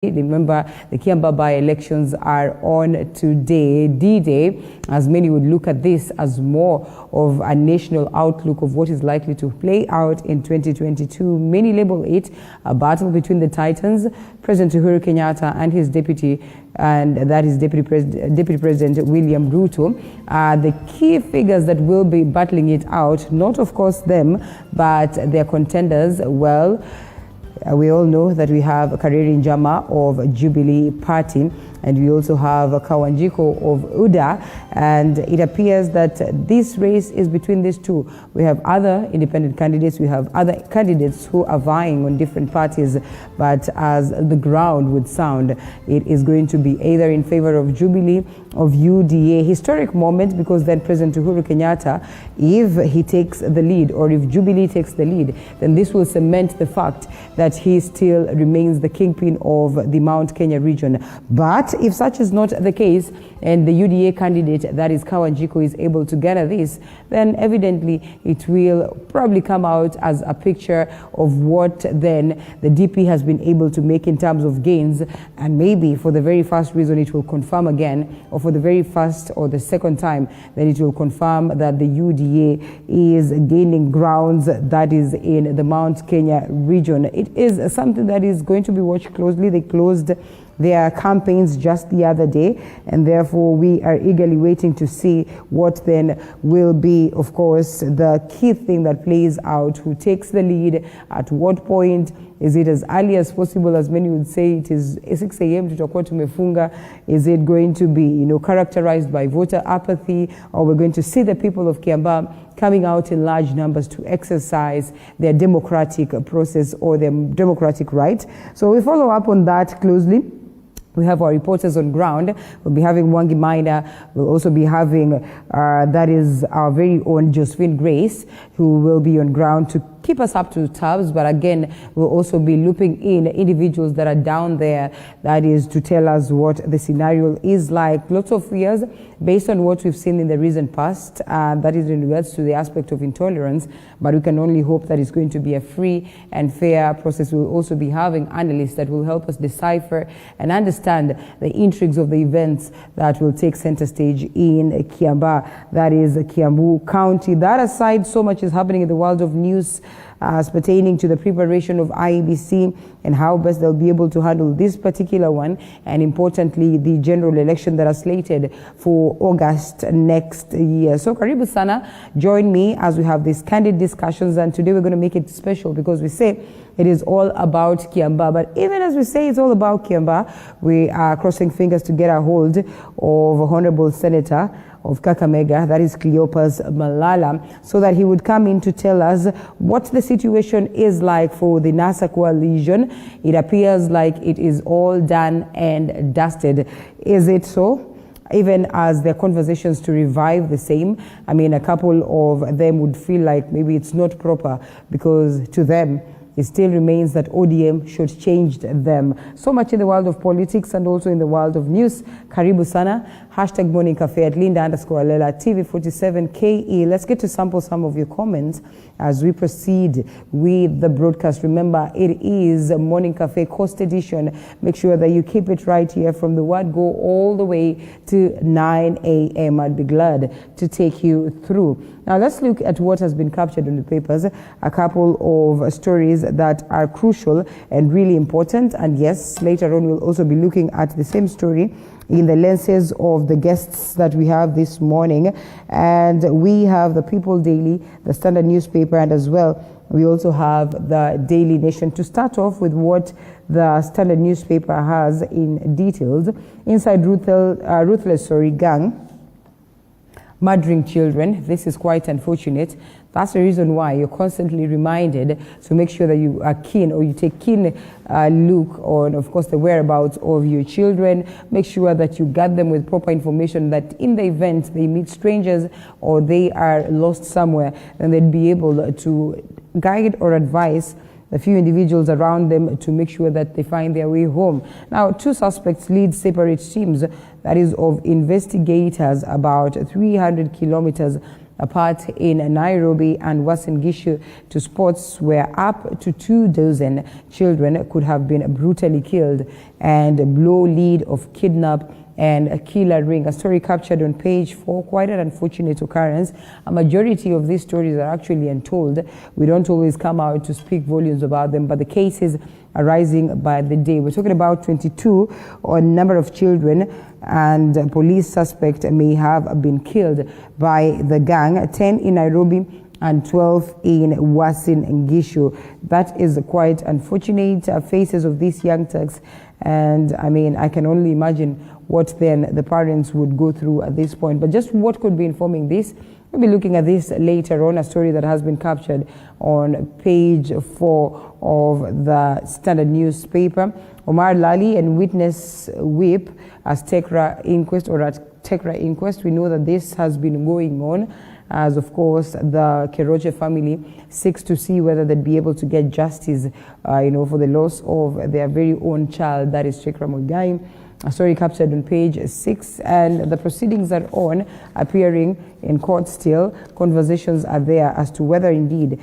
Remember, the Kiambaa by-elections are on today, D-Day, as many would look at this as more of a national outlook of what is likely to play out in 2022. Many label it a battle between the titans, President Uhuru Kenyatta and his deputy, and that is Deputy President William Ruto. The key figures that will be battling it out, not of course them, but their contenders, well, we all know that we have Kareri Njama of Jubilee Party, and we also have Kawanjiko of UDA, and it appears that this race is between these two. We have other independent candidates, we have other candidates who are vying on different parties, but as the ground would sound, it is going to be either in favor of Jubilee, of UDA. Historic moment, because then President Uhuru Kenyatta, if he takes the lead, or if Jubilee takes the lead, then this will cement the fact that he still remains the kingpin of the Mount Kenya region. But if such is not the case, and the UDA candidate, that is Kawanjiko, is able to gather this, then evidently it will probably come out as a picture of what then the DP has been able to make in terms of gains, and maybe for the very first reason it will confirm again, or for the very first or the second time, then it will confirm that the UDA is gaining grounds, that is in the Mount Kenya region. It is something that is going to be watched closely. They closed their campaigns just the other day, and therefore we are eagerly waiting to see what then will be, of course, the key thing that plays out. Who takes the lead, at what point? Is it as early as possible, as many would say it is 6 a.m. tutakuwa tumefunga? Is it going to be, characterized by voter apathy, or we're going to see the people of Kiambaa coming out in large numbers to exercise their democratic process or their democratic right? So we follow up on that closely. We have our reporters on ground. We'll be having Wangi Maina. We'll also be having, that is our very own Josephine Grace, who will be on ground to keep us up to tabs. But again, we'll also be looping in individuals that are down there, that is to tell us what the scenario is like. Lots of fears based on what we've seen in the recent past, that is in regards to the aspect of intolerance, but we can only hope that it's going to be a free and fair process. We'll also be having analysts that will help us decipher and understand the intrigues of the events that will take center stage in Kiambaa, that is Kiambu County. That aside, so much is happening in the world of news pertaining to the preparation of IEBC and how best they'll be able to handle this particular one, and importantly, the general election that are slated for August next year. So karibu sana, join me as we have these candid discussions, and today we're going to make it special because we say it is all about Kiambaa. But even as we say it's all about Kiambaa, we are crossing fingers to get a hold of Honorable Senator of Kakamega, that is Cleopas Malala, so that he would come in to tell us what the situation is like for the NASA coalition. It appears like it is all done and dusted. Is it so? Even as their conversations to revive the same, I mean, a couple of them would feel like maybe it's not proper, because to them, it still remains that ODM should change them. So much in the world of politics and also in the world of news. Karibu sana. Hashtag Morning Cafe at Linda_Lela TV47KE. Let's get to sample some of your comments as we proceed with the broadcast. Remember, it is Morning Cafe Coast Edition. Make sure that you keep it right here from the word go all the way to 9 a.m. I'd be glad to take you through. Now let's look at what has been captured in the papers. A couple of stories that are crucial and really important. And yes, later on we'll also be looking at the same story in the lenses of the guests that we have this morning. And we have the People Daily, the Standard newspaper, and as well we also have the Daily Nation. To start off with what the Standard newspaper has in details, inside ruthless gang murdering children. This is quite unfortunate. That's the reason why you're constantly reminded to make sure that you are keen, or you take keen look on, of course, the whereabouts of your children. Make sure that you guard them with proper information, that in the event they meet strangers or they are lost somewhere, then they'd be able to guide or advise the few individuals around them to make sure that they find their way home. Now, two suspects lead separate teams, that is of investigators, about 300 kilometers apart in Nairobi and Uasin Gishu to spots where up to 24 children could have been brutally killed, and blow lead of kidnap and a killer ring. A story captured on page 4. Quite an unfortunate occurrence. A majority of these stories are actually untold. We don't always come out to speak volumes about them, but the cases are rising by the day. We're talking about 22 on number of children, and police suspect may have been killed by the gang, 10 in Nairobi and 12 in Uasin Gishu. That is quite unfortunate. Faces of these young Turks, and I mean, I can only imagine what then the parents would go through at this point. But just what could be informing this? We'll be looking at this later on, a story that has been captured on page 4 of the Standard newspaper. Omar Lali and witness whip as Tekra inquest, or at Tekra inquest. We know that this has been going on, as of course the Keroche family seeks to see whether they'd be able to get justice, for the loss of their very own child, that is Tekra Muigai. A story captured on page 6, and the proceedings are on, appearing in court still. Conversations are there as to whether indeed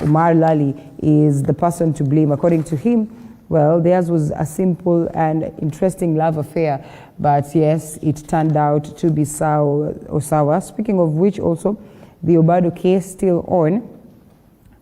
Omar Lali is the person to blame. According to him, well, theirs was a simple and interesting love affair, but yes, it turned out to be sour. Speaking of which, also, the Obado case still on,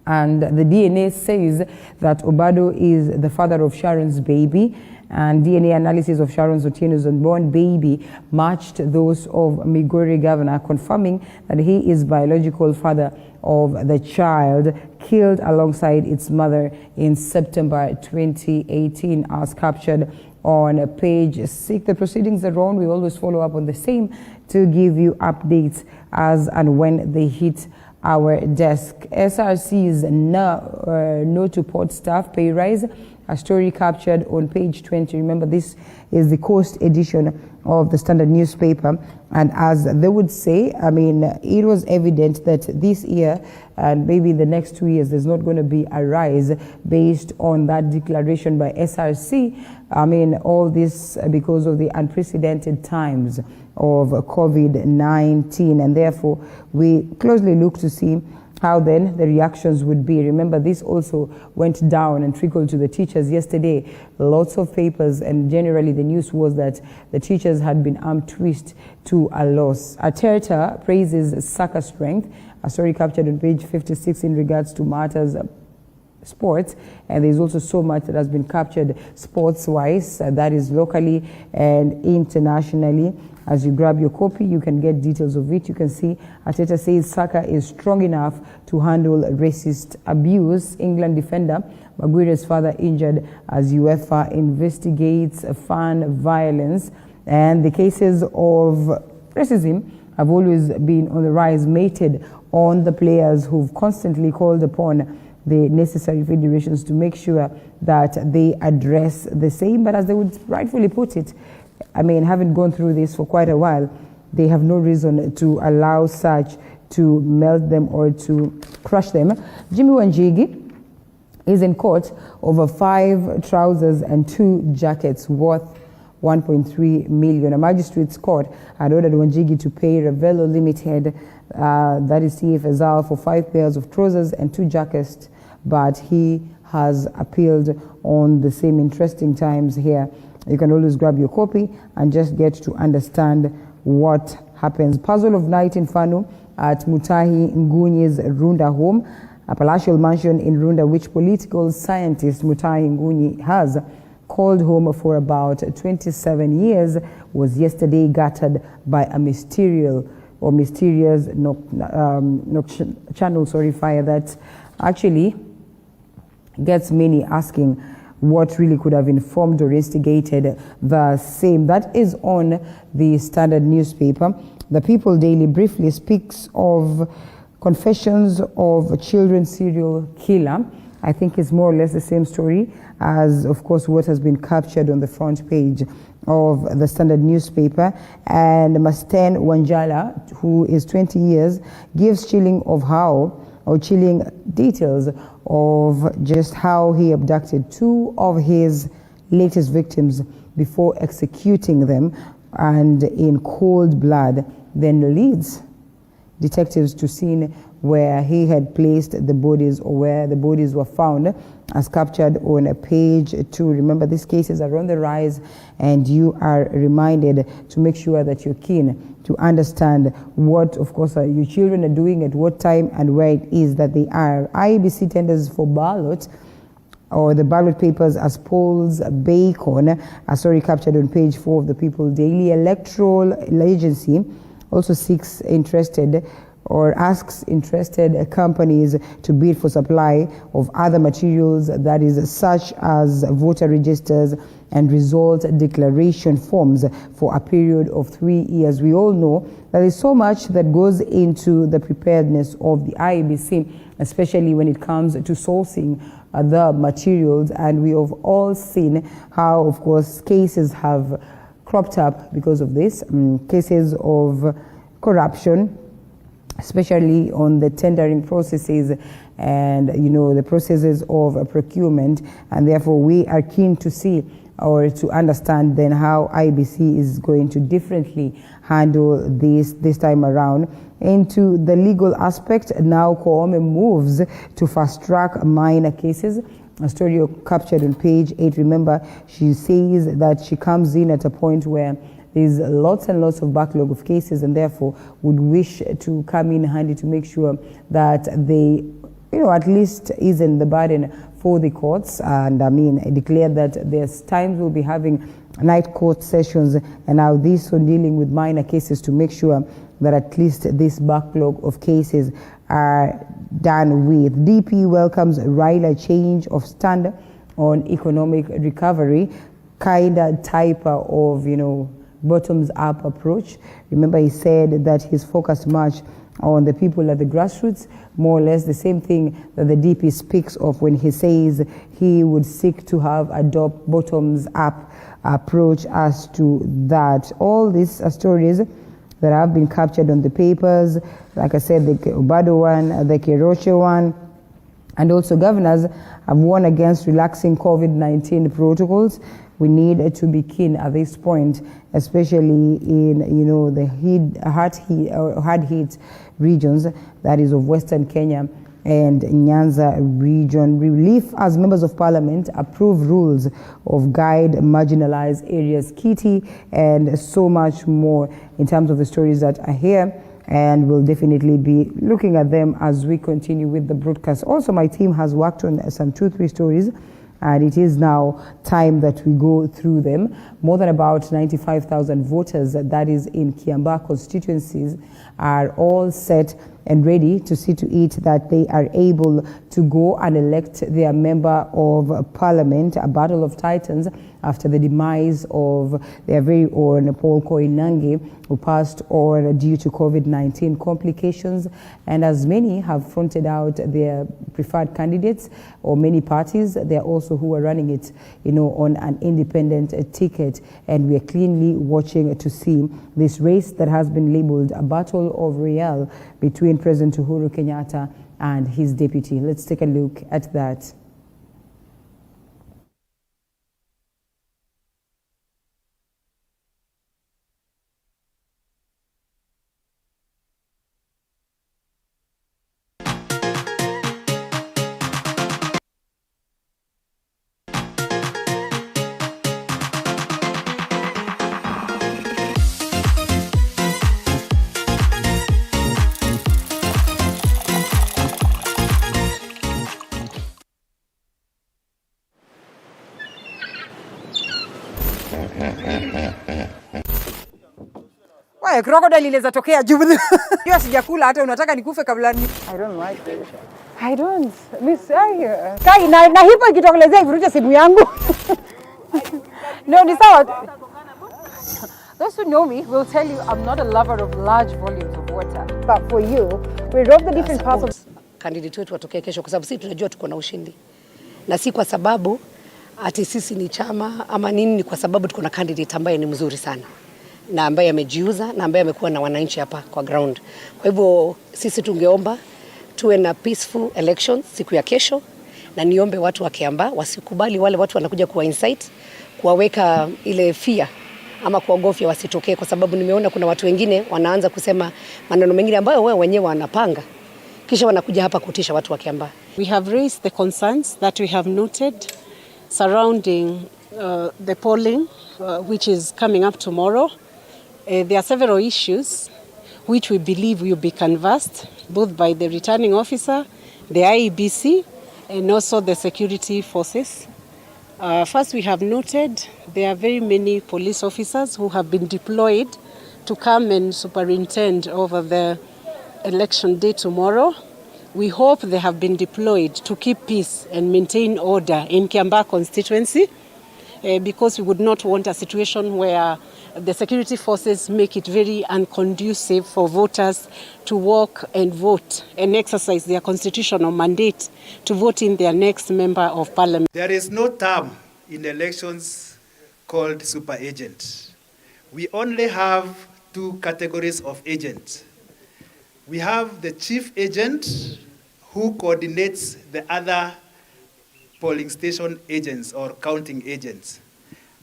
and the DNA says that Obado is the father of Sharon's baby, and DNA analysis of Sharon Otieno's unborn baby matched those of Migori governor, confirming that he is biological father of the child killed alongside its mother in September 2018, as captured on page 6. The proceedings are on. We always follow up on the same to give you updates as and when they hit our desk. SRC's no to port staff pay rise. A story captured on page 20. Remember, this is the Coast edition of the Standard newspaper. And as they would say, I mean, it was evident that this year and maybe the next 2 years, there's not going to be a rise based on that declaration by SRC. I mean, all this because of the unprecedented times of COVID-19. And therefore, we closely look to see how then the reactions would be. Remember, this also went down and trickled to the teachers yesterday. Lots of papers, and generally the news was that the teachers had been arm twist to a loss. Arteta praises Saka strength. A story captured on page 56 in regards to matters sports, and there's also so much that has been captured sports-wise, that is locally and internationally. As you grab your copy, you can get details of it. You can see Arteta says Saka is strong enough to handle racist abuse. England defender Maguire's father injured as UEFA investigates fan violence. And the cases of racism have always been on the rise, mated on the players who've constantly called upon the necessary federations to make sure that they address the same. But as they would rightfully put it, I mean, having gone through this for quite a while, they have no reason to allow such to melt them or to crush them. Jimmy Wanjigi is in court over 5 trousers and 2 jackets worth 1.3 million. A magistrate's court had ordered Wanjigi to pay Ravello Limited, that is TFSR, for 5 pairs of trousers and 2 jackets, but he has appealed on the same. Interesting times here. You can always grab your copy and just get to understand what happens. Puzzle of night in Fanu at Mutahi Ngunyi's Runda home, a palatial mansion in Runda, which political scientist Mutahi Ngunyi has called home for about 27 years, was yesterday gutted by a mysterious channel fire that actually gets many asking what really could have informed or instigated the same. That is on the Standard newspaper. The People Daily briefly speaks of confessions of a children serial killer. I think it's more or less the same story as, of course, what has been captured on the front page of the Standard newspaper. And Masten Wanjala, who is 20 years, gives chilling details of just how he abducted 2 of his latest victims before executing them, and in cold blood, then leads detectives to scene where he had placed the bodies, or where the bodies were found, as captured on page 2. Remember, these cases are on the rise, and you are reminded to make sure that you're keen to understand what, of course, your children are doing, at what time, and where it is that they are. IEBC tenders for ballot, or the ballot papers as polls bacon, a story captured on page 4 of the People Daily. Electoral Agency also asks interested companies to bid for supply of other materials, that is, such as voter registers and result declaration forms, for a period of 3 years. We all know that there's so much that goes into the preparedness of the IEBC, especially when it comes to sourcing the materials, and we have all seen how, of course, cases have cropped up because of this, cases of corruption, especially on the tendering processes and, the processes of procurement. And therefore we are keen to see, or to understand then, how IEBC is going to differently handle this time around. Into the legal aspect, now Gotv moves to fast track minor cases. A story captured on page 8. Remember, she says that she comes in at a point where there's lots and lots of backlog of cases, and therefore would wish to come in handy to make sure that they, at least easen the burden for the courts. And declared that there's times we'll be having night court sessions, and now this on dealing with minor cases, to make sure that at least this backlog of cases are done with. DP welcomes Raila change of stand on economic recovery, type of, bottoms-up approach. Remember, he said that he's focused much on the people at the grassroots, more or less the same thing that the DP speaks of when he says he would seek to adopt bottoms-up approach as to that. All these are stories that have been captured on the papers. Like I said, the Obado one, the Keroche one, and also governors have warned against relaxing COVID-19 protocols. We need to be keen at this point, especially in the hard hit regions, that is of Western Kenya and Nyanza region. Relief as members of parliament approve rules of guide marginalized areas, Kitty, and so much more in terms of the stories that are here. And we'll definitely be looking at them as we continue with the broadcast. Also, my team has worked on some 2-3 stories, and it is now time that we go through them. More than about 95,000 voters, that is in Kiambaa constituencies, are all set and ready to see to it that they are able to go and elect their member of parliament. A battle of titans after the demise of their very own Paul Koinange, who passed on due to COVID-19 complications. And as many have fronted out their preferred candidates, or many parties, there are also who are running it, on an independent ticket. And we are cleanly watching to see this race that has been labeled a battle of real between President Uhuru Kenyatta and his deputy. Let's take a look at that. Why crocodile inaweza tokea juu. Hiyo sijakula hata unataka nikufe kabla ni. I don't like it. I don't. Miss Kai na hipo ikitokelezea ivuruche simu yangu. No, ni sawa. Those who know me will tell you I'm not a lover of large volumes of water. But for you, we rub the different parts of candidate wetu watokee kesho, kwa sababu sisi tunajua tuko na ushindi. Na si kwa sababu ati sisi ni chama ama nini, ni kwa sababu tuko na candidate ambaye ni mzuri sana, na ambaye amejiuza, na ambaye amekuwa na wananchi hapa kwa ground. Kwa hivyo sisi tungeomba tuwe na peaceful elections siku ya kesho, na niombe watu wa Kiambaa wasikubali wale watu wanakuja kuwa incite, kuwaweka ile fear ama kuogofya wasitokee, kwa sababu nimeona kuna watu wengine wanaanza kusema maneno mengine ambayo wao wenyewe wanapanga kisha wanakuja hapa kutisha watu wa Kiambaa. We have raised the concerns that we have noted surrounding the polling which is coming up tomorrow. There are several issues which we believe will be canvassed both by the returning officer, the IEBC, and also the security forces. First, we have noted there are very many police officers who have been deployed to come and superintend over the election day tomorrow. We hope they have been deployed to keep peace and maintain order in Kiambaa constituency, because we would not want a situation where the security forces make it very unconducive for voters to walk and vote and exercise their constitutional mandate to vote in their next member of parliament. There is no term in elections called super agent. We only have two categories of agents. We have the chief agent who coordinates the other polling station agents or counting agents.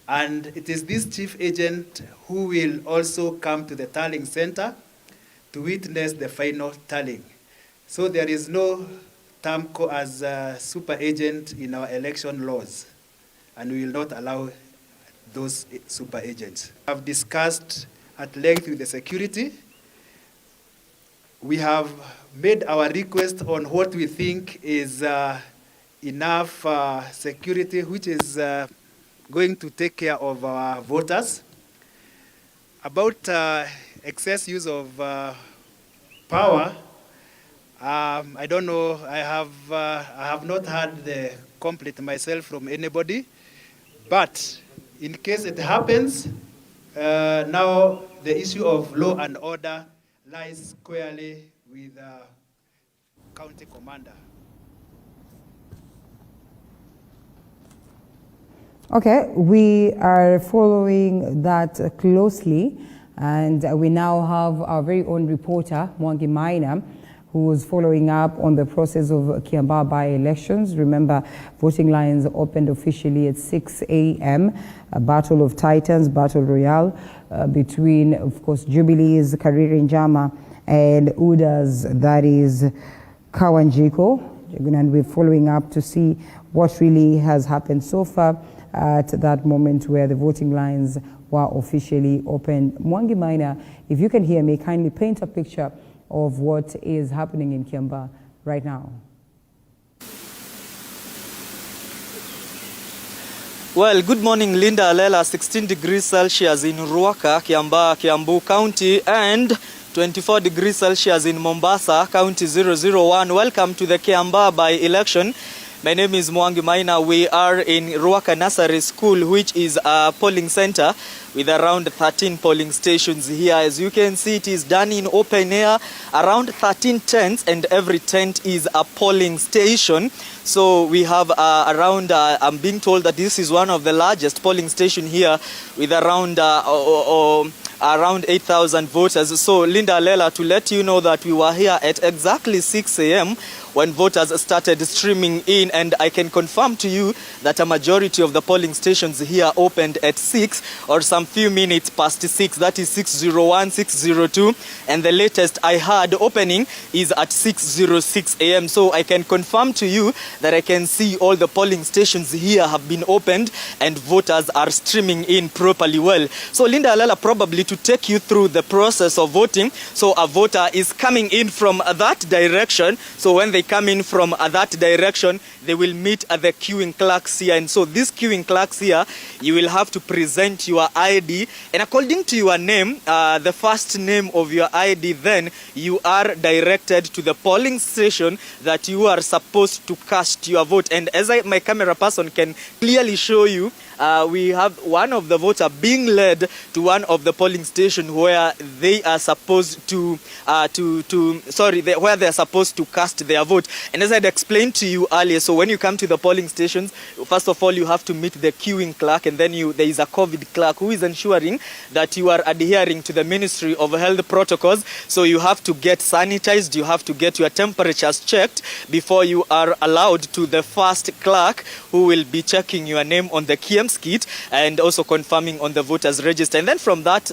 And it is this chief agent who will also come to the tallying center to witness the final tallying. So there is no term as a super agent in our election laws, and we will not allow those super agents. We have discussed at length with the security. We have made our request on what we think is enough security, which is going to take care of our voters. About excess use of power, I don't know. I have not heard the complaint myself from anybody, but in case it happens, now the issue of law and order lies squarely with the county commander. Okay, we are following that closely, and we now have our very own reporter, Mwangi Maina, who is following up on the process of Kiambaa by-elections. Remember, voting lines opened officially at 6 a.m. A battle of titans, battle royale between, of course, Jubilee's Kariri Njama and UDA's, that is Kawanjiko. And we're following up to see what really has happened so far at that moment where the voting lines were officially opened. Mwangi Maina, if you can hear me, kindly paint a picture of what is happening in Kiambaa right now. Well, good morning, Linda Alela. 16 degrees Celsius in Ruaka, Kiambaa, Kiambu County, and 24 degrees Celsius in Mombasa, County 001. Welcome to the Kiambaa by-election. My name is Mwangi Maina. We are in Ruaka Nursery School, which is a polling center with around 13 polling stations here. As you can see, it is done in open air, around 13 tents, and every tent is a polling station. So we have around, I'm being told that this is one of the largest polling station here with around 8,000 voters. So Linda Lela, to let you know that we were here at exactly 6 a.m. when voters started streaming in, and I can confirm to you that a majority of the polling stations here opened at 6 or some few minutes past 6. That is 6:01, 6:02, and the latest I heard opening is at 6:06 a.m. So I can confirm to you that I can see all the polling stations here have been opened and voters are streaming in properly well. So Linda Alela, probably to take you through the process of voting. So a voter is coming in from that direction. So when they come in from that direction, they will meet at the queuing clerks here. And so these queuing clerks here, you will have to present your ID. And according to your name, the first name of your ID, then you are directed to the polling station that you are supposed to cast your vote. And as my camera person can clearly show you, we have one of the voter being led to one of the polling stations where they are supposed to, where they are supposed to cast their vote. And as I had explained to you earlier, so when you come to the polling stations, first of all, you have to meet the queuing clerk, and then there is a COVID clerk who is ensuring that you are adhering to the Ministry of Health protocols. So you have to get sanitized, you have to get your temperatures checked before you are allowed to the first clerk who will be checking your name on the QM response kit and also confirming on the voters register. And then from that,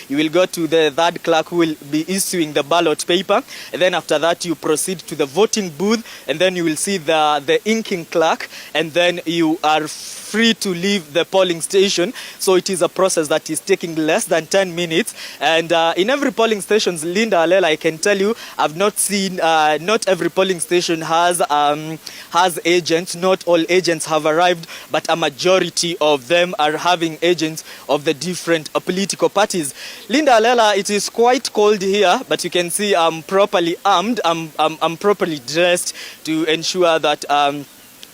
you will go to the third clerk who will be issuing the ballot paper. And then after that, you proceed to the voting booth, and then you will see the inking clerk, and then you are free to leave the polling station. So it is a process that is taking less than 10 minutes. And in every polling station, Linda Alela, I can tell you, I've not seen, not every polling station has agents. Not all agents have arrived, but a majority of them are having agents of the different political parties. Linda Alela, it is quite cold here, but you can see I'm properly armed. I'm properly dressed to ensure that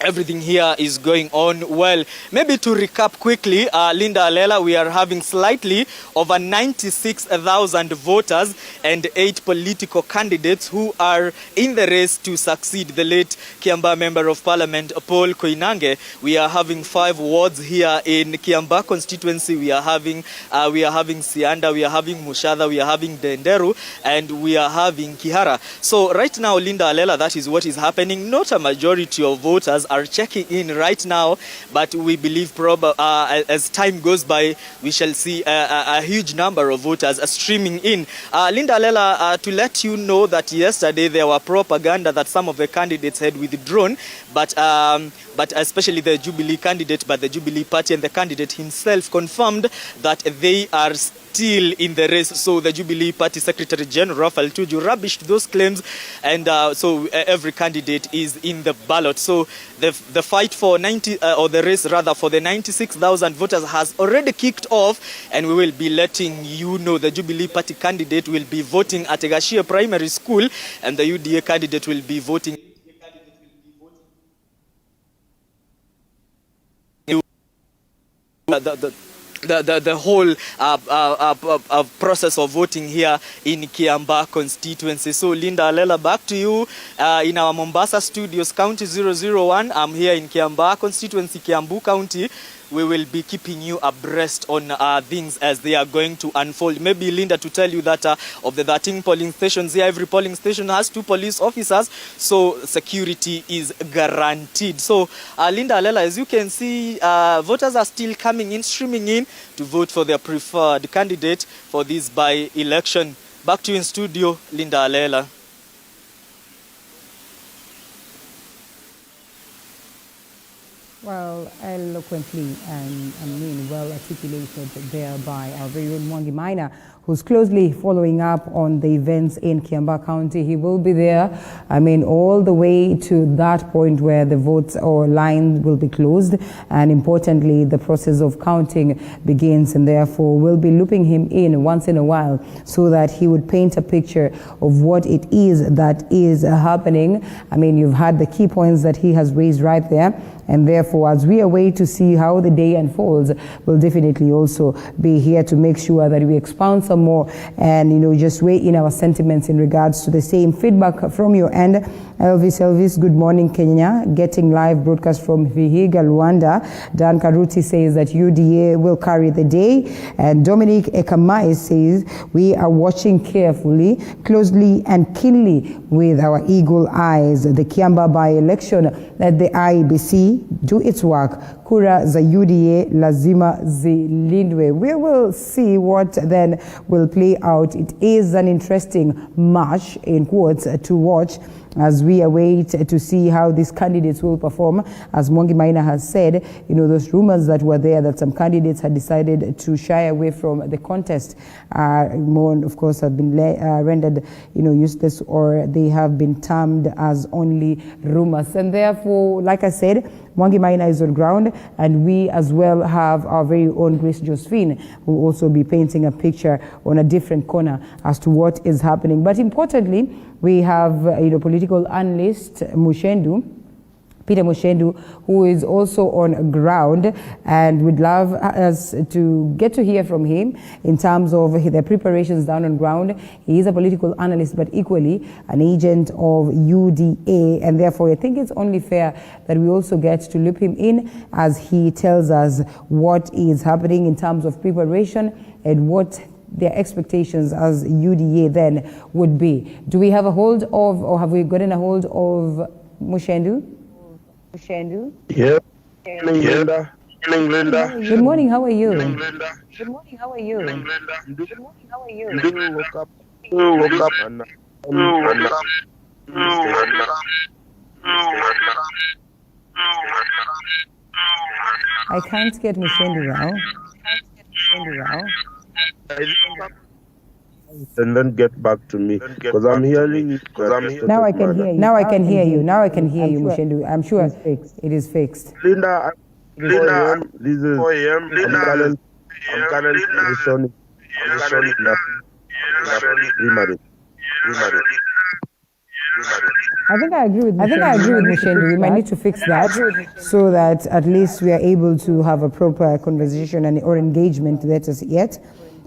everything here is going on well. Maybe to recap quickly, Linda Alela, we are having slightly over 96,000 voters and 8 political candidates who are in the race to succeed the late Kiambaa Member of Parliament, Paul Koinange. We are having 5 wards here in Kiambaa constituency. We are having Sianda, we are having Mushadha, we are having Denderu, and we are having Kihara. So right now, Linda Alela, that is what is happening. Not a majority of voters are checking in right now, but we believe as time goes by, we shall see a huge number of voters streaming in. Linda Alela, to let you know that yesterday there were propaganda that some of the candidates had withdrawn, but especially the Jubilee candidate, but the Jubilee party and the candidate himself confirmed that they are still in the race. So the Jubilee Party Secretary General Raphael Tuju rubbished those claims, and so every candidate is in the ballot. So the fight for the race rather for the 96,000 voters has already kicked off, and we will be letting you know the Jubilee Party candidate will be voting at Egashia Primary School, and the UDA candidate will be voting. The whole process of voting here in Kiambaa constituency. So Linda Alela, back to you in our Mombasa studios, County 001. I'm here in Kiambaa constituency, Kiambu County. We will be keeping you abreast on things as they are going to unfold. Maybe, Linda, to tell you that of the 13 polling stations here, every polling station has 2 police officers, so security is guaranteed. So, Linda Alela, as you can see, voters are still coming in, streaming in to vote for their preferred candidate for this by-election. Back to you in studio, Linda Alela. Well, eloquently and well articulated there by our very own Mwangi Maina, who's closely following up on the events in Kiambaa County. He will be there, all the way to that point where the votes or line will be closed. And importantly, the process of counting begins, and therefore we'll be looping him in once in a while so that he would paint a picture of what it is that is happening. You've had the key points that he has raised right there. And therefore, as we await to see how the day unfolds, we'll definitely also be here to make sure that we expound some more and, just weigh in our sentiments in regards to the same. Feedback from your end. Elvis, good morning, Kenya. Getting live broadcast from Vihiga, Rwanda. Dan Karuti says that UDA will carry the day. And Dominic Ekamai says, we are watching carefully, closely and keenly with our eagle eyes. The Kiambaa by-election, let the IEBC do its work. Kura za UDA lazima zilindwe. We will see what then will play out. It is an interesting match, in quotes, to watch as we await to see how these candidates will perform. As Mwangi Maina has said, those rumors that were there that some candidates had decided to shy away from the contest more, of course, have been rendered, useless, or they have been termed as only rumors. And therefore, like I said, Mwangi Maina is on ground, and we as well have our very own Grace Josephine, who will also be painting a picture on a different corner as to what is happening. But importantly, we have, political analyst Peter Mushendu, who is also on ground, and we'd love us to get to hear from him in terms of the preparations down on ground. He is a political analyst, but equally an agent of UDA, and therefore I think it's only fair that we also get to loop him in as he tells us what is happening in terms of preparation and what their expectations as UDA then would be. Do we have a hold of, or have we gotten a hold of Mushendu? Yeah. Linda. Good morning, how are you? Good morning, how are you? Good morning, how are you? Woke up and I can't get Mushendu now. and then get back to me because I'm hearing. Now I can hear you. Now I can hear you. Now I can hear you, Mushendu. I'm sure it is fixed. Linda, this is I'm currently returning primary. I think I agree with Mushendu. We might need to fix that so that at least we are able to have a proper conversation or engagement with us yet,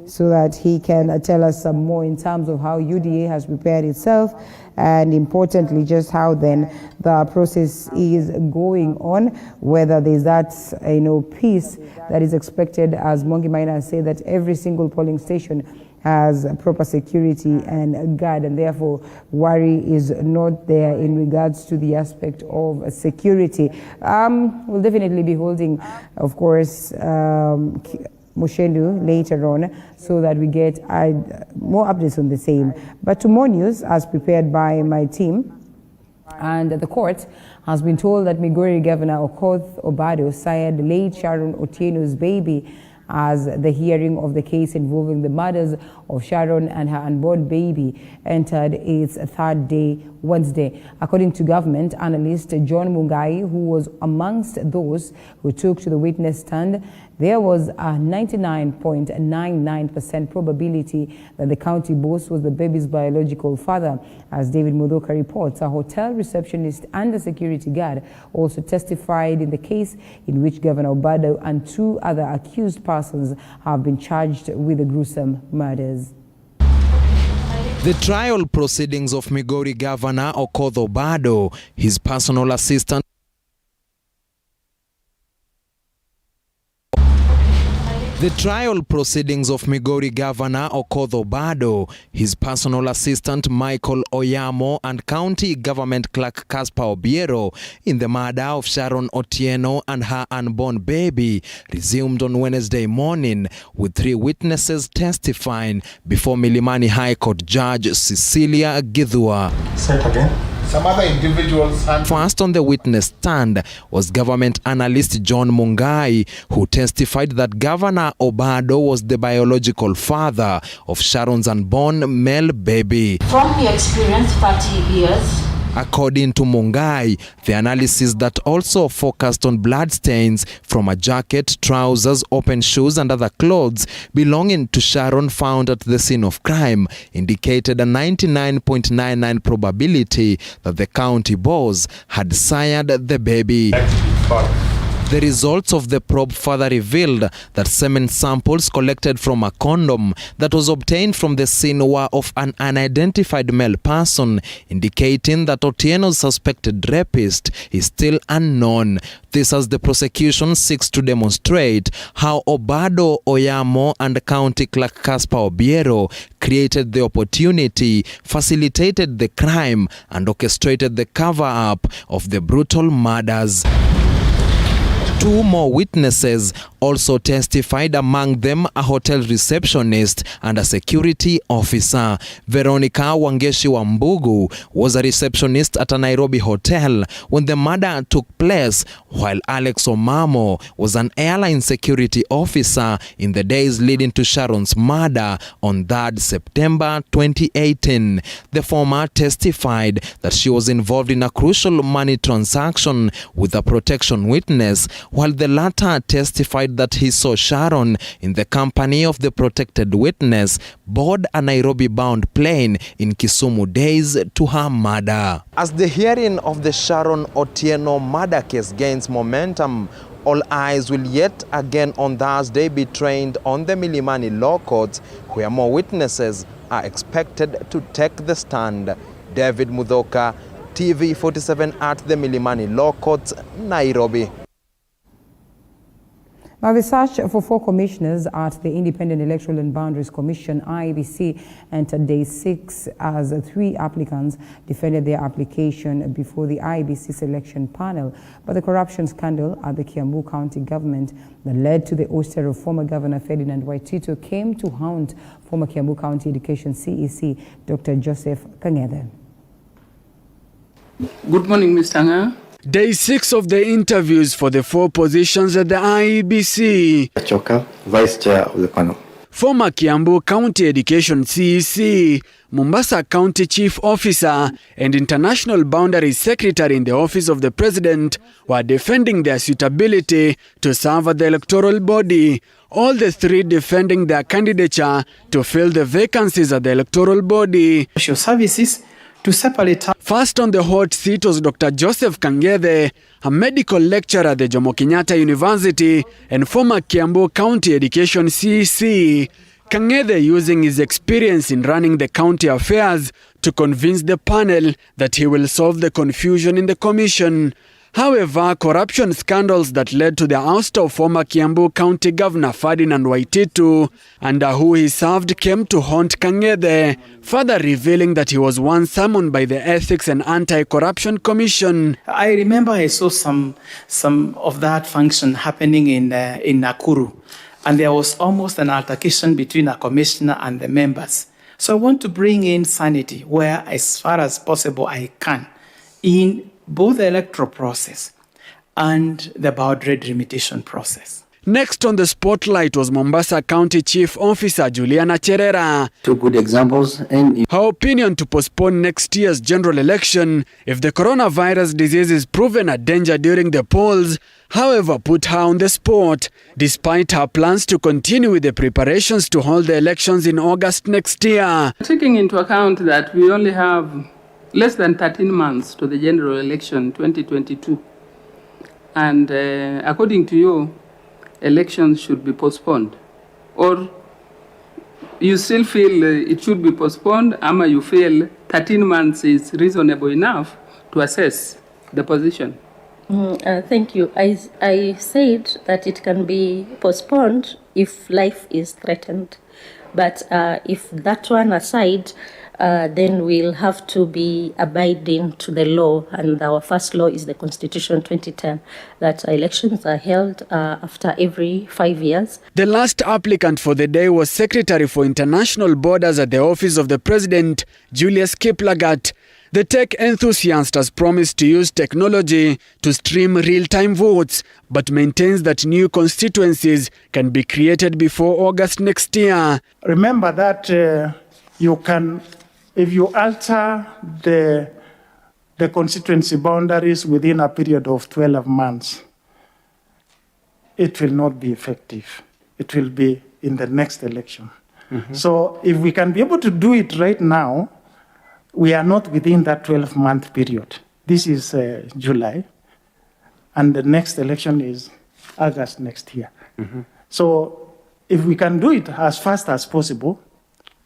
so that he can tell us some more in terms of how UDA has prepared itself, and importantly just how then the process is going on, whether there's that peace that is expected, as Mongi Maina has said, that every single polling station has proper security and guard, and therefore worry is not there in regards to the aspect of security. We'll definitely be holding, of course, Mushendu later on, so that we get more updates on the same. But to more news as prepared by my team. And the court has been told that Migori Governor Okoth Obado sired late Sharon Otieno's baby as the hearing of the case involving the murders of Sharon and her unborn baby entered its third day Wednesday. According to government analyst John Mungai, who was amongst those who took to the witness stand, there was a 99.99% probability that the county boss was the baby's biological father. As David Mudoka reports, a hotel receptionist and a security guard also testified in the case in which Governor Obado and two other accused persons have been charged with the gruesome murders. The trial proceedings of Migori Governor Okoth Obado, his personal assistant, The trial proceedings of Migori Governor Okoth Obado, his personal assistant Michael Oyamo, and County Government Clerk Caspar Obiero in the murder of Sharon Otieno and her unborn baby resumed on Wednesday morning, with 3 witnesses testifying before Milimani High Court Judge Cecilia Githua. Say it again. Some other individuals. First on the witness stand was government analyst John Mungai, who testified that Governor Obado was the biological father of Sharon's unborn male baby. From your experience, 30 years. According to Mungai, the analysis that also focused on blood stains from a jacket, trousers, open shoes and other clothes belonging to Sharon found at the scene of crime indicated a 99.99% probability that the county boss had sired the baby. The results of the probe further revealed that semen samples collected from a condom that was obtained from the scene were of an unidentified male person, indicating that Otieno's suspected rapist is still unknown. This as the prosecution seeks to demonstrate how Obado, Oyamo and County Clerk Caspar Obiero created the opportunity, facilitated the crime and orchestrated the cover-up of the brutal murders. 2 more witnesses also testified, among them a hotel receptionist and a security officer. Veronica Wangeshi Wambugu was a receptionist at a Nairobi hotel when the murder took place, while Alex Omamo was an airline security officer in the days leading to Sharon's murder on 3rd September 2018. The former testified that she was involved in a crucial money transaction with a protection witness, while the latter testified that he saw Sharon in the company of the protected witness board a Nairobi-bound plane in Kisumu days to her murder. As the hearing of the Sharon Otieno murder case gains momentum, all eyes will yet again on Thursday be trained on the Milimani Law Courts, where more witnesses are expected to take the stand. David Mudoka, TV47 at the Milimani Law Courts, Nairobi. Now, the search for 4 commissioners at the Independent Electoral and Boundaries Commission, IEBC, entered day 6 as 3 applicants defended their application before the IEBC selection panel. But the corruption scandal at the Kiambu County government that led to the ouster of former Governor Ferdinand Waititu came to haunt former Kiambu County Education CEC, Dr. Joseph Kang'ethe. Good morning, Mr. Nga. Day 6 of the interviews for the 4 positions at the IEBC. Achoka, Vice Chair of the panel. Former Kiambu County Education CEC, Mombasa County Chief Officer, and International Boundaries Secretary in the Office of the President were defending their suitability to serve at the electoral body. All the 3 defending their candidature to fill the vacancies at the electoral body. Social services to separate. First on the hot seat was Dr. Joseph Kang'ethe, a medical lecturer at the Jomo Kenyatta University and former Kiambu County Education CEC. Kang'ethe, using his experience in running the county affairs, to convince the panel that he will solve the confusion in the commission. However, corruption scandals that led to the ouster of former Kiambu County Governor Ferdinand Waititu, under who he served, came to haunt Kang'ethe, further revealing that he was once summoned by the Ethics and Anti-Corruption Commission. I remember I saw some of that function happening in Nakuru, and there was almost an altercation between a commissioner and the members. So I want to bring in sanity where, as far as possible, I can in both the electoral process and the boundary delimitation process. Next on the spotlight was Mombasa County Chief Officer Juliana Cherera. 2 good examples. And her opinion to postpone next year's general election if the coronavirus disease is proven a danger during the polls, however, put her on the spot, despite her plans to continue with the preparations to hold the elections in August next year. Taking into account that we only have less than 13 months to the general election 2022, and according to you, elections should be postponed, or you still feel it should be postponed, or you feel 13 months is reasonable enough to assess the position? Thank you. I said that it can be postponed if life is threatened, but if that one aside, then we'll have to be abiding to the law, and our first law is the Constitution 2010, that elections are held after every 5 years. The last applicant for the day was Secretary for International Borders at the Office of the President, Julius Kiplagat. The tech enthusiast has promised to use technology to stream real-time votes, but maintains that new constituencies can be created before August next year. Remember that you can, if you alter the constituency boundaries within a period of 12 months, it will not be effective. It will be in the next election. So if we can be able to do it right now, we are not within that 12-month period. This is July, and the next election is August next year. So if we can do it as fast as possible,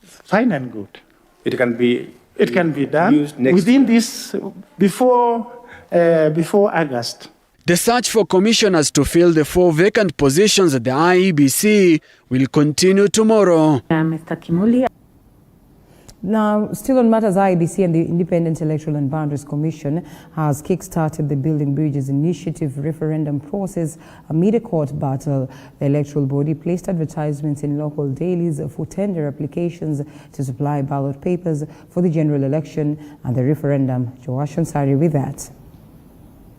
fine and good. it can be done within this, before August. The search for commissioners to fill the 4 vacant positions at the IEBC will continue tomorrow. Mr. Kimuli. Now, still on matters, IEBC and the Independent Electoral and Boundaries Commission has kick-started the Building Bridges Initiative referendum process amid a court battle. The electoral body placed advertisements in local dailies for tender applications to supply ballot papers for the general election and the referendum. Joash Ansari with that.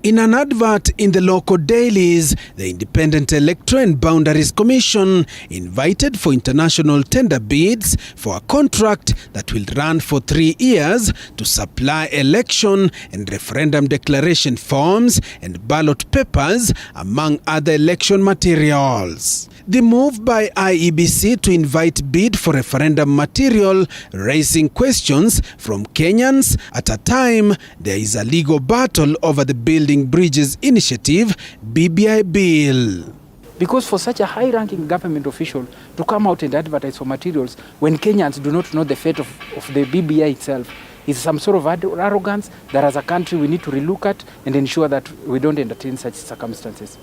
In an advert in the local dailies, the Independent Electoral and Boundaries Commission invited for international tender bids for a contract that will run for 3 years to supply election and referendum declaration forms and ballot papers, among other election materials. The move by IEBC to invite bid for referendum material raising questions from Kenyans at a time there is a legal battle over the Building Bridges Initiative BBI bill. Because for such a high-ranking government official to come out and advertise for materials when Kenyans do not know the fate of the BBI itself is some sort of arrogance that as a country we need to relook at and ensure that we don't entertain such circumstances.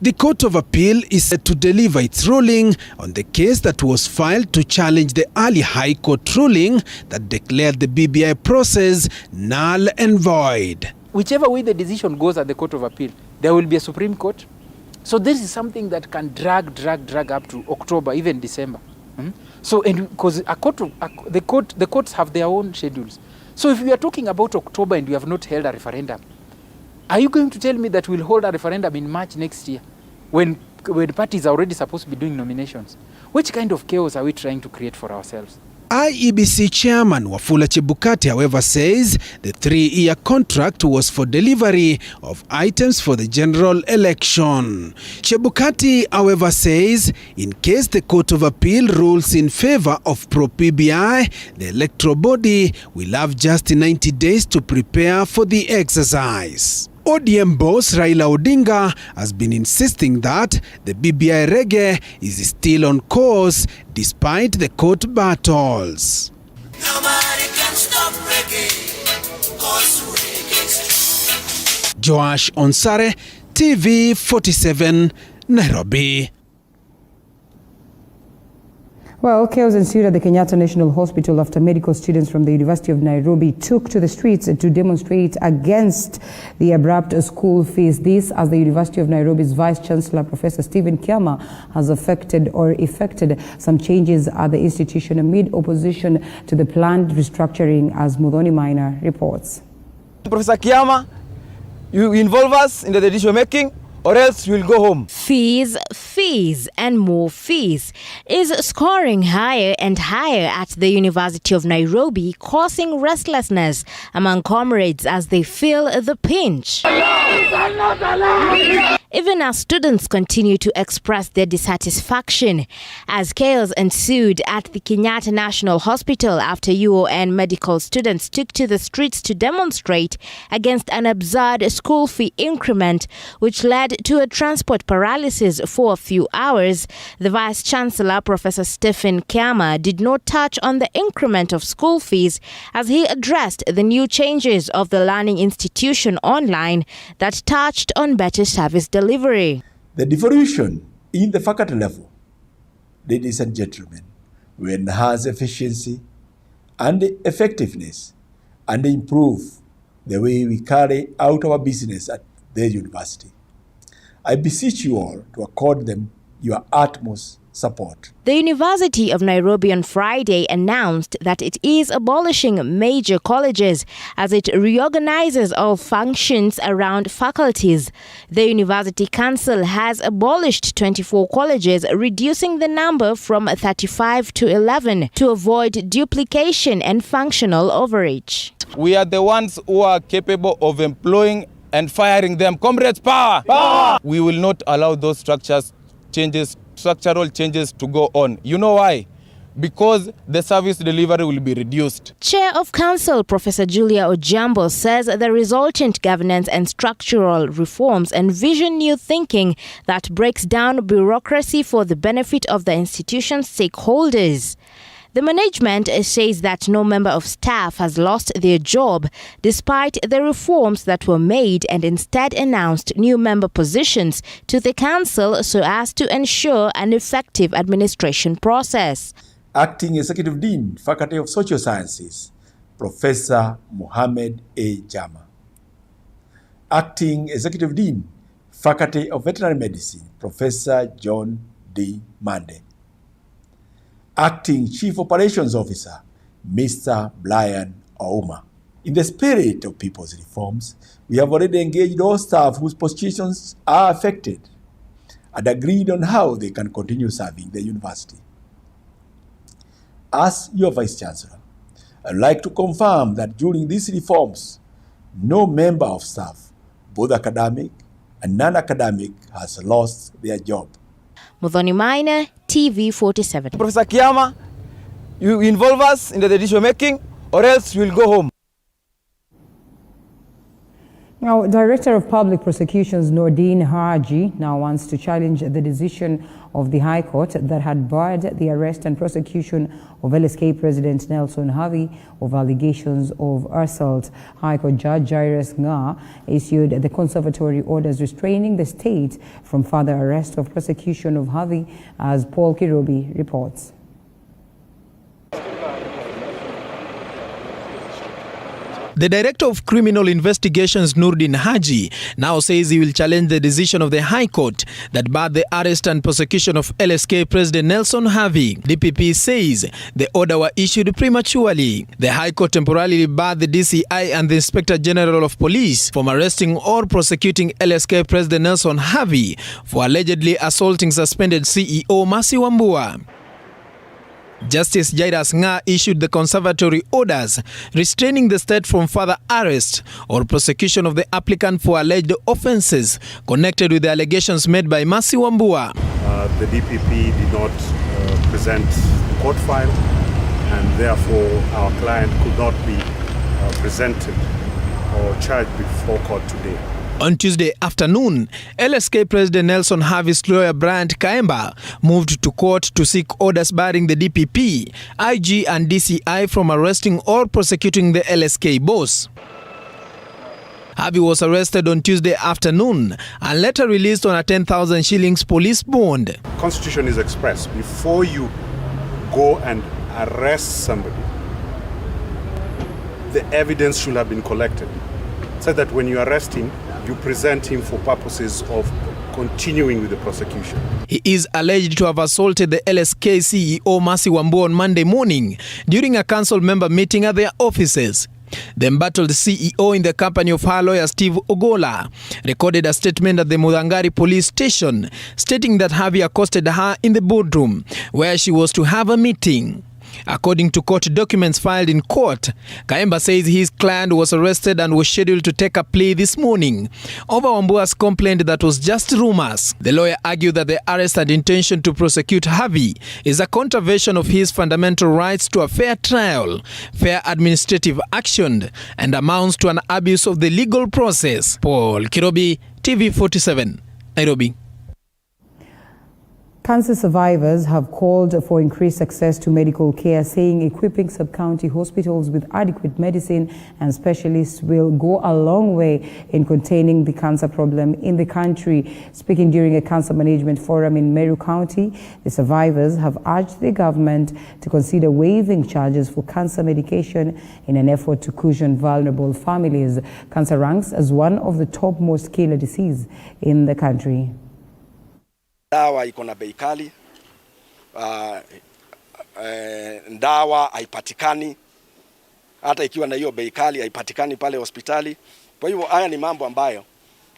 The Court of Appeal is set to deliver its ruling on the case that was filed to challenge the early High Court ruling that declared the BBI process null and void. Whichever way the decision goes at the Court of Appeal, there will be a Supreme Court. So this is something that can drag up to October, even December. So, and because the courts have their own schedules. So if we are talking about October and we have not held a referendum, are you going to tell me that we'll hold a referendum in March next year when parties are already supposed to be doing nominations? Which kind of chaos are we trying to create for ourselves? IEBC Chairman Wafula Chebukati, however, says the 3-year contract was for delivery of items for the general election. Chebukati, however, says in case the Court of Appeal rules in favor of pro-PBI, the electoral body will have just 90 days to prepare for the exercise. ODM boss Raila Odinga has been insisting that the BBI reggae is still on course despite the court battles. Nobody can stop reggae, 'cause reggae's true. Joash Onsare, TV47, Nairobi. Well, chaos ensued at the Kenyatta National Hospital after medical students from the University of Nairobi took to the streets to demonstrate against the abrupt school fees. This as the University of Nairobi's Vice-Chancellor, Professor Stephen Kiama, has effected some changes at the institution amid opposition to the planned restructuring, as Muthoni Maina reports. Professor Kiama, you involve us in the decision making, or else you'll go home. Fees, and more fees is scoring higher and higher at the University of Nairobi, causing restlessness among comrades as they feel the pinch. Even as students continue to express their dissatisfaction, as chaos ensued at the Kenyatta National Hospital after UON medical students took to the streets to demonstrate against an absurd school fee increment, which led to a transport paralysis for a few hours. The Vice-Chancellor, Professor Stephen Kiama, did not touch on the increment of school fees as he addressed the new changes of the learning institution online that touched on better service delivery. The devolution in the faculty level, ladies and gentlemen, will enhance efficiency and effectiveness and improve the way we carry out our business at the university. I beseech you all to accord them your utmost support. The University of Nairobi on Friday announced that it is abolishing major colleges as it reorganizes all functions around faculties. The University Council has abolished 24 colleges, reducing the number from 35 to 11 to avoid duplication and functional overreach. We are the ones who are capable of employing and firing them. Comrades, power! Power! We will not allow those structural changes to go on. You know why? Because the service delivery will be reduced. Chair of Council, Professor Julia Ojambo, says the resultant governance and structural reforms envision new thinking that breaks down bureaucracy for the benefit of the institution's stakeholders. The management says that no member of staff has lost their job despite the reforms that were made, and instead announced new member positions to the council so as to ensure an effective administration process. Acting Executive Dean, Faculty of Social Sciences, Professor Mohammed A. Jama. Acting Executive Dean, Faculty of Veterinary Medicine, Professor John D. Mande. Acting Chief Operations Officer, Mr. Brian Ouma. In the spirit of people's reforms, we have already engaged all staff whose positions are affected and agreed on how they can continue serving the university. As your Vice-Chancellor, I'd like to confirm that during these reforms, no member of staff, both academic and non-academic, has lost their job. Muthoni Maina, TV47. Professor Kiama, you involve us in the decision making, or else you'll go home. Now, Director of Public Prosecutions Nordin Haji now wants to challenge the decision of the High Court that had barred the arrest and prosecution of LSK President Nelson Havi of allegations of assault. High Court Judge Jairus Nga issued the conservatory orders restraining the state from further arrest of prosecution of Havi, as Paul Kirobi reports. The Director of Criminal Investigations, Nordin Haji, now says he will challenge the decision of the High Court that barred the arrest and prosecution of LSK President Nelson Havi. DPP says the order were issued prematurely. The High Court temporarily barred the DCI and the Inspector General of Police from arresting or prosecuting LSK President Nelson Havi for allegedly assaulting suspended CEO Mercy Wambua. Justice Jairus Nga issued the conservatory orders restraining the state from further arrest or prosecution of the applicant for alleged offences connected with the allegations made by Mercy Wambua. The DPP did not present the court file, and therefore our client could not be presented or charged before court today. On Tuesday afternoon, LSK President Nelson Havi's lawyer Bryant Kaemba moved to court to seek orders barring the DPP, IG and DCI from arresting or prosecuting the LSK boss. Havi was arrested on Tuesday afternoon and later released on a 10,000 shillings police bond. Constitution is expressed. Before you go and arrest somebody, the evidence should have been collected, so that when you arrest him, you present him for purposes of continuing with the prosecution. He is alleged to have assaulted the LSK CEO Mercy Wambua on Monday morning during a council member meeting at their offices. The embattled CEO, in the company of her lawyer Steve Ogola, recorded a statement at the Mudangari police station stating that Havi accosted her in the boardroom where she was to have a meeting. According to court documents filed in court, Kaemba says his client was arrested and was scheduled to take a plea this morning over Wambua's complaint that was just rumors. The lawyer argued that the arrest and intention to prosecute Havi is a contravention of his fundamental rights to a fair trial, fair administrative action, and amounts to an abuse of the legal process. Paul Kirobi, TV47, Nairobi. Cancer survivors have called for increased access to medical care, saying equipping sub-county hospitals with adequate medicine and specialists will go a long way in containing the cancer problem in the country. Speaking during a cancer management forum in Meru County, the survivors have urged the government to consider waiving charges for cancer medication in an effort to cushion vulnerable families. Cancer ranks as one of the top most killer disease in the country. Dawa iko na bei kali, dawa haipatikani, hata ikiwa na hiyo bei kali haipatikani pale hospitali. Kwa hivyo haya ni mambo ambayo,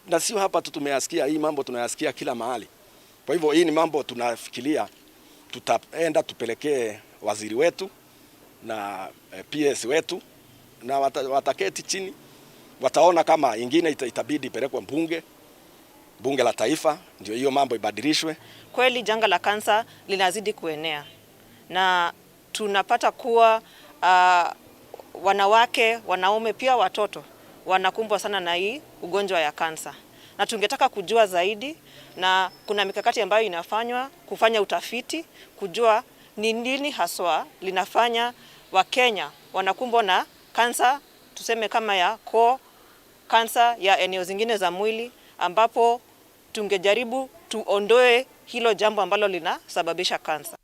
na sio hapa tu tumeyasikia, hii mambo tunayasikia kila mahali. Kwa hivyo hii ni mambo tunafikiria tutaenda tupelekee waziri wetu na PS wetu, na wataketi chini, wataona kama ingine itabidi ipelekwe bunge la taifa, ndio hiyo mambo ibadilishwe. Kweli janga la kansa linazidi kuenea na tunapata kuwa wanawake, wanaume pia watoto wanakumbwa sana na hii ugonjwa ya kansa, na tungetaka kujua zaidi, na kuna mikakati ambayo inafanywa kufanya utafiti kujua ni nini haswa linafanya Wakenya wanakumbwa na kansa, tuseme kama ya koo, kansa ya eneo zingine za mwili, ambapo tungejaribu tuondoe hilo jambo ambalo linasababisha kansa.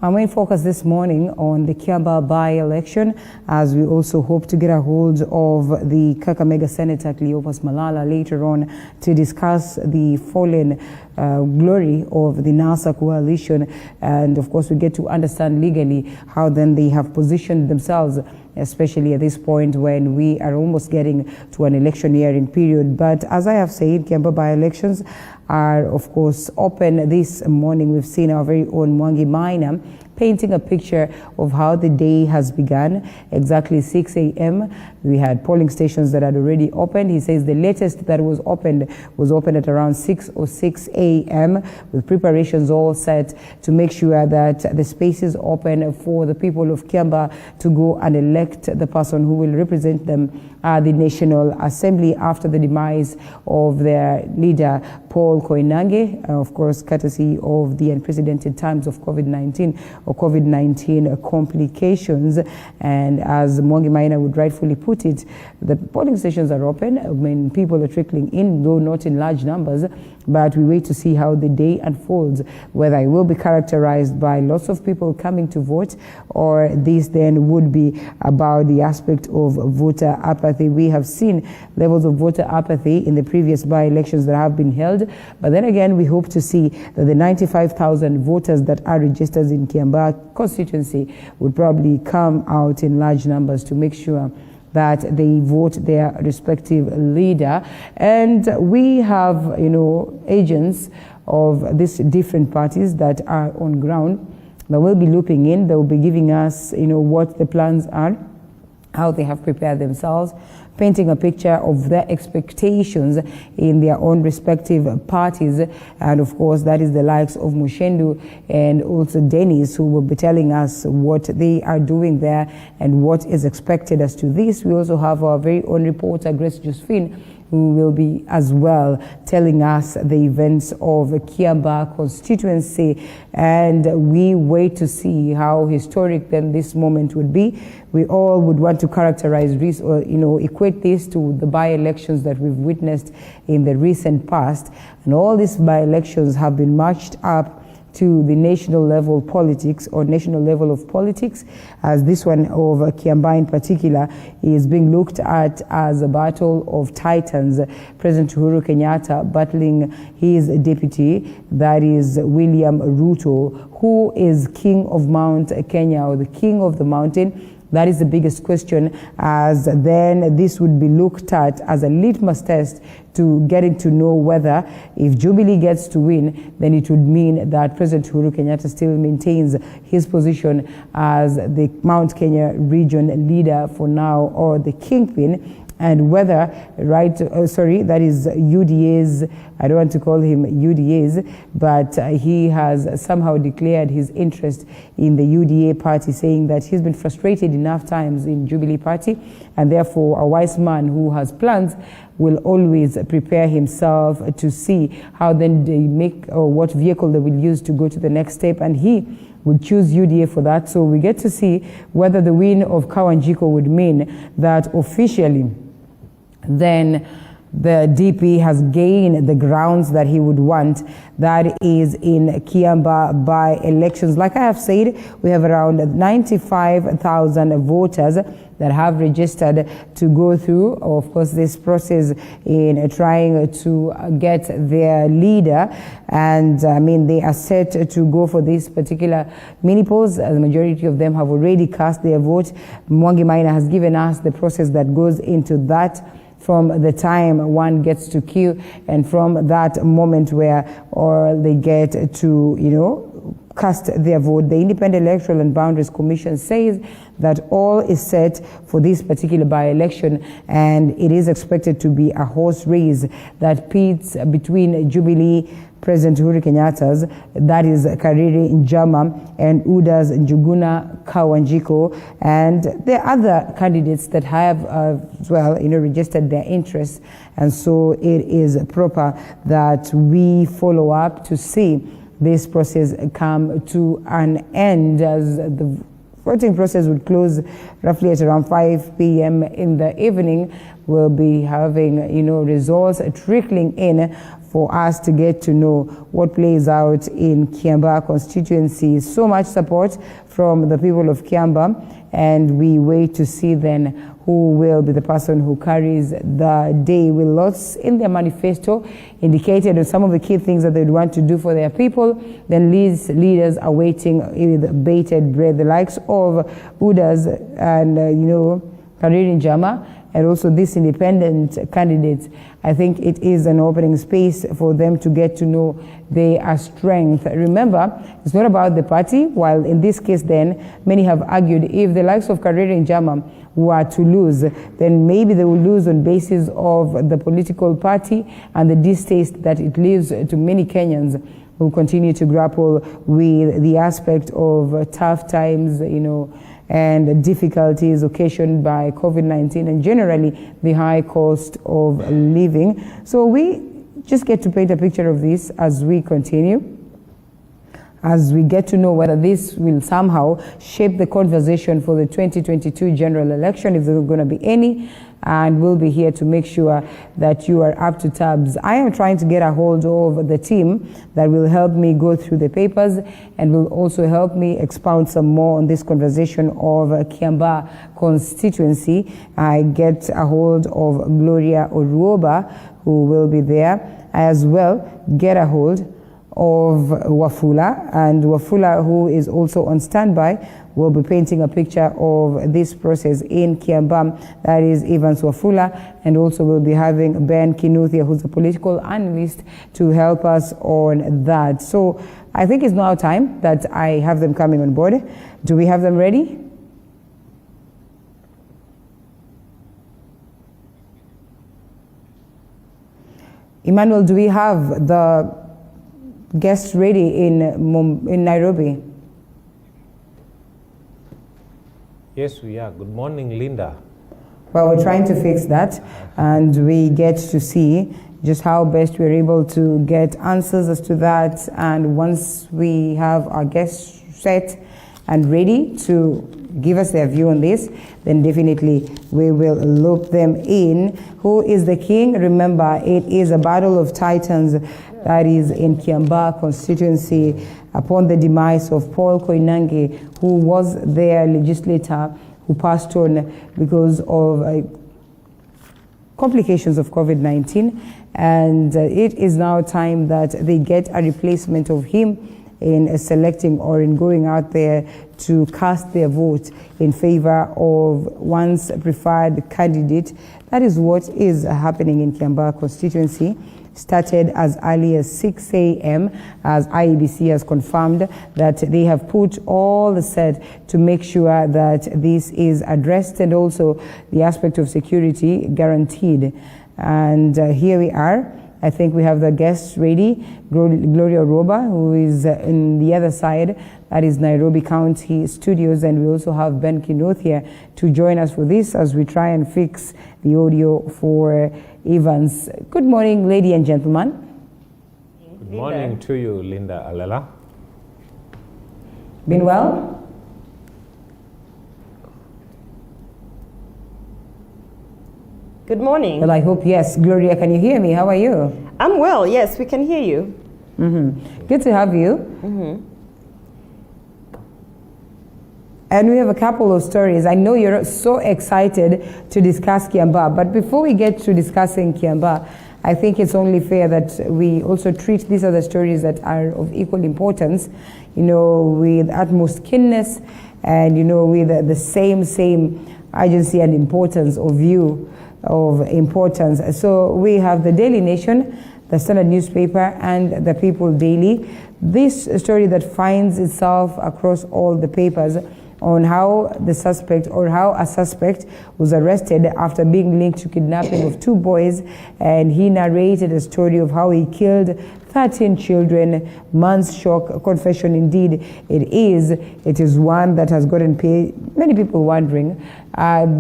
Our main focus this morning on the Kiamba by-election, as we also hope to get a hold of the Kakamega Senator Cleopas Malala later on to discuss the fallen glory of the NASA coalition, and of course we get to understand legally how then they have positioned themselves, especially at this point when we are almost getting to an electioneering period. But as I have said, Kiamba by-elections are of course open this morning. We've seen our very own Mwangi Maina painting a picture of how the day has begun. Exactly 6 a.m. we had polling stations that had already opened. He says the latest that was opened at around 6:06 a.m. with preparations all set to make sure that the space is open for the people of Kiambaa to go and elect the person who will represent them at the National Assembly after the demise of their leader, Paul Koinange, of course, courtesy of the unprecedented times of COVID-19 or COVID-19 complications. And as Mwangi Maina would rightfully put it, the polling stations are open. I mean, people are trickling in, though not in large numbers, but we wait to see how the day unfolds, whether it will be characterized by lots of people coming to vote, or this then would be about the aspect of voter apathy. We have seen levels of voter apathy in the previous by-elections that have been held, but then again, we hope to see that the 95,000 voters that are registered in Kiambaa constituency would probably come out in large numbers to make sure that they vote their respective leader. And we have, agents of these different parties that are on ground that will be looping in. They will be giving us, what the plans are, how they have prepared themselves, painting a picture of their expectations in their own respective parties. And of course, that is the likes of Mushendu and also Dennis, who will be telling us what they are doing there and what is expected as to this. We also have our very own reporter, Grace Josephine, who will be as well telling us the events of Kiambaa constituency. And we wait to see how historic then this moment would be. We all would want to characterize this or, equate this to the by-elections that we've witnessed in the recent past. And all these by-elections have been marched up to the national level politics or national level of politics, as this one of Kiambaa in particular is being looked at as a battle of titans. President Uhuru Kenyatta battling his deputy, that is William Ruto, who is king of Mount Kenya, or the king of the mountain. That is the biggest question, as then this would be looked at as a litmus test to getting to know whether if Jubilee gets to win, then it would mean that President Uhuru Kenyatta still maintains his position as the Mount Kenya region leader for now, or the kingpin. And whether, that is UDA's, I don't want to call him UDA's, but he has somehow declared his interest in the UDA party, saying that he's been frustrated enough times in Jubilee party, and therefore a wise man who has plans will always prepare himself to see how then they make, or what vehicle they will use to go to the next step, and he would choose UDA for that. So we get to see whether the win of Kawanjiko would mean that officially then the DP has gained the grounds that he would want, that is in Kiambaa by elections. Like I have said, we have around 95,000 voters that have registered to go through, of course, this process in trying to get their leader. And they are set to go for this particular mini polls. The majority of them have already cast their vote. Mwangi Maina has given us the process that goes into that, from the time one gets to queue and from that moment where they get to, cast their vote. The Independent Electoral and Boundaries Commission says that all is set for this particular by-election, and it is expected to be a horse race that pits between Jubilee President Uhuru Kenyatta's, that is Kariri Njama, and UDA's Njuguna Kawanjiko, and the other candidates that have registered their interests. And so it is proper that we follow up to see this process come to an end, as the voting process would close roughly at around 5 p.m. in the evening. We'll be having, results trickling in for us to get to know what plays out in Kiambaa constituency. So much support from the people of Kiambaa, and we wait to see then who will be the person who carries the day, with lots in their manifesto indicated on some of the key things that they'd want to do for their people. Then these leaders are waiting with bated breath, the likes of UDA's and, Kariri Njama and also these independent candidates, I think it is an opening space for them to get to know their strength. Remember, it's not about the party, while in this case then, many have argued if the likes of Karere and Jama were to lose, then maybe they will lose on basis of the political party and the distaste that it leaves to many Kenyans who continue to grapple with the aspect of tough times, you know, and difficulties occasioned by COVID-19 and generally the high cost of living. So we just get to paint a picture of this as we continue, as we get to know whether this will somehow shape the conversation for the 2022 general election, if there are going to be any, and we'll be here to make sure that you are up to tabs. I am trying to get a hold of the team that will help me go through the papers and will also help me expound some more on this conversation of Kiambaa constituency. I get a hold of Gloria Oruoba, who will be there, as well get a hold of Wafula, and Wafula, who is also on standby, will be painting a picture of this process in Kiambaa. That is Evans Wafula, and also we'll be having Ben Kinuthia, who's a political analyst, to help us on that. So I think it's now time that I have them coming on board. Do we have them ready? Emmanuel, do we have the guests ready in Nairobi? Yes, we are. Good morning, Linda. Well, we're trying to fix that, and we get to see just how best we're able to get answers as to that. And once we have our guests set and ready to give us their view on this, then definitely we will loop them in. Who is the king? Remember, it is a battle of titans that is in Kiambaa constituency upon the demise of Paul Koinange, who was their legislator, who passed on because of complications of COVID-19. And it is now time that they get a replacement of him in selecting or in going out there to cast their vote in favor of one's preferred candidate. That is what is happening in Kiambaa constituency. Started as early as 6 a.m. as IEBC has confirmed that they have put all the set to make sure that this is addressed and also the aspect of security guaranteed. And here we are. I think we have the guests ready. Gloria Oruoba, who is in the other side, that is Nairobi County Studios, and we also have Ben Kinuthia to join us for this as we try and fix the audio for Evans. Good morning, ladies and gentlemen. Good morning to you, Linda Alela. Been well? Good morning. Well, I hope, yes. Gloria, can you hear me? How are you? I'm well, yes, we can hear you. Good to have you. And we have a couple of stories. I know you're so excited to discuss Kiambaa, but before we get to discussing Kiambaa, I think it's only fair that we also treat these other stories that are of equal importance, you know, with utmost keenness and, you know, with the same urgency and importance of view of importance. So we have the Daily Nation, the Standard newspaper, and the People Daily. This story that finds itself across all the papers on how the suspect or how a suspect was arrested after being linked to kidnapping of 2 boys, and he narrated a story of how he killed 13 children. Man's shock confession indeed it is one that has gotten many people wondering.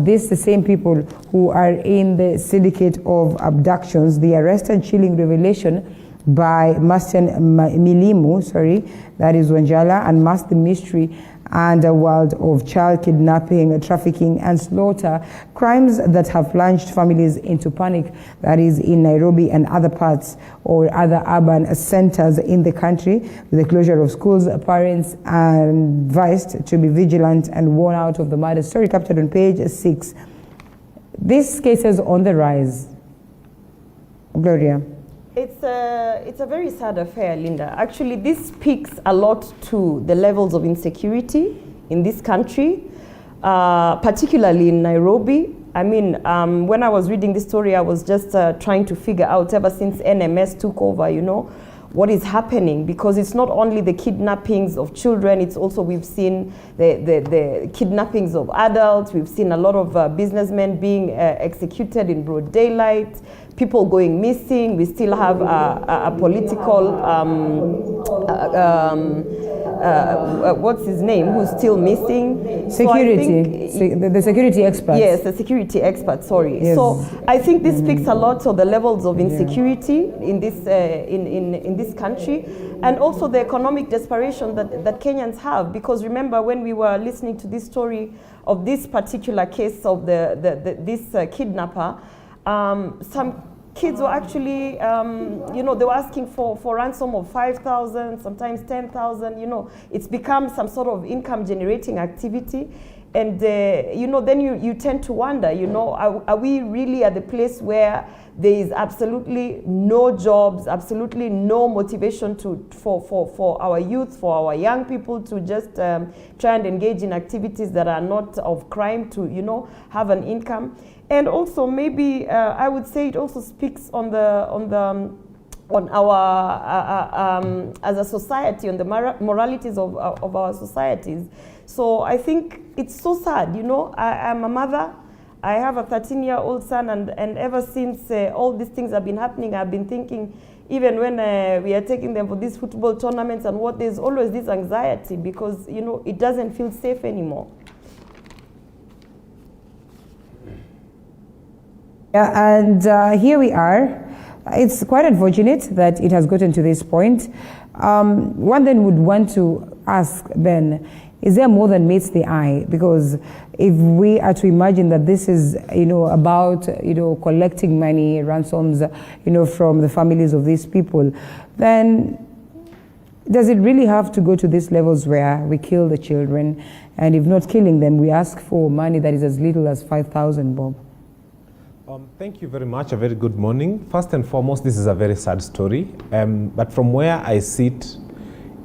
This the same people who are in the syndicate of abductions, the arrest and chilling revelation by Masten Milimu, that is Wanjala, and Master the Mystery and a world of child kidnapping, trafficking, and slaughter, crimes that have plunged families into panic, that is in Nairobi and other parts or other urban centers in the country. With the closure of schools, parents are advised to be vigilant and warn out of the murder. Story captured on page 6. This case is on the rise. Gloria. It's a very sad affair, Linda. Actually, this speaks a lot to the levels of insecurity in this country, particularly in Nairobi. I mean, when I was reading this story, I was just trying to figure out, ever since NMS took over, you know, what is happening, because it's not only the kidnappings of children, it's also, we've seen the kidnappings of adults, we've seen a lot of businessmen being executed in broad daylight, people going missing, we still have a political, what's his name, who's still missing? Security, so the security expert. Yes, the security expert, sorry. Yes. So I think this speaks a lot of the levels of insecurity in this in this country, and also the economic desperation that Kenyans have. Because remember, when we were listening to this story of this particular case of this kidnapper, some kids were actually, you know, they were asking for ransom of 5,000, sometimes 10,000, you know. It's become some sort of income generating activity. And, you know, then you tend to wonder, you know, are we really at the place where there is absolutely no jobs, absolutely no motivation for our youth, for our young people to just try and engage in activities that are not of crime, to, you know, have an income. And also maybe I would say it also speaks on our as a society, on the moralities of our societies. So I think it's so sad, you know. I'm a mother. I have a 13-year-old son, and ever since all these things have been happening, I've been thinking, even when we are taking them for these football tournaments and what, there's always this anxiety, because, you know, it doesn't feel safe anymore. Yeah, and here we are. It's quite unfortunate that it has gotten to this point. One then would want to ask then, is there more than meets the eye? Because if we are to imagine that this is, you know, about, you know, collecting money, ransoms, you know, from the families of these people, then does it really have to go to these levels where we kill the children, and if not killing them, we ask for money that is as little as 5,000, Bob? Thank you very much. A very good morning. First and foremost, this is a very sad story. But from where I sit,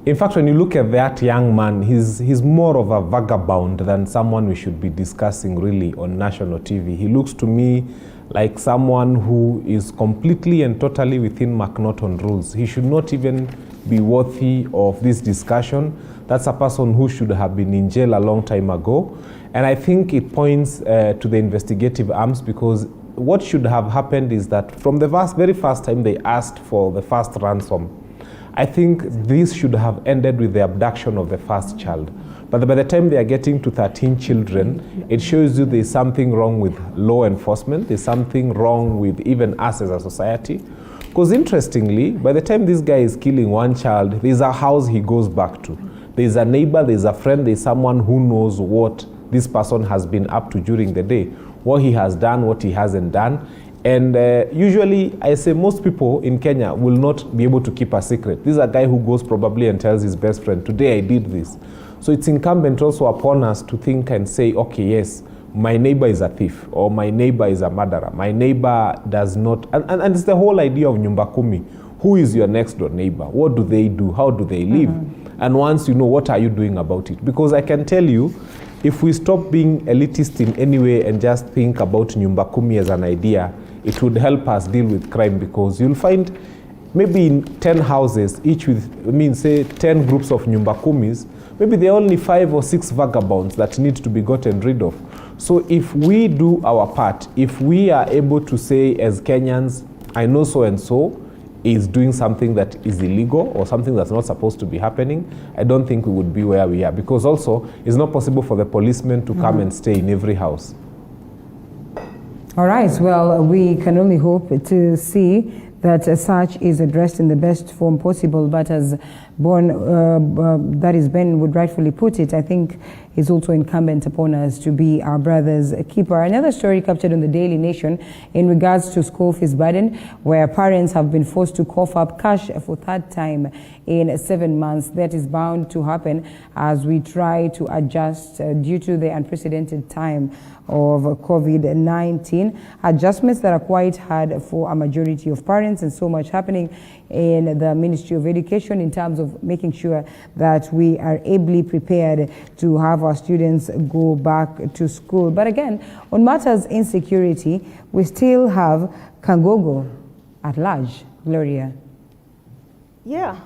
in fact, when you look at that young man, he's more of a vagabond than someone we should be discussing really on national TV. He looks to me like someone who is completely and totally within McNaughton rules. He should not even be worthy of this discussion. That's a person who should have been in jail a long time ago. And I think it points to the investigative arms, because what should have happened is that from the very first time they asked for the first ransom, I think this should have ended with the abduction of the first child. But by the time they are getting to 13 children, it shows you there's something wrong with law enforcement, there's something wrong with even us as a society. Because interestingly, by the time this guy is killing one child, there's a house he goes back to. There's a neighbor, there's a friend, there's someone who knows what this person has been up to during the day, what he has done, what he hasn't done. And usually, I say most people in Kenya will not be able to keep a secret. This is a guy who goes probably and tells his best friend, today I did this. So it's incumbent also upon us to think and say, okay, yes, my neighbor is a thief, or my neighbor is a murderer. My neighbor does not, and it's the whole idea of nyumba kumi. Who is your next door neighbor? What do they do? How do they live? And once you know, what are you doing about it? Because I can tell you, if we stop being elitist in any way and just think about nyumba kumi as an idea, it would help us deal with crime, because you'll find maybe in 10 houses, each with, say 10 groups of nyumba kumis, maybe there are only 5 or 6 vagabonds that need to be gotten rid of. So if we do our part, if we are able to say as Kenyans, I know so and so is doing something that is illegal or something that's not supposed to be happening, I don't think we would be where we are, because also it's not possible for the policemen to come and stay in every house. All right, well, we can only hope to see that such is addressed in the best form possible, but as Ben would rightfully put it, I think it's also incumbent upon us to be our brother's keeper. Another story captured on the Daily Nation in regards to school fees burden, where parents have been forced to cough up cash for third time in 7 months. That is bound to happen as we try to adjust due to the unprecedented time of COVID-19. Adjustments that are quite hard for a majority of parents, and so much happening in the Ministry of Education in terms of making sure that we are ably prepared to have our students go back to school. But again, on matters insecurity, we still have Kangogo at large. Gloria. Yeah.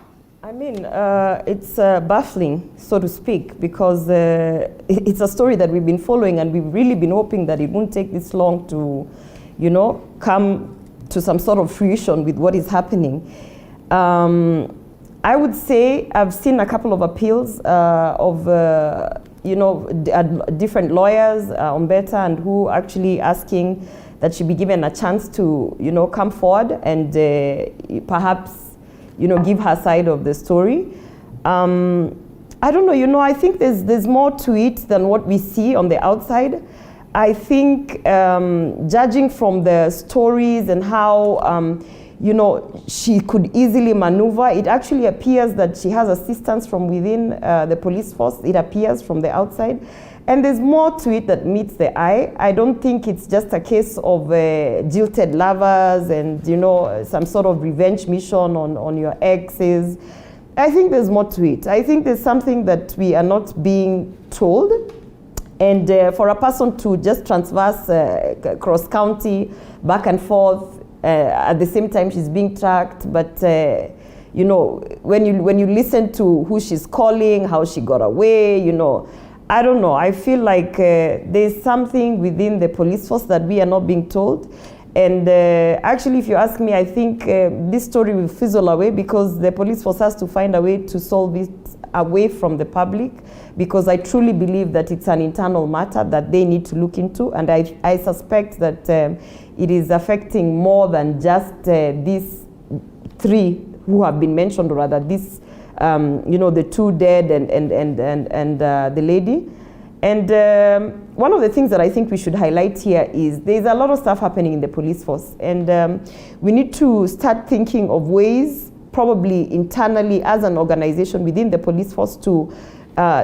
I mean, it's baffling, so to speak, because it's a story that we've been following, and we've really been hoping that it won't take this long to, you know, come to some sort of fruition with what is happening. I would say I've seen a couple of appeals of, you know, different lawyers, Ombeta, and who actually asking that she be given a chance to, you know, come forward and perhaps, you know, give her side of the story. I don't know, you know, I think there's more to it than what we see on the outside. I think judging from the stories and how, you know, she could easily maneuver, it actually appears that she has assistance from within the police force. It appears from the outside. And there's more to it that meets the eye. I don't think it's just a case of jilted lovers and, you know, some sort of revenge mission on your exes. I think there's more to it. I think there's something that we are not being told. And for a person to just transverse cross-county, back and forth, at the same time she's being tracked, but you know, when you listen to who she's calling, how she got away, you know, I don't know. I feel like there's something within the police force that we are not being told. And actually, if you ask me, I think this story will fizzle away because the police force has to find a way to solve it away from the public, because I truly believe that it's an internal matter that they need to look into. And I suspect that it is affecting more than just these three who have been mentioned, or rather this, you know, the two dead and the lady. And one of the things that I think we should highlight here is there's a lot of stuff happening in the police force, and we need to start thinking of ways, probably internally as an organization within the police force, to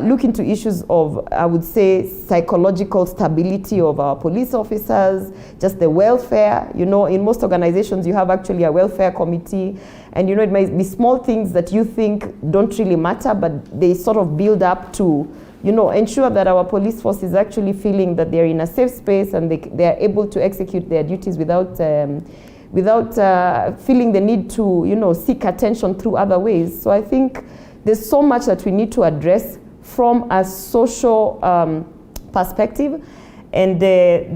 look into issues of, I would say, psychological stability of our police officers, just the welfare. You know, in most organizations you have actually a welfare committee, and you know, it might be small things that you think don't really matter, but they sort of build up to, you know, ensure that our police force is actually feeling that they're in a safe space and they are able to execute their duties without feeling the need to, you know, seek attention through other ways. So I think there's so much that we need to address from a social perspective. And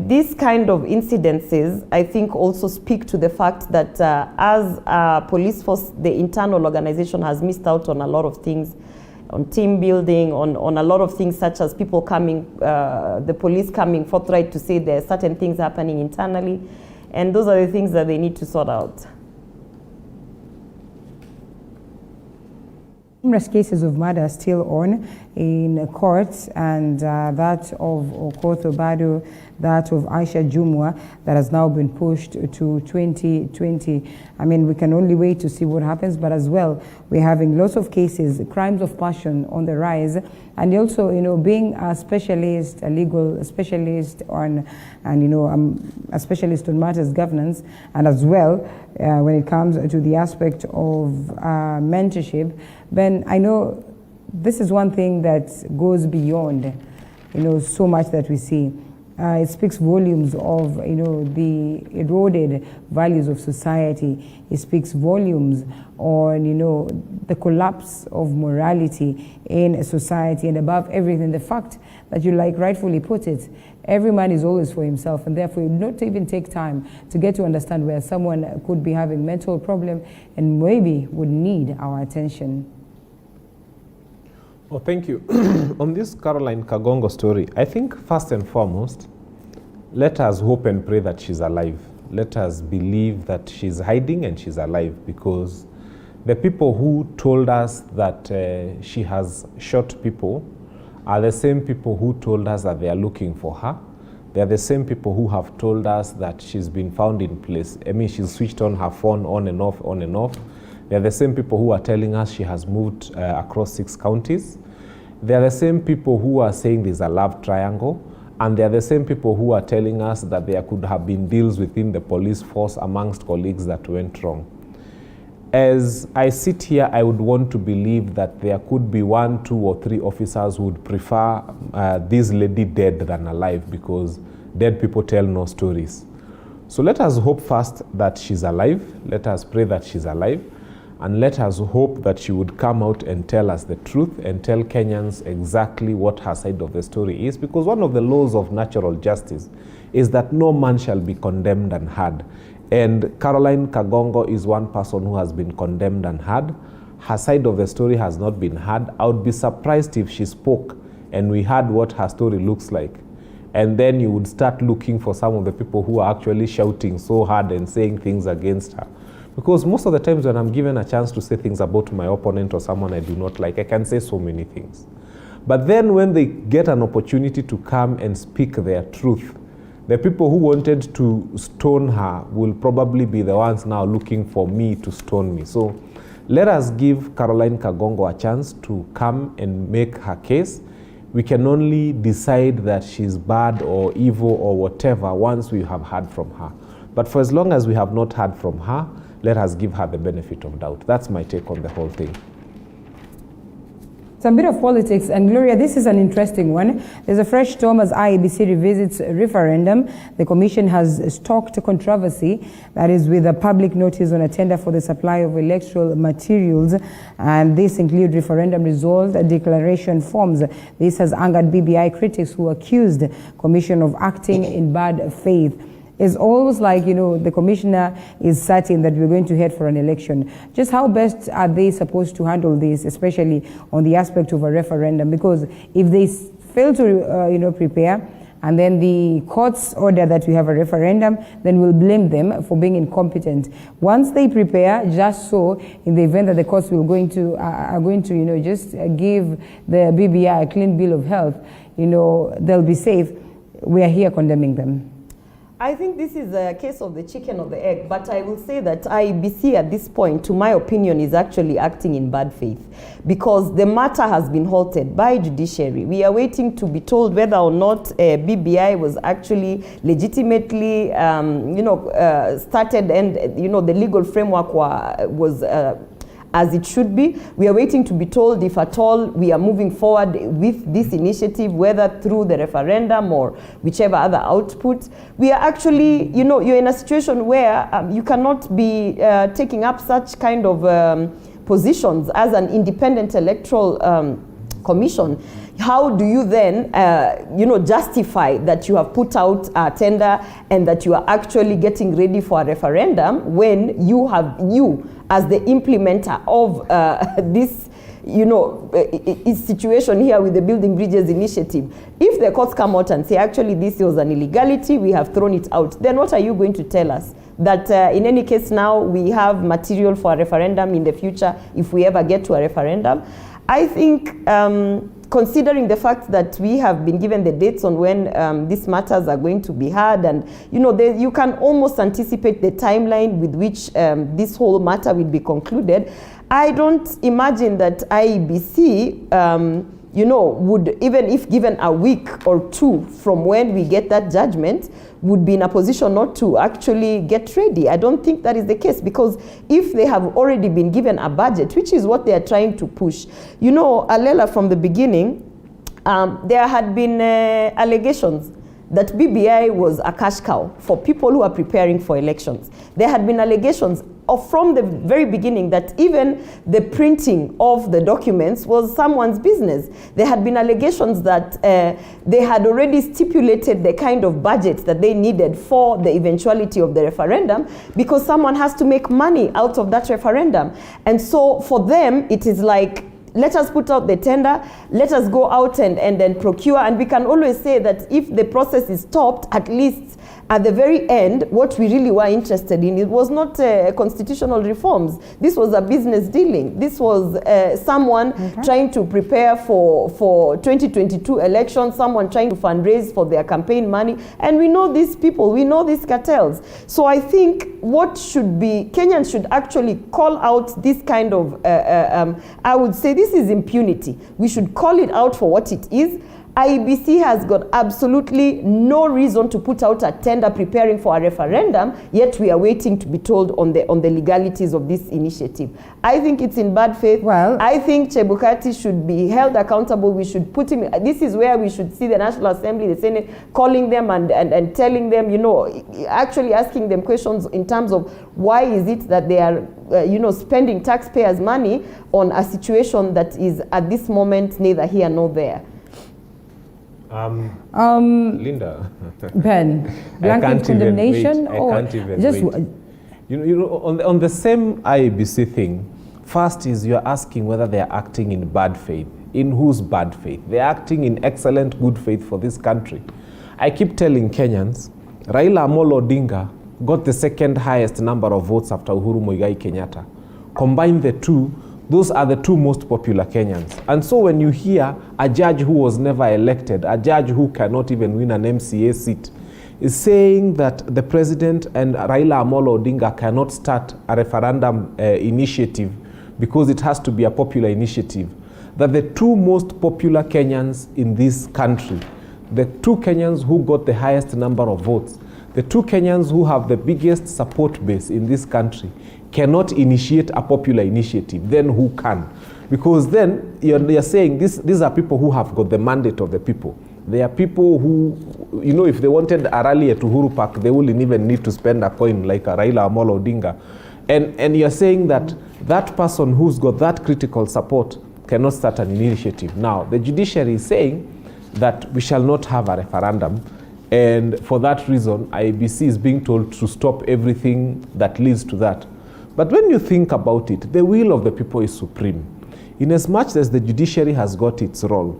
these kind of incidences, I think, also speak to the fact that as a police force, the internal organization has missed out on a lot of things, on team building, on a lot of things, such as people coming, the police coming forthright to say there are certain things happening internally. And those are the things that they need to sort out. Numerous cases of murder are still on in courts, and that of Okoth Obado, that of Aisha Jumwa, that has now been pushed to 2020. I mean, we can only wait to see what happens, but as well, we're having lots of cases, crimes of passion on the rise, and also, you know, being a specialist, a legal specialist on, and you know, a specialist on matters governance, and as well, when it comes to the aspect of mentorship, then I know this is one thing that goes beyond, you know, so much that we see. It speaks volumes of, you know, the eroded values of society. It speaks volumes on, you know, the collapse of morality in a society, and above everything, the fact that you, like, rightfully put it, every man is always for himself, and therefore you not even take time to get to understand where someone could be having mental problem and maybe would need our attention. Oh, thank you. On this Caroline Kagongo story, I think first and foremost, let us hope and pray that she's alive. Let us believe that she's hiding and she's alive, because the people who told us that she has shot people are the same people who told us that they are looking for her. They are the same people who have told us that she's been found in place. I mean, she's switched on her phone on and off, on and off. They are the same people who are telling us she has moved across 6 counties. They are the same people who are saying there's a love triangle. And they are the same people who are telling us that there could have been deals within the police force amongst colleagues that went wrong. As I sit here, I would want to believe that there could be 1, 2, or 3 officers who would prefer this lady dead than alive, because dead people tell no stories. So let us hope first that she's alive. Let us pray that she's alive. And let us hope that she would come out and tell us the truth and tell Kenyans exactly what her side of the story is. Because one of the laws of natural justice is that no man shall be condemned and heard. And Caroline Kagongo is one person who has been condemned and heard. Her side of the story has not been heard. I would be surprised if she spoke and we heard what her story looks like. And then you would start looking for some of the people who are actually shouting so hard and saying things against her. Because most of the times when I'm given a chance to say things about my opponent or someone I do not like, I can say so many things. But then when they get an opportunity to come and speak their truth, the people who wanted to stone her will probably be the ones now looking for me to stone me. So let us give Caroline Kagongo a chance to come and make her case. We can only decide that she's bad or evil or whatever once we have heard from her. But for as long as we have not heard from her, let us give her the benefit of doubt. That's my take on the whole thing. Some bit of politics, and Gloria, this is an interesting one. There's a fresh storm as IEBC revisits referendum. The commission has stoked controversy, that is with a public notice on a tender for the supply of electoral materials, and this include referendum result declaration forms. This has angered BBI critics who accused commission of acting in bad faith. It's almost like, you know, the commissioner is certain that we're going to head for an election. Just how best are they supposed to handle this, especially on the aspect of a referendum? Because if they fail to, prepare, and then the courts order that we have a referendum, then we'll blame them for being incompetent. Once they prepare, just so in the event that the courts are going to, just give the BBI a clean bill of health, they'll be safe. We are here condemning them. I think this is a case of the chicken or the egg, but I will say that IEBC at this point, to my opinion, is actually acting in bad faith, because the matter has been halted by judiciary. We are waiting to be told whether or not BBI was actually legitimately, started, and the legal framework was as it should be. We are waiting to be told if at all we are moving forward with this initiative, whether through the referendum or whichever other output. We are actually, you're in a situation where you cannot be taking up such kind of positions as an independent electoral commission. How do you then, justify that you have put out a tender and that you are actually getting ready for a referendum when you as the implementer of this, situation here with the Building Bridges initiative? If the courts come out and say, actually, this was an illegality, we have thrown it out, then what are you going to tell us? That in any case now we have material for a referendum in the future if we ever get to a referendum? I think considering the fact that we have been given the dates on when these matters are going to be heard, and you can almost anticipate the timeline with which this whole matter will be concluded. I don't imagine that IEBC would, even if given a week or two from when we get that judgment, would be in a position not to actually get ready. I don't think that is the case, because if they have already been given a budget, which is what they are trying to push, Alela, from the beginning, there had been allegations that BBI was a cash cow for people who are preparing for elections. There had been allegations from the very beginning that even the printing of the documents was someone's business. There had been allegations that they had already stipulated the kind of budget that they needed for the eventuality of the referendum, because someone has to make money out of that referendum. And so for them, it is like, let us put out the tender, let us go out and then procure, and we can always say that if the process is stopped, at least at the very end, what we really were interested in, it was not constitutional reforms. This was a business dealing. This was someone trying to prepare for 2022 elections, someone trying to fundraise for their campaign money. And we know these people, we know these cartels. So I think what should be, Kenyans should actually call out this kind of, I would say this is impunity. We should call it out for what it is. IEBC has got absolutely no reason to put out a tender preparing for a referendum, yet we are waiting to be told on the legalities of this initiative. I think it's in bad faith. Well, I think Chebukati should be held accountable. We should put him, this is where we should see the National Assembly, the Senate, calling them and telling them, you know, actually asking them questions in terms of why is it that they are, you know, spending taxpayers' money on a situation that is at this moment neither here nor there. Linda, Ben, blanket condemnation, I can't even wait. You know, on the same IEBC thing, first is you're asking whether they are acting in bad faith. In whose bad faith? They're acting in excellent good faith for this country. I keep telling Kenyans, Raila Amolo Odinga got the second highest number of votes after Uhuru Muigai Kenyatta. Combine the two, those are the two most popular Kenyans. And so when you hear a judge who was never elected, a judge who cannot even win an MCA seat, is saying that the president and Raila Amolo Odinga cannot start a referendum initiative because it has to be a popular initiative, that the two most popular Kenyans in this country, the two Kenyans who got the highest number of votes, the two Kenyans who have the biggest support base in this country, cannot initiate a popular initiative, then who can? Because then you're saying these are people who have got the mandate of the people. They are people who, you know, if they wanted a rally at Uhuru Park, they wouldn't even need to spend a coin like a Raila Amolo Odinga. And you're saying that that person who's got that critical support cannot start an initiative. Now, the judiciary is saying that we shall not have a referendum. And for that reason, IEBC is being told to stop everything that leads to that. But when you think about it, the will of the people is supreme. In as much as the judiciary has got its role,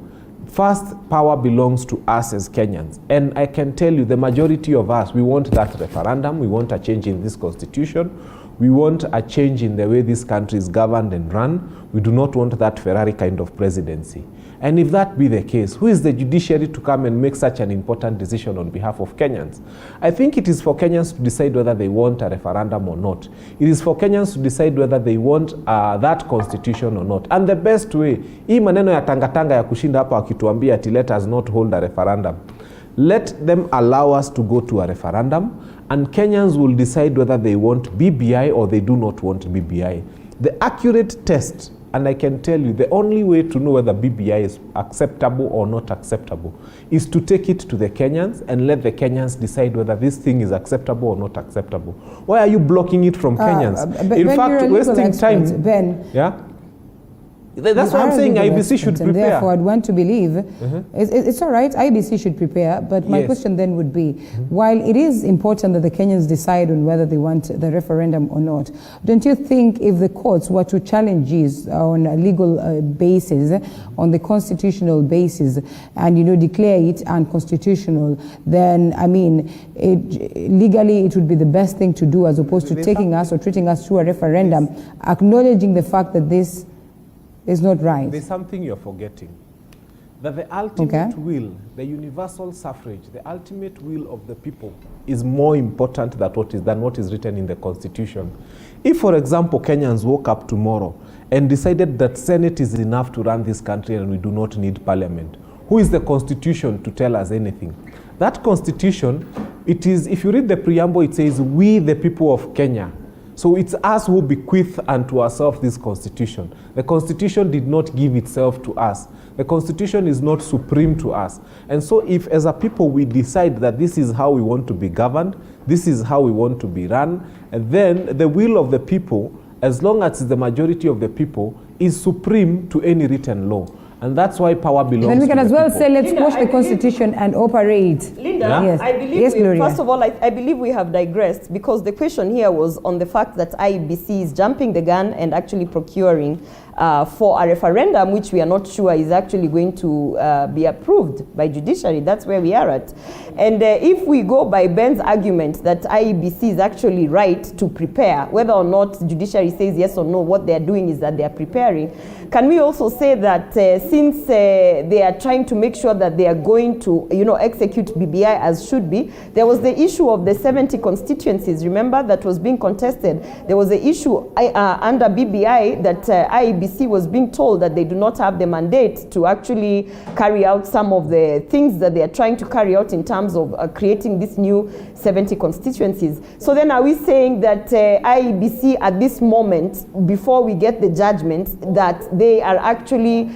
first, power belongs to us as Kenyans. And I can tell you, the majority of us, we want that referendum, we want a change in this constitution, we want a change in the way this country is governed and run. We do not want that Ferrari kind of presidency. And if that be the case, who is the judiciary to come and make such an important decision on behalf of Kenyans? I think it is for Kenyans to decide whether they want a referendum or not. It is for Kenyans to decide whether they want that constitution or not. And the best way, hii maneno ya tangatanga ya kushinda hapa wakituambia ati let us not hold a referendum. Let them allow us to go to a referendum, and Kenyans will decide whether they want BBI or they do not want BBI. The accurate test, and I can tell you, the only way to know whether BBI is acceptable or not acceptable is to take it to the Kenyans and let the Kenyans decide whether this thing is acceptable or not acceptable. Why are you blocking it from Kenyans? In fact, wasting time. Ben, yeah? That's what I'm saying. IEBC should prepare. And therefore, I'd want to believe it's all right. IEBC should prepare. But my question then would be, while it is important that the Kenyans decide on whether they want the referendum or not, don't you think if the courts were to challenge this on a legal basis, on the constitutional basis, and declare it unconstitutional, then I mean, legally it would be the best thing to do as opposed to taking us or treating us through a referendum, acknowledging the fact that this is not right. There's something you're forgetting. That the ultimate will, the universal suffrage, the ultimate will of the people is more important than what is written in the Constitution. If, for example, Kenyans woke up tomorrow and decided that Senate is enough to run this country and we do not need Parliament, who is the Constitution to tell us anything? That Constitution, it is, if you read the preamble, it says, we the people of Kenya. So it's us who bequeath unto ourselves this Constitution. The Constitution did not give itself to us. The Constitution is not supreme to us. And so if as a people we decide that this is how we want to be governed, this is how we want to be run, and then the will of the people, as long as it's the majority of the people, is supreme to any written law. And that's why power belongs to the people. Then we can as well say, let's quash the Constitution and operate. Linda, yes. I believe first of all, I believe we have digressed because the question here was on the fact that IEBC is jumping the gun and actually procuring for a referendum, which we are not sure is actually going to be approved by judiciary. That's where we are at. And if we go by Ben's argument that IEBC is actually right to prepare, whether or not judiciary says yes or no, what they're doing is that they're preparing, can we also say that since they are trying to make sure that they are going to, execute BBI as should be, there was the issue of the 70 constituencies, remember, that was being contested. There was the issue under BBI that IEBC was being told that they do not have the mandate to actually carry out some of the things that they are trying to carry out in terms of creating this new 70 constituencies. So then are we saying that IEBC at this moment, before we get the judgment, that they are actually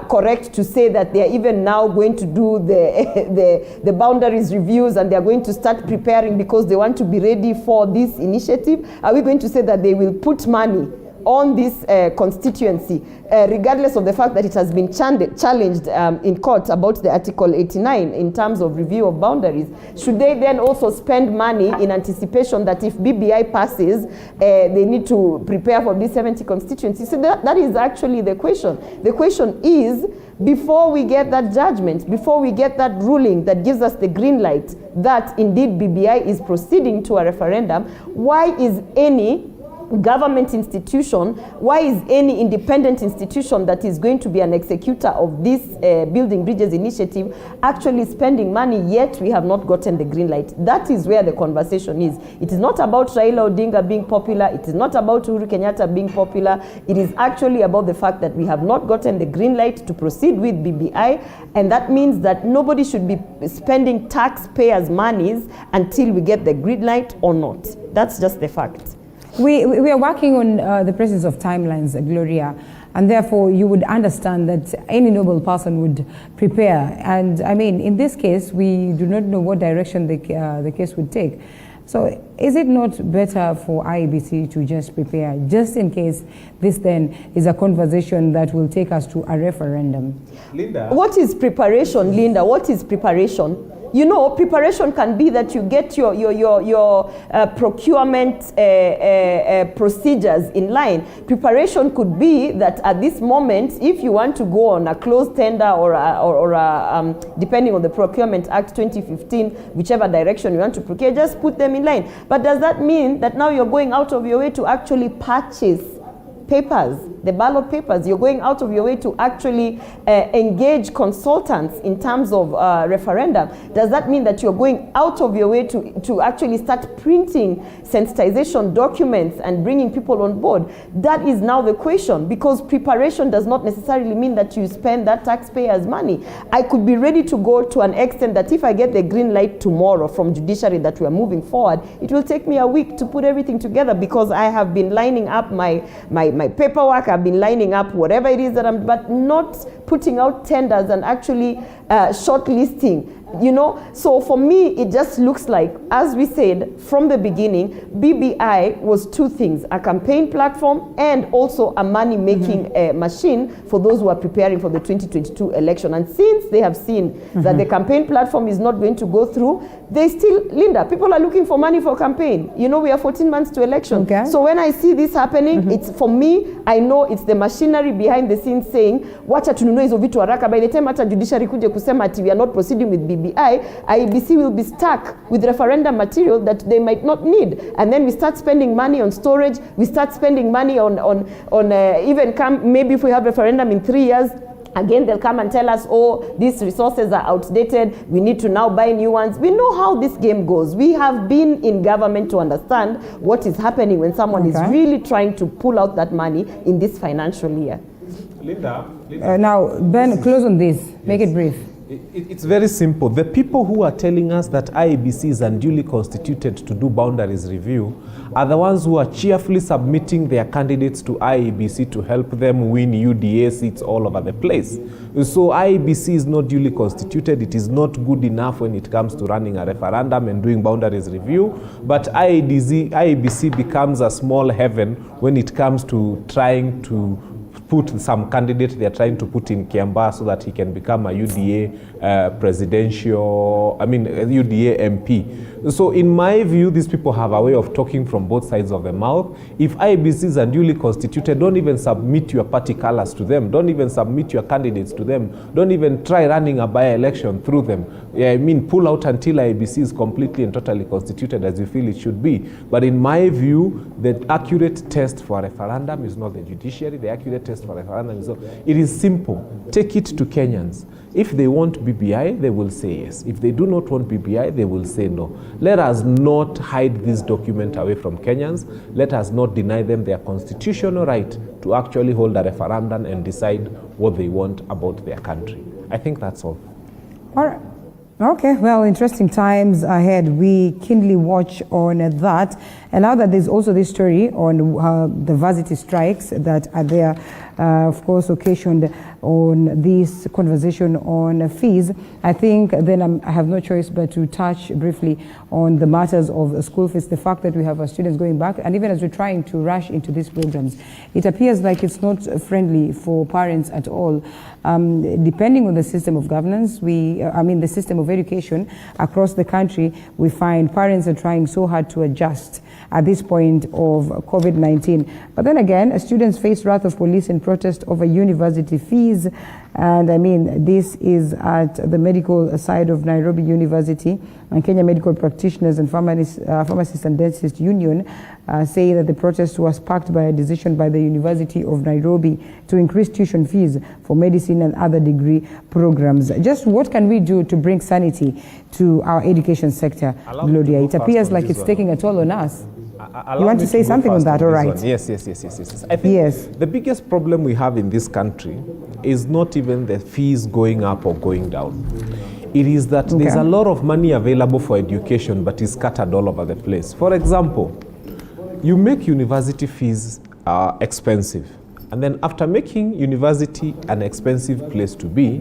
correct to say that they are even now going to do the boundaries reviews and they are going to start preparing because they want to be ready for this initiative? Are we going to say that they will put money on this constituency, regardless of the fact that it has been challenged in court about the Article 89 in terms of review of boundaries? Should they then also spend money in anticipation that if BBI passes, they need to prepare for these 70 constituencies? So that is actually the question. The question is, before we get that judgment, before we get that ruling that gives us the green light that indeed BBI is proceeding to a referendum, why is any government institution, why is any independent institution that is going to be an executor of this Building Bridges initiative actually spending money, yet we have not gotten the green light? That is where the conversation is. It is not about Raila Odinga being popular. It is not about Uhuru Kenyatta being popular. It is actually about the fact that we have not gotten the green light to proceed with BBI, and that means that nobody should be spending taxpayers' monies until we get the green light or not. That's just the fact. We are working on the presence of timelines, Gloria, and therefore you would understand that any noble person would prepare. And I mean, in this case, we do not know what direction the case would take. So is it not better for IEBC to just prepare, just in case this then is a conversation that will take us to a referendum? Linda? What is preparation, Linda? What is preparation? Preparation can be that you get your procurement procedures in line. Preparation could be that at this moment, if you want to go on a closed tender or depending on the Procurement Act 2015, whichever direction you want to procure, just put them in line. But does that mean that now you're going out of your way to actually purchase papers, the ballot papers? You're going out of your way to actually engage consultants in terms of referendum. Does that mean that you're going out of your way to actually start printing sensitization documents and bringing people on board? That is now the question, because preparation does not necessarily mean that you spend that taxpayer's money. I could be ready to go to an extent that if I get the green light tomorrow from judiciary that we are moving forward, it will take me a week to put everything together, because I have been lining up my paperwork, I've been lining up whatever it is that but not putting out tenders and actually shortlisting. So for me, it just looks like, as we said from the beginning, BBI was two things: a campaign platform and also a money-making machine for those who are preparing for the 2022 election. And since they have seen that the campaign platform is not going to go through, they still, Linda, people are looking for money for campaign. We are 14 months to election. Okay. So when I see this happening, it's, for me, I know it's the machinery behind the scenes saying, wacha tununue hizo vitu haraka. By the time hata judiciary kuje kusema ati we are not proceeding with BBI, IEBC will be stuck with referendum material that they might not need. And then we start spending money on storage, we start spending money on even maybe if we have referendum in 3 years, again, they'll come and tell us, oh, these resources are outdated, we need to now buy new ones. We know how this game goes. We have been in government to understand what is happening when someone is really trying to pull out that money in this financial year. Linda. Now, Ben, close on this. Make it brief. It's very simple. The people who are telling us that IEBC is unduly constituted to do boundaries review are the ones who are cheerfully submitting their candidates to IEBC to help them win UDA seats all over the place. So IEBC is not duly constituted. It is not good enough when it comes to running a referendum and doing boundaries review. But IEBC becomes a small heaven when it comes to trying to put some candidate they're trying to put in Kiambaa so that he can become a UDA UDA MP. So in my view, these people have a way of talking from both sides of the mouth. If IEBC is unduly constituted, don't even submit your party colors to them. Don't even submit your candidates to them. Don't even try running a by-election through them. Pull out until IEBC is completely and totally constituted as you feel it should be. But in my view, the accurate test for a referendum is not the judiciary. The accurate test request for referendum. So it is simple. Take it to Kenyans. If they want BBI, they will say yes. If they do not want BBI, they will say no. Let us not hide this document away from Kenyans. Let us not deny them their constitutional right to actually hold a referendum and decide what they want about their country. I think that's all. All right. Okay, well, interesting times ahead. We keenly watch on that. And now that there's also this story on the varsity strikes that are there, of course, occasioned on this conversation on fees, I think then I have no choice but to touch briefly on the matters of school fees, the fact that we have our students going back, and even as we're trying to rush into these programs, it appears like it's not friendly for parents at all. Depending on the system of governance, the system of education across the country, we find parents are trying so hard to adjust at this point of COVID-19. But then again, students face wrath of police in protest over university fees. And I mean, this is at the medical side of Nairobi University, and Kenya Medical Practitioners and Pharmacists and Dentists Union say that the protest was sparked by a decision by the University of Nairobi to increase tuition fees for medicine and other degree programs. Just what can we do to bring sanity to our education sector, Gloria? It appears like it's taking a toll on us. You want to say something on that, all right? Yes. I think the biggest problem we have in this country is not even the fees going up or going down. It is that there's a lot of money available for education, but it's scattered all over the place. For example, you make university fees expensive. And then after making university an expensive place to be,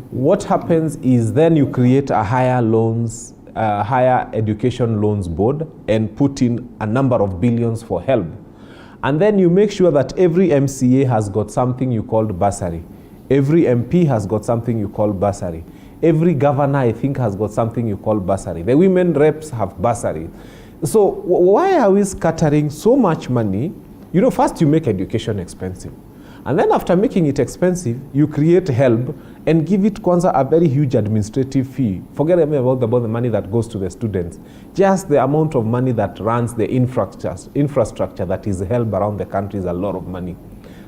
what happens is then you create a higher education loans board and put in a number of billions for help. And then you make sure that every MCA has got something you call bursary. Every MP has got something you call bursary. Every governor, I think, has got something you call bursary. The women reps have bursary. So why are we scattering so much money? You know, first you make education expensive. And then after making it expensive, you create help and give it kwanza a very huge administrative fee. Forget about the money that goes to the students. Just the amount of money that runs the infrastructure that is held around the country is a lot of money.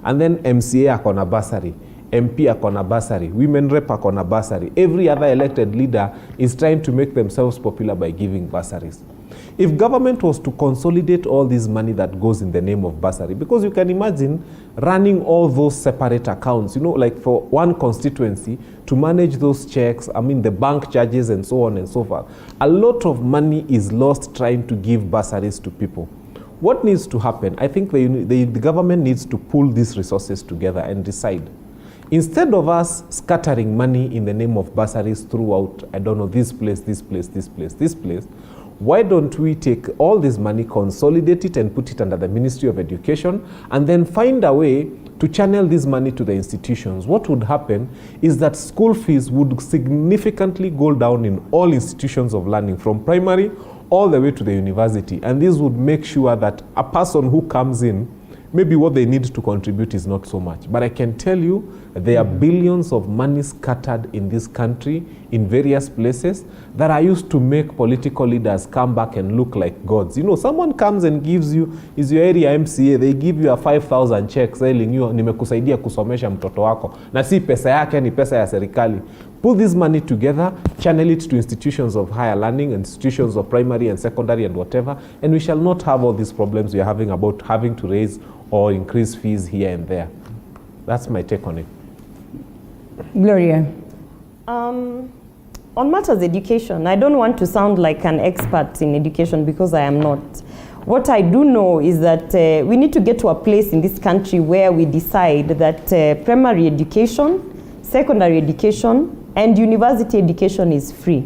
And then MCA akona bursary, MP akona bursary, women rep akona bursary. Every other elected leader is trying to make themselves popular by giving bursaries. If government was to consolidate all this money that goes in the name of bursary, because you can imagine running all those separate accounts, you know, like for one constituency to manage those checks, I mean the bank charges and so on and so forth. A lot of money is lost trying to give bursaries to people. What needs to happen? I think the government needs to pull these resources together and decide. Instead of us scattering money in the name of bursaries throughout, I don't know, this place, why don't we take all this money, consolidate it and put it under the Ministry of Education, and then find a way to channel this money to the institutions? What would happen is that school fees would significantly go down in all institutions of learning, from primary all the way to the university. And this would make sure that a person who comes in, maybe what they need to contribute is not so much. But I can tell you there are billions of money scattered in this country in various places that are used to make political leaders come back and look like gods. You know, someone comes and gives you, is your area MCA, they give you a 5,000 check telling you, nimekusaidia kusomesha mtoto wako. Na si pesa yake, ni pesa ya serikali. Put this money together, channel it to institutions of higher learning, institutions of primary and secondary and whatever, and we shall not have all these problems we are having about having to raise or increase fees here and there. That's my take on it. Gloria. On matters education, I don't want to sound like an expert in education because I am not. What I do know is that we need to get to a place in this country where we decide that primary education, secondary education, and university education is free.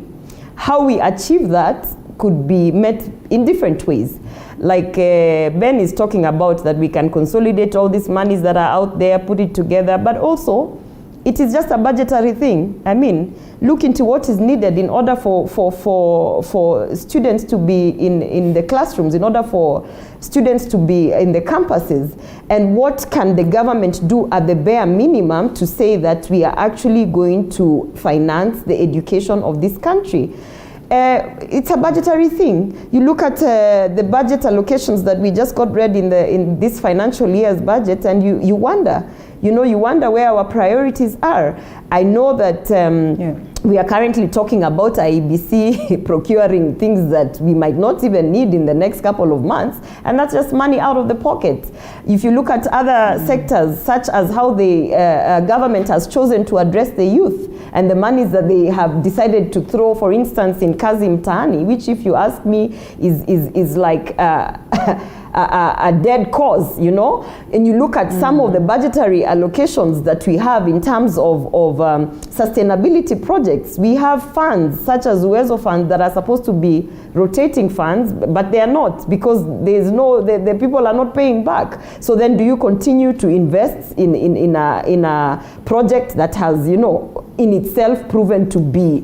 How we achieve that could be met in different ways. Like Ben is talking about, that we can consolidate all these monies that are out there, put it together, but also it is just a budgetary thing. I mean, look into what is needed in order for students to be in the classrooms, in order for students to be in the campuses, and what can the government do at the bare minimum to say that we are actually going to finance the education of this country. It's a budgetary thing. You look at the budget allocations that we just got read in this financial year's budget, and you wonder, you know, you wonder where our priorities are. I know that we are currently talking about IEBC procuring things that we might not even need in the next couple of months, and that's just money out of the pocket. If you look at other sectors, such as how the government has chosen to address the youth, and the monies that they have decided to throw, for instance, in Kazi Mtaani, which, if you ask me, is like a dead cause, you know. And you look at some of the budgetary allocations that we have in terms of sustainability projects. We have funds such as Uwezo funds that are supposed to be rotating funds, but they are not, because there's no, the people are not paying back. So then do you continue to invest in a project that has, you know, in itself proven to be,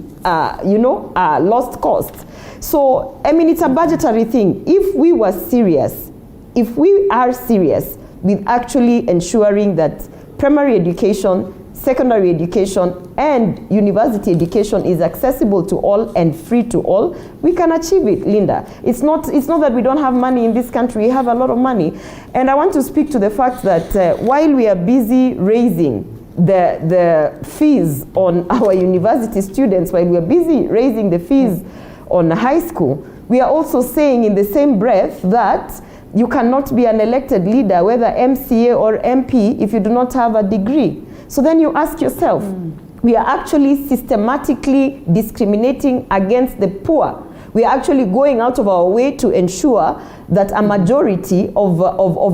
you know, lost cost? So, I mean, it's a budgetary thing. If we were serious, if we are serious with actually ensuring that primary education, secondary education, and university education is accessible to all and free to all, we can achieve it, Linda. It's not that we don't have money in this country. We have a lot of money. And I want to speak to the fact that while we are busy raising the fees on our university students, while we are busy raising the fees on high school, we are also saying in the same breath that you cannot be an elected leader, whether MCA or MP, if you do not have a degree. So then you ask yourself, we are actually systematically discriminating against the poor. We are actually going out of our way to ensure that a majority of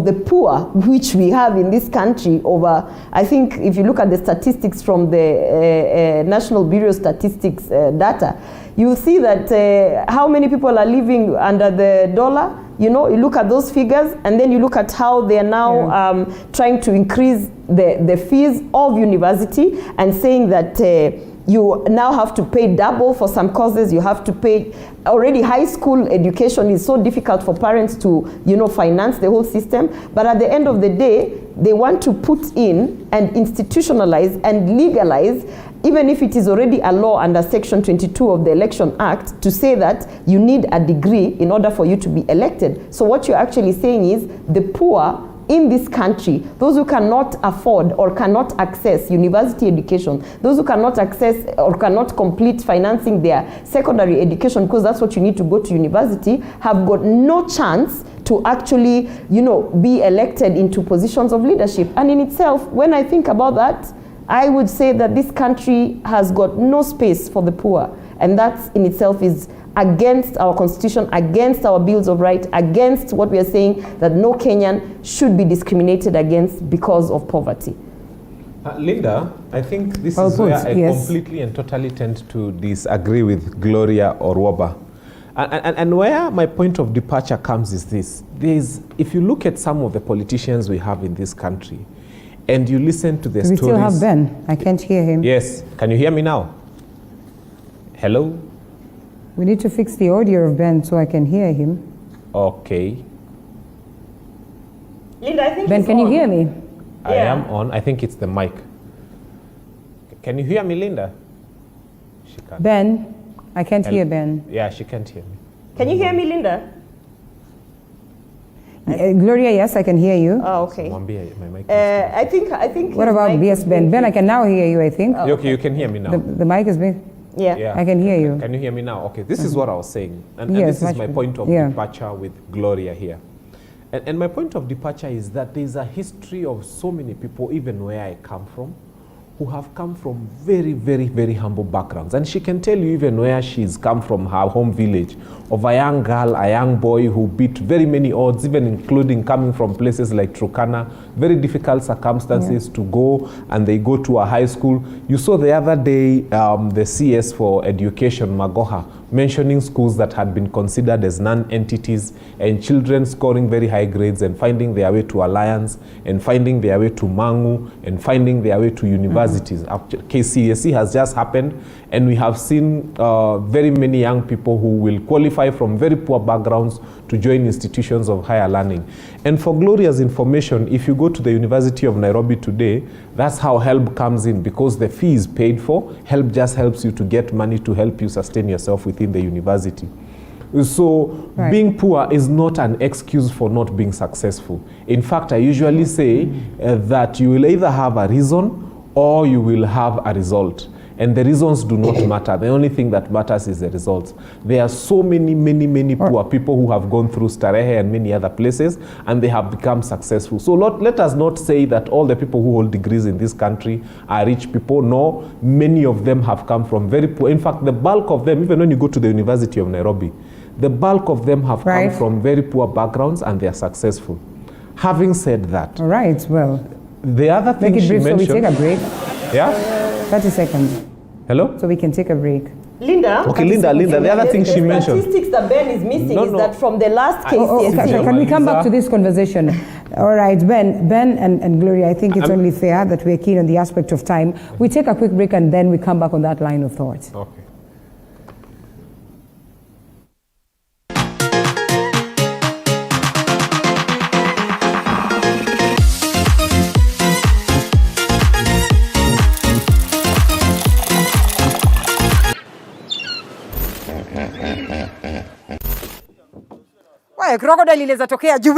the poor, which we have in this country, over, I think if you look at the statistics from the National Bureau of Statistics data, you'll see that how many people are living under the dollar. You know, you look at those figures, and then you look at how they are now trying to increase the fees of university, and saying that you now have to pay double for some courses. You have to pay, already high school education is so difficult for parents to, you know, finance the whole system. But at the end of the day, they want to put in and institutionalize and legalize, even if it is already a law under Section 22 of the Election Act, to say that you need a degree in order for you to be elected. So what you're actually saying is the poor in this country, those who cannot afford or cannot access university education, those who cannot access or cannot complete financing their secondary education, because that's what you need to go to university, have got no chance to actually, you know, be elected into positions of leadership. And in itself, when I think about that, I would say that this country has got no space for the poor. And that in itself is against our constitution, against our bills of rights, against what we are saying, that no Kenyan should be discriminated against because of poverty. Linda, I think this is where I completely and totally tend to disagree with Gloria Orwoba. And where my point of departure comes is this. If you look at some of the politicians we have in this country, and you listen to the stories... We still have Ben. I can't hear him. Yes. Can you hear me now? Hello? We need to fix the audio of Ben so I can hear him. Okay. Linda, I think Ben, can you hear me? I am on. I think it's the mic. Can you hear me, Linda? She can't. Ben, I can't hear Ben. Yeah, she can't hear me. Can you hear me, Linda? Gloria, yes, I can hear you. Oh, okay. My mic I think. What about BS Ben? Ben, I can now hear you, I think. Oh, okay, you can hear me now. The mic is big. Yeah. I can hear you. Can you hear me now? Okay, this is what I was saying. And Yes, this is my point of yeah. departure with Gloria here. And my point of departure is that there's a history of so many people, even where I come from, who have come from very, very, very humble backgrounds. And she can tell you even where she's come from, her home village, of a young girl, a young boy who beat very many odds, even including coming from places like Turkana, very difficult circumstances to go, and they go to a high school. You saw the other day the CS for Education, Magoha, mentioning schools that had been considered as non-entities, and children scoring very high grades and finding their way to Alliance, and finding their way to Mangu, and finding their way to universities. KCSE has just happened, and we have seen very many young people who will qualify from very poor backgrounds to join institutions of higher learning. And for Gloria's information, if you go to the University of Nairobi today, that's how HELB comes in, because the fee is paid for. HELB just helps you to get money to help you sustain yourself within the university. So being poor is not an excuse for not being successful. In fact, I usually say that you will either have a reason or you will have a result. And the reasons do not matter. The only thing that matters is the results. There are so many poor people who have gone through Starehe and many other places, and they have become successful. So let us not say that all the people who hold degrees in this country are rich people. No, many of them have come from very poor. In fact, the bulk of them, even when you go to the University of Nairobi, the bulk of them have come from very poor backgrounds, and they are successful. Having said that, all right, well, the other thing make it brief, she mentioned, so we take a break. Yeah? 30 seconds. Hello? So we can take a break. Linda? Okay, Linda, the other thing she mentioned. The statistics that Ben is missing is that from the last case. Can we come back to this conversation? All right, Ben and Gloria, I think it's only fair that we're keen on the aspect of time. We take a quick break and then we come back on that line of thought. Okay. Crocodile inaweza tokea juu.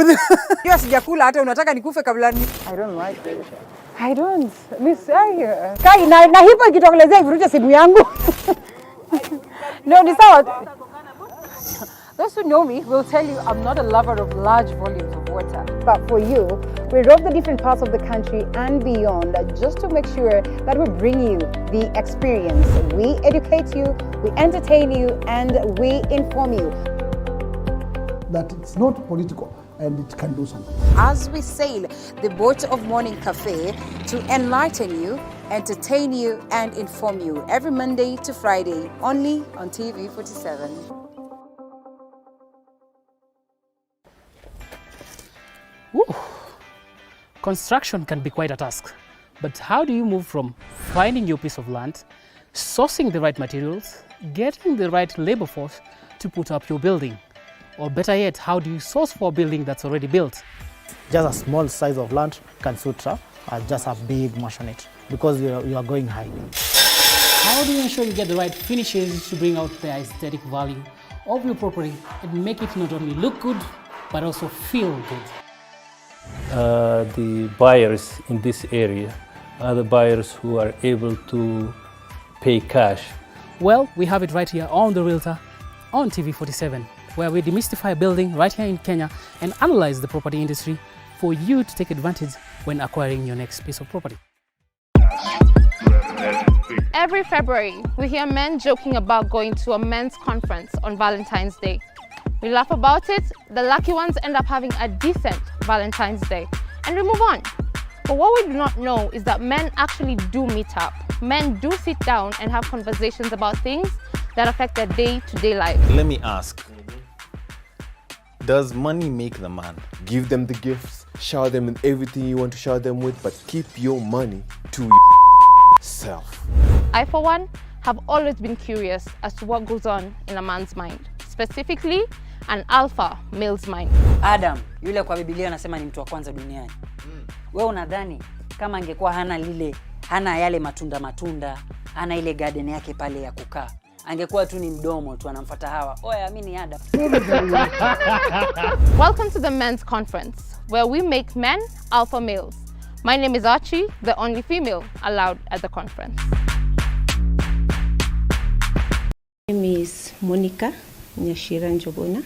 Hiyo sijakula hata unataka nikufe kabla ni. I don't like it. I don't. Miss Kai na hipo ikitokelezea ivuruche simu yangu. No, ni sawa. Those who know me will tell you I'm not a lover of large volumes of water. But for you, we rove the different parts of the country and beyond just to make sure that we bring you the experience. We educate you, we entertain you, and we inform you. That it's not political and it can do something. As we sail the boat of Morning Cafe to enlighten you, entertain you, and inform you every Monday to Friday, only on TV 47. Woo. Construction can be quite a task, but how do you move from finding your piece of land, sourcing the right materials, getting the right labor force to put up your building? Or better yet, how do you source for a building that's already built? Just a small size of land can suit just a big maisonette because you are going high. How do you ensure you get the right finishes to bring out the aesthetic value of your property and make it not only look good, but also feel good? The buyers in this area are the buyers who are able to pay cash. Well, we have it right here on The Realtor on TV 47. Where we demystify building right here in Kenya and analyze the property industry for you to take advantage when acquiring your next piece of property. Every February, we hear men joking about going to a men's conference on Valentine's Day. We laugh about it, the lucky ones end up having a decent Valentine's Day, and we move on. But what we do not know is that men actually do meet up. Men do sit down and have conversations about things that affect their day-to-day life. Let me ask. Does money make the man? Give them the gifts, shower them with everything you want to shower them with, but keep your money to yourself. I, for one, have always been curious as to what goes on in a man's mind, specifically an alpha male's mind. Adam, yule kwa Biblia anasema ni mtu wa kwanza duniani. Wewe unadhani kama angekuwa hana yale matunda, hana ile garden yake pale ya kukaa, angekuwa tu ni mdomo tu anamfuata Hawa. Oya, mimi ni Adam. Welcome to the men's conference, where we make men alpha males. My name is Archie, the only female allowed at the conference. My name is Monica Nyashira Njogona.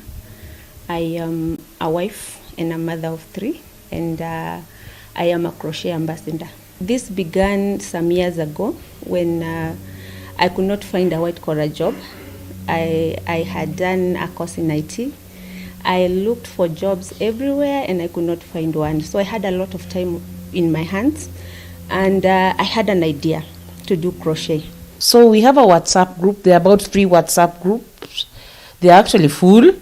I am a wife and a mother of 3, and I am a crochet ambassador. This began some years ago when I could not find a white-collar job. I had done a course in IT. I looked for jobs everywhere and I could not find one. So I had a lot of time in my hands, and I had an idea to do crochet. So we have a WhatsApp group. There are about 3 WhatsApp groups. They are actually full.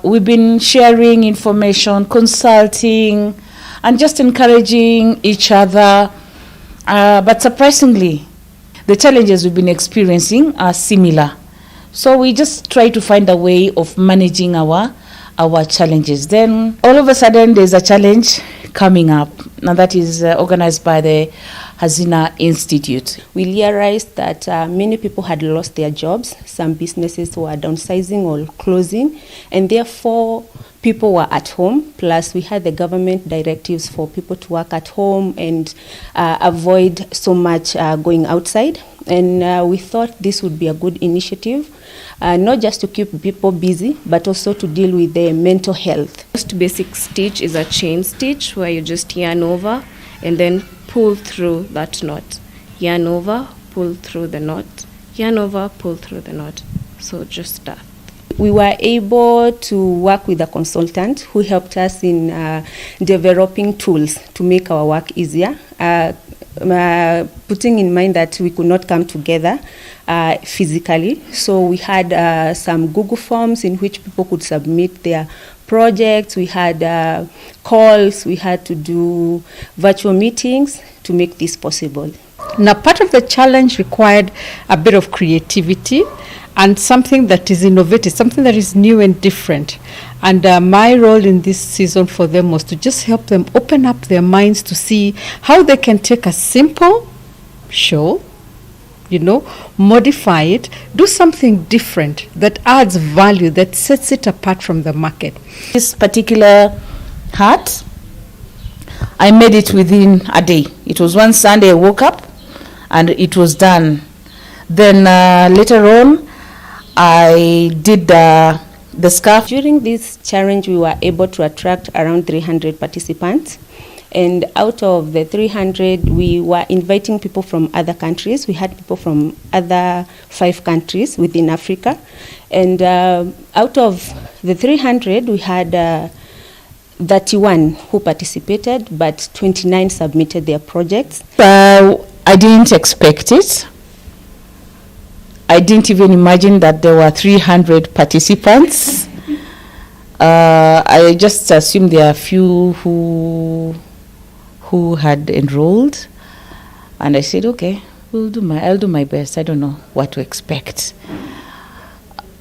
We've been sharing information, consulting, and just encouraging each other. But surprisingly, the challenges we've been experiencing are similar. So we just try to find a way of managing our challenges. Then all of a sudden there's a challenge coming up. Now that is organized by the Hazina Institute. We realized that many people had lost their jobs. Some businesses were downsizing or closing, and therefore people were at home. Plus, we had the government directives for people to work at home and avoid so much going outside. And we thought this would be a good initiative, not just to keep people busy, but also to deal with their mental health. Most basic stitch is a chain stitch where you just yarn over and then pull through that knot. Yarn over, pull through the knot. Yarn over, pull through the knot. So just that. We were able to work with a consultant who helped us in developing tools to make our work easier, putting in mind that we could not come together physically. So we had some Google Forms in which people could submit their projects. We had calls. We had to do virtual meetings to make this possible. Now, part of the challenge required a bit of creativity and something that is innovative, something that is new and different. And my role in this season for them was to just help them open up their minds to see how they can take a simple show, modify it, do something different that adds value, that sets it apart from the market. This particular hat, I made it within a day. It was one Sunday I woke up and it was done. Then later on, I did the scarf. During this challenge, we were able to attract around 300 participants. And out of the 300, we were inviting people from other countries. We had people from other 5 countries within Africa. And out of the 300, we had 31 who participated, but 29 submitted their projects. I didn't expect it. I didn't even imagine that there were 300 participants. I just assumed there are a few who had enrolled, and I said, okay, I'll do my best. I don't know what to expect.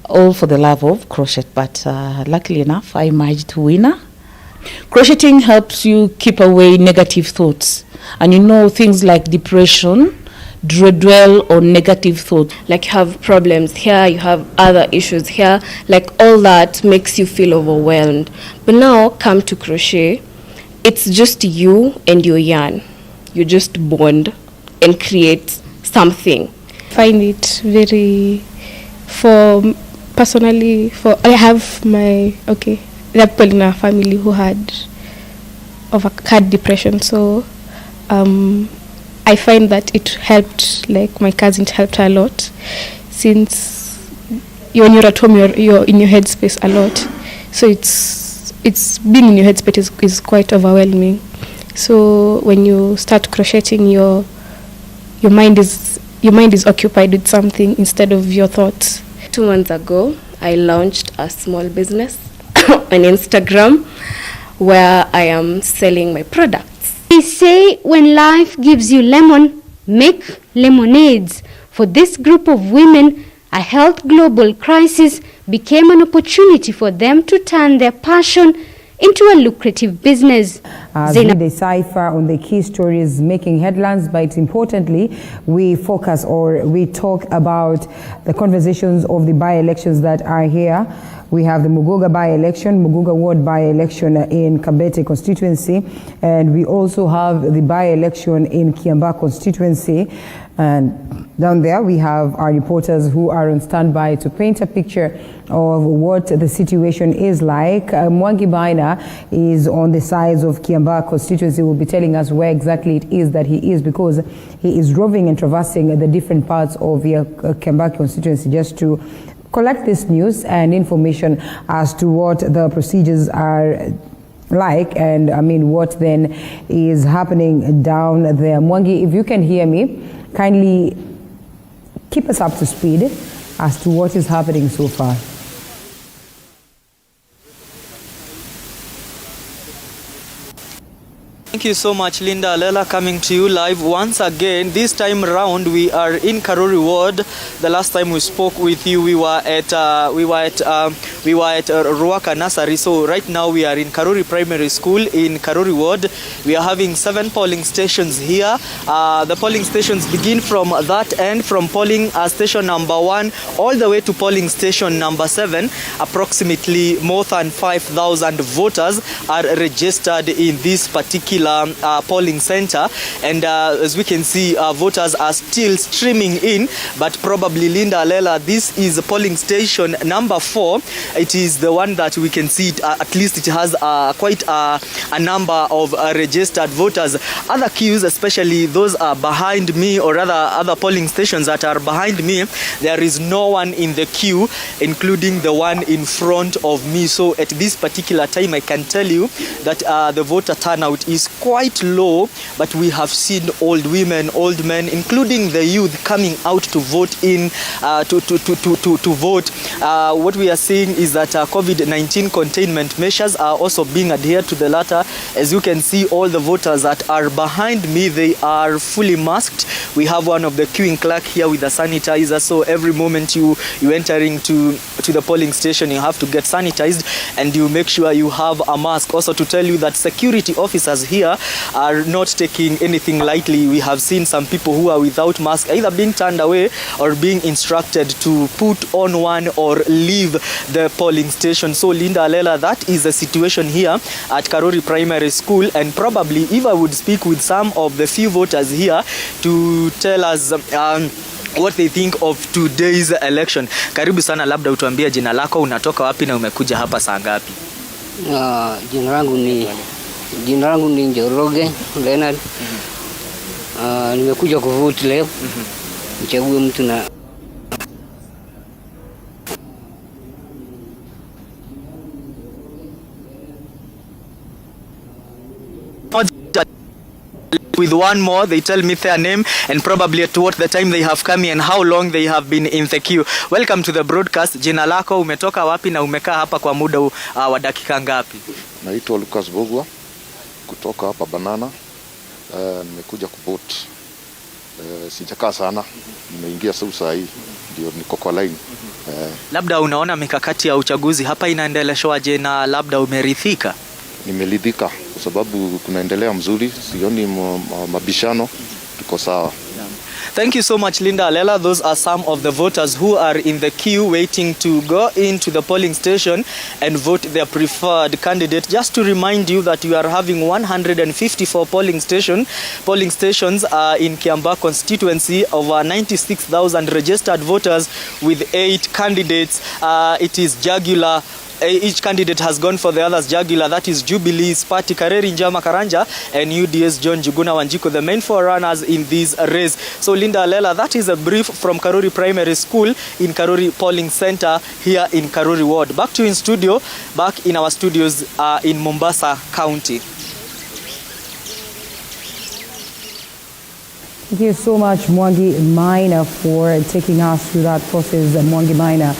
All for the love of crochet, but luckily enough, I emerged winner. Crocheting helps you keep away negative thoughts, and things like depression dwell on negative thoughts. Like you have problems here, you have other issues here, like all that makes you feel overwhelmed. But now come to crochet, it's just you and your yarn. You just bond and create something. Find it very, I have there are people in our family who had depression, so I find that it helped, like my cousin, it helped her a lot, since when you're at home, you're in your headspace a lot. So it's being in your headspace is quite overwhelming. So when you start crocheting, your mind is occupied with something instead of your thoughts. 2 months ago, I launched a small business on Instagram where I am selling my products. They say when life gives you lemon, make lemonades. For this group of women, a health global crisis became an opportunity for them to turn their passion into a lucrative business. We decipher on the key stories making headlines, but importantly, we focus or we talk about the conversations of the by-elections that are here. We have the Muguga by-election, Muguga ward by-election in Kabete constituency, and we also have the by-election in Kiambaa constituency. And down there we have our reporters who are on standby to paint a picture of what the situation is like. Mwangi Baina is on the sides of Kiambaa constituency. Will be telling us where exactly it is that he is, because he is roving and traversing the different parts of the Kiambaa constituency just to collect this news and information as to what the procedures are like, and what then is happening down there. Mwangi, if you can hear me, kindly keep us up to speed as to what is happening so far. Thank you so much, Linda Alela, coming to you live once again. This time round, we are in Karuri Ward. The last time we spoke with you, we were at Ruaka Nursery. So right now we are in Karuri Primary School in Karuri Ward. We are having 7 polling stations here. The polling stations begin from that end, from polling station number 1 all the way to polling station number 7. Approximately more than 5,000 voters are registered in this particular polling center, and as we can see, voters are still streaming in, but probably, Linda Alela, this is polling station number 4. It is the one that we can see, at least it has quite a number of registered voters. Other queues, especially those behind me, or rather other polling stations that are behind me, there is no one in the queue, including the one in front of me. So at this particular time, I can tell you that the voter turnout is quite low, but we have seen old women, old men, including the youth, coming out to vote to vote. What we are seeing is that COVID-19 containment measures are also being adhered to the latter. As you can see, all the voters that are behind me, they are fully masked. We have one of the queuing clerk here with a sanitizer, so every moment you entering to the polling station, you have to get sanitized, and you make sure you have a mask. Also to tell you that security officers here are not taking anything lightly. We have seen some people who are without mask either being turned away or being instructed to put on one or leave the polling station. So Linda Alela, that is the situation here at Karuri Primary School, and probably if I would speak with some of the few voters here to tell us what they think of today's election. Karibu sana, labda utuambie jina lako, unatoka wapi na umekuja hapa saa ngapi? Jina langu ni Njoroge Leonard. Nimekuja kuvote leo. Nichague mtu na with one more. They tell me their name and probably at what the time they have come and how long they have been in the queue. Welcome to the broadcast. Jina lako, umetoka wapi na umekaa hapa kwa muda wa dakika ngapi? Naitwa Lucas Bogwa kutoka hapa Banana. Nimekuja kuvote. Sijakaa sana. Nimeingia sasa hii ndio niko kwa line. Labda unaona mikakati ya uchaguzi hapa inaendeleshwaje na labda umeridhika? Nimeridhika kwa sababu kunaendelea mzuri, sioni mabishano, tuko sawa. Thank you so much, Linda Alela. Those are some of the voters who are in the queue waiting to go into the polling station and vote their preferred candidate. Just to remind you that you are having 154 polling stations in Kiambaa constituency, over 96,000 registered voters with 8 candidates. It is jugular. Each candidate has gone for the others jugular. That is Jubilee's Party Kareri Njama Karanja and UDS John Njuguna Wanjiku, the main forerunners in this race. So Linda Alela, that is a brief from Karuri Primary School in Karuri Polling Center here in Karuri Ward. Back to you in studio, back in our studios in Mombasa County. Thank you so much, Mwangi Maina, for taking us through that process. Mwangi Maina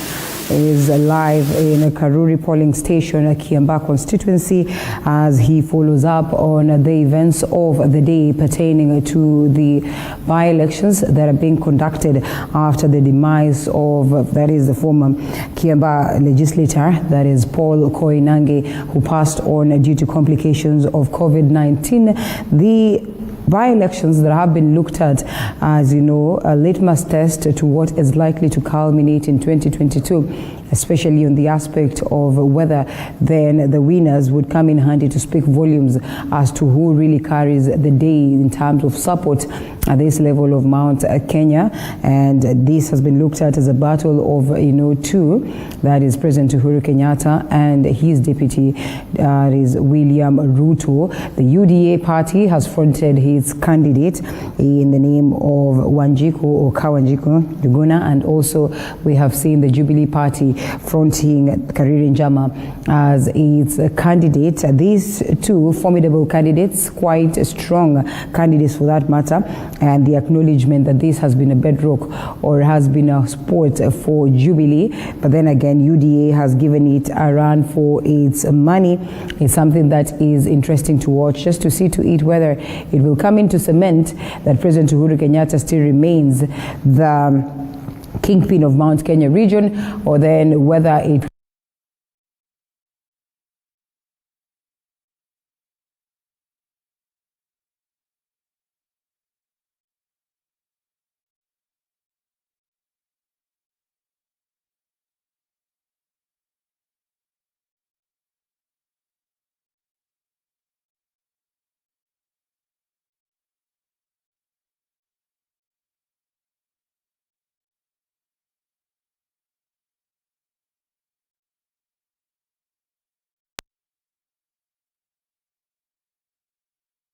is live in a Karuri polling station at Kiambaa constituency as he follows up on the events of the day pertaining to the by-elections that are being conducted after the demise of, that is the former Kiambaa legislator, that is Paul Koinange, who passed on due to complications of COVID-19. The by-elections that have been looked at as, you know, a litmus test to what is likely to culminate in 2022, especially on the aspect of whether then the winners would come in handy to speak volumes as to who really carries the day in terms of support at this level of Mount Kenya. And this has been looked at as a battle of, you know, two, that is President Uhuru Kenyatta and his deputy, is William Ruto. The UDA party has fronted his candidate in the name of Wanjiku or Kawanjiku Njuguna, and also we have seen the Jubilee party fronting Kariri Njama as its candidate. These two formidable candidates, quite strong candidates for that matter, and the acknowledgement that this has been a bedrock or has been a sport for Jubilee. But then again, UDA has given it a run for its money. It's something that is interesting to watch, just to see to it whether it will come into cement that President Uhuru Kenyatta still remains the kingpin of Mount Kenya region, or then whether it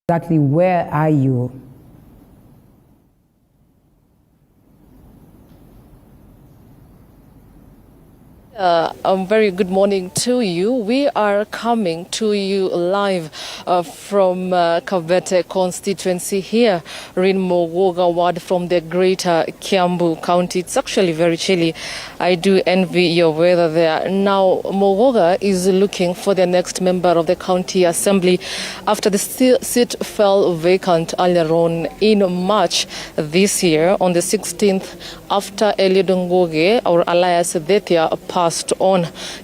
exactly where are you? A very good morning to you. We are coming to you live from Kabete constituency here in Mogoga ward from the greater Kiambu County. It's actually very chilly. I do envy your weather there. Now, Mogoga is looking for the next member of the county assembly after the seat fell vacant earlier on in March this year on the 16th after Eliud Ngoge or Elias Thethia passed on.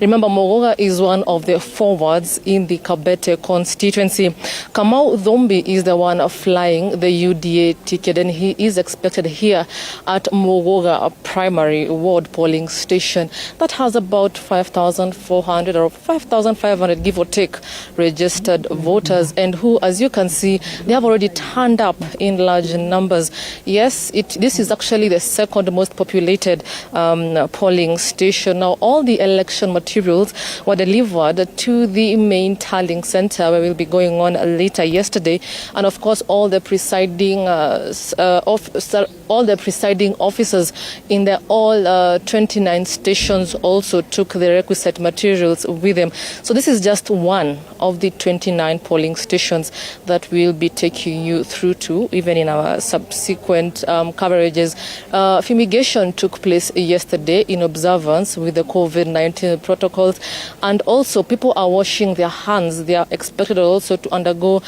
Remember, Mogoga is one of the forwards in the Kabete constituency. Kamau Dhombi is the one flying the UDA ticket, and he is expected here at Mogoga primary ward polling station that has about 5,400 or 5,500 give or take registered voters, and who, as you can see, they have already turned up in large numbers. Yes, this is actually the second most populated polling station. Now, all the election materials were delivered to the main tallying center where we'll be going on later yesterday, and of course all the presiding officers in the all 29 stations also took the requisite materials with them. So this is just one of the 29 polling stations that we'll be taking you through to, even in our subsequent coverages. Fumigation took place yesterday in observance with the COVID-19 protocols, and also people are washing their hands. They are expected also to undergo,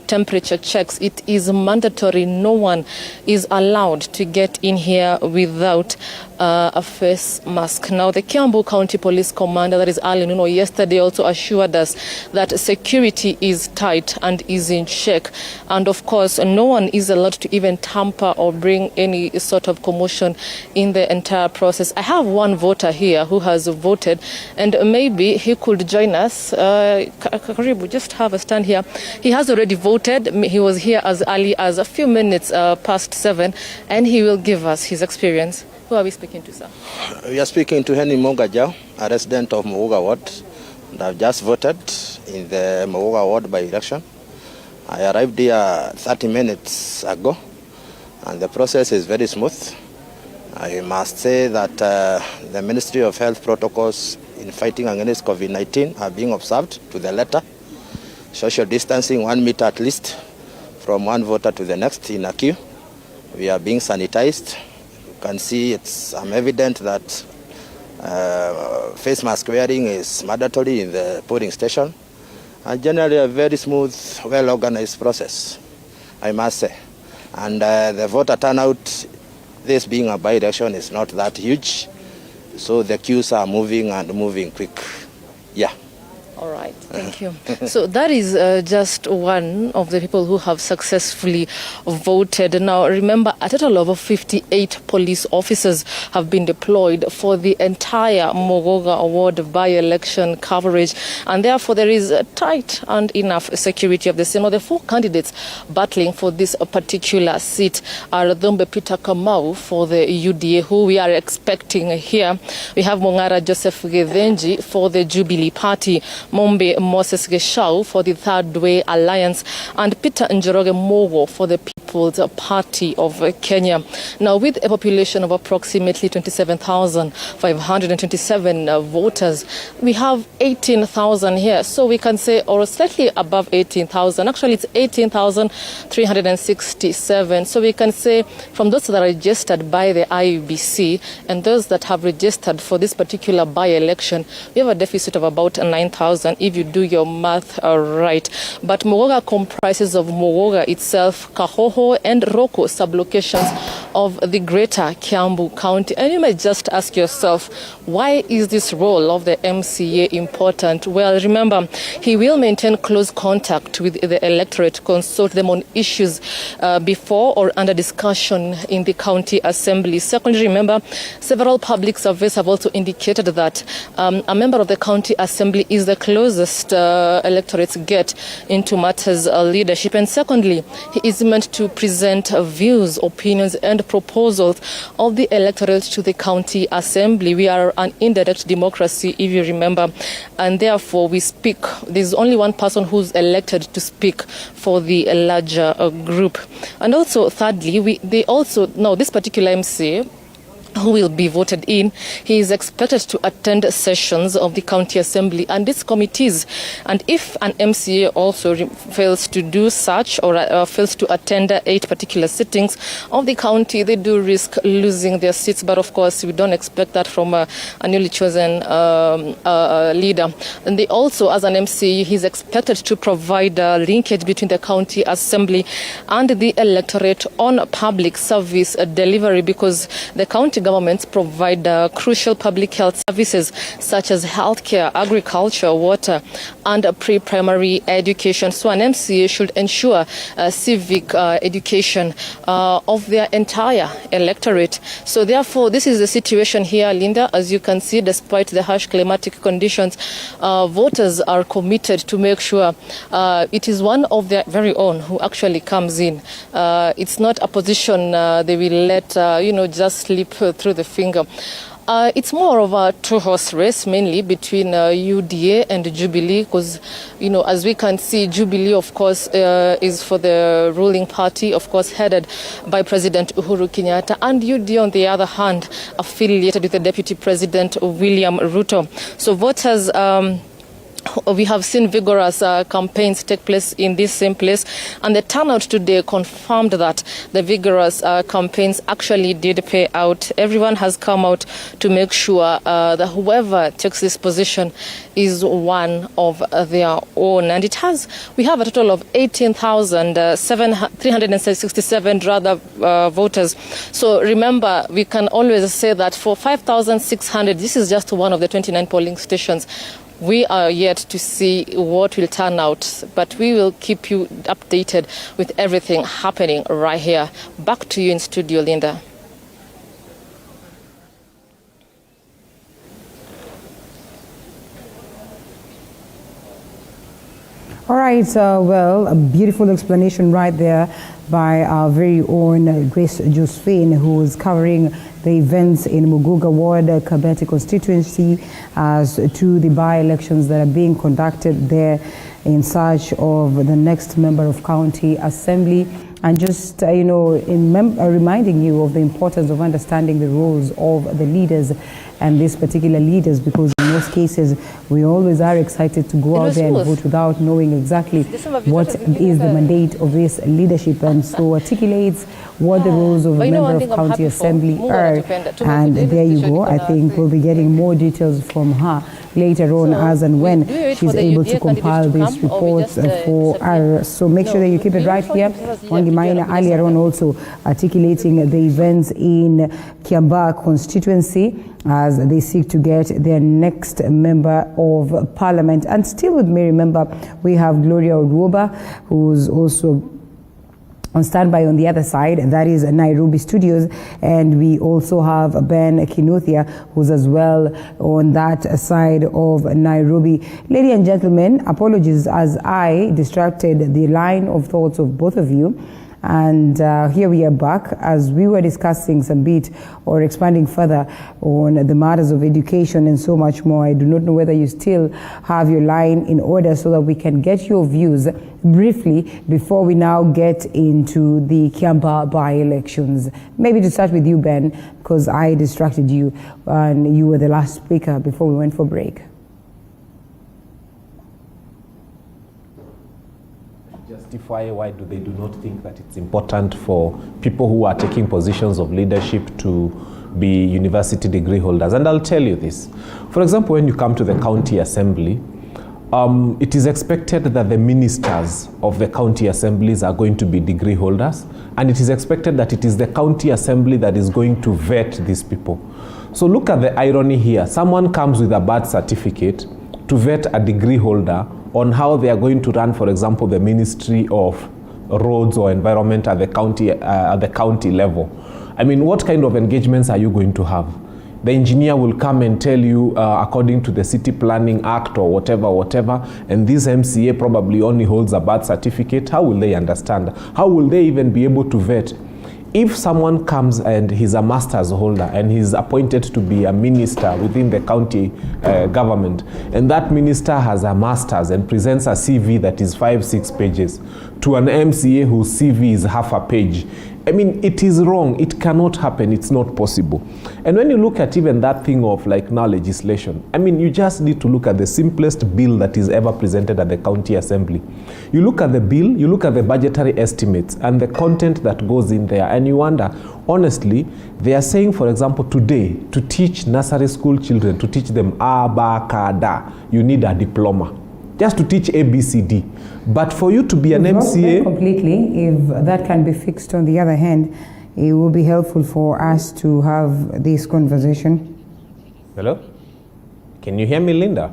temperature checks. It is mandatory. No one is allowed to get in here without a face mask. Now, the Kiambu County Police Commander, that is Ali Nuno, yesterday also assured us that security is tight and is in check. And of course, no one is allowed to even tamper or bring any sort of commotion in the entire process. I have one voter here who has voted, and maybe he could join us. Karibu, just have a stand here. He has already voted. He was here as early as a few minutes past 7, and he will give us his experience. Who are we speaking to, sir? We are speaking to Henry Mongajao, a resident of Mogoga Ward. And I've just voted in the Mogoga Ward by election. I arrived here 30 minutes ago, and the process is very smooth. I must say that the Ministry of Health protocols in fighting against COVID-19 are being observed to the letter. Social distancing 1 meter at least from one voter to the next in a queue. We are being sanitized. You can see it's evident that face mask wearing is mandatory in the polling station. And generally a very smooth, well-organized process, I must say. And the voter turnout, this being a by-election, is not that huge. So the queues are moving and moving quick. Yeah. All right, thank you. So that is just one of the people who have successfully voted. Now, remember, a total of 58 police officers have been deployed for the entire Mogoga Ward by-election coverage, and therefore there is tight and enough security of the same. Now, the four candidates battling for this particular seat are Dhombe Peter Kamau for the UDA, who we are expecting here. We have Mongara Joseph Gethenji for the Jubilee Party, Mombe Moses Geshau for the Third Way Alliance, and Peter Njoroge Mogo for the People's Party of Kenya. Now, with a population of approximately 27,527 voters, we have 18,000 here. So we can say, or slightly above 18,000. Actually, it's 18,367. So we can say from those that are registered by the IEBC and those that have registered for this particular by-election, we have a deficit of about 9,000 if you do your math right. But Mogoga comprises of Mogoga itself, Kahoho and Roko sublocations of the greater Kiambu County. And you might just ask yourself, why is this role of the MCA important? Well, remember, he will maintain close contact with the electorate, consult them on issues before or under discussion in the county assembly. Secondly, remember, several public surveys have also indicated that a member of the county assembly is the closest electorates get into matters leadership. And secondly, he is meant to present views, opinions, and proposals of the electorate to the county assembly. We are an indirect democracy, if you remember, and therefore we speak. There's only one person who's elected to speak for the larger group. And also, thirdly, this particular MCA who will be voted in, he is expected to attend sessions of the county assembly and its committees. And if an MCA also fails to do such or fails to attend 8 particular sittings of the county, they do risk losing their seats. But of course, we don't expect that from a newly chosen leader. And they also, as an MCA, he's expected to provide a linkage between the county assembly and the electorate on public service delivery, because the county governments provide crucial public health services such as healthcare, agriculture, water, and pre-primary education. So an MCA should ensure civic education of their entire electorate. So therefore, this is the situation here, Linda. As you can see, despite the harsh climatic conditions, voters are committed to make sure it is one of their very own who actually comes in. It's not a position they will let just slip through the finger. It's more of a two-horse race, mainly between UDA and Jubilee, because, as we can see, Jubilee, of course, is for the ruling party, of course, headed by President Uhuru Kenyatta, and UDA, on the other hand, affiliated with the Deputy President William Ruto. So voters... we have seen vigorous campaigns take place in this same place, and the turnout today confirmed that the vigorous campaigns actually did pay out. Everyone has come out to make sure that whoever takes this position is one of their own. And we have a total of 18,367 voters. So remember, we can always say that for 5,600, this is just one of the 29 polling stations. We are yet to see what will turn out, but we will keep you updated with everything happening right here. Back to you in studio, Linda. All right, well, a beautiful explanation right there by our very own Grace Josephine, who is covering the events in Muguga Ward, Kabete constituency, as to the by-elections that are being conducted there in search of the next member of county assembly. And just, reminding you of the importance of understanding the roles of the leaders and these particular leaders, because in most cases, we always are excited to go out there and vote without knowing exactly what is the mandate of this leadership, and so articulates what the roles of a member of county assembly are. And there you go. I think we'll be getting more details from her later on, as and when she's able to compile these reports for us. So make sure that you keep it right here. Wangi Maina earlier on also articulating the events in Kiambaa constituency as they seek to get their next member of parliament. And still with me, remember, we have Gloria Oruoba, who's also on standby on the other side, and that is Nairobi studios, and we also have Ben Kinuthia, who's as well on that side of Nairobi. Ladies and gentlemen, apologies as I distracted the line of thoughts of both of you. And here we are back as we were discussing some bit or expanding further on the matters of education and so much more. I do not know whether you still have your line in order so that we can get your views briefly before we now get into the Kiamba by-elections. Maybe to start with you, Ben, because I distracted you and you were the last speaker before we went for break. Justify why do they do not think that it's important for people who are taking positions of leadership to be university degree holders. And I'll tell you this. For example, when you come to the county assembly, it is expected that the ministers of the county assemblies are going to be degree holders, and it is expected that it is the county assembly that is going to vet these people. So look at the irony here. Someone comes with a birth certificate to vet a degree holder on how they are going to run, for example, the Ministry of Roads or Environment at the county level. I mean, what kind of engagements are you going to have? The engineer will come and tell you, according to the City Planning Act or whatever, and this MCA probably only holds a birth certificate. How will they understand? How will they even be able to vet? If someone comes and he's a master's holder and he's appointed to be a minister within the county government, and that minister has a master's and presents a CV that is 5-6 pages to an MCA whose CV is half a page, I mean, it is wrong. It cannot happen. It's not possible. And when you look at even that thing of like now legislation, I mean, you just need to look at the simplest bill that is ever presented at the county assembly. You look at the bill, you look at the budgetary estimates and the content that goes in there, and you wonder, honestly, they are saying, for example, today, to teach nursery school children, to teach them abacada, you need a diploma. Just to teach ABCD. But for you to be an MCA... completely, if that can be fixed on the other hand, it will be helpful for us to have this conversation. Hello? Can you hear me, Linda?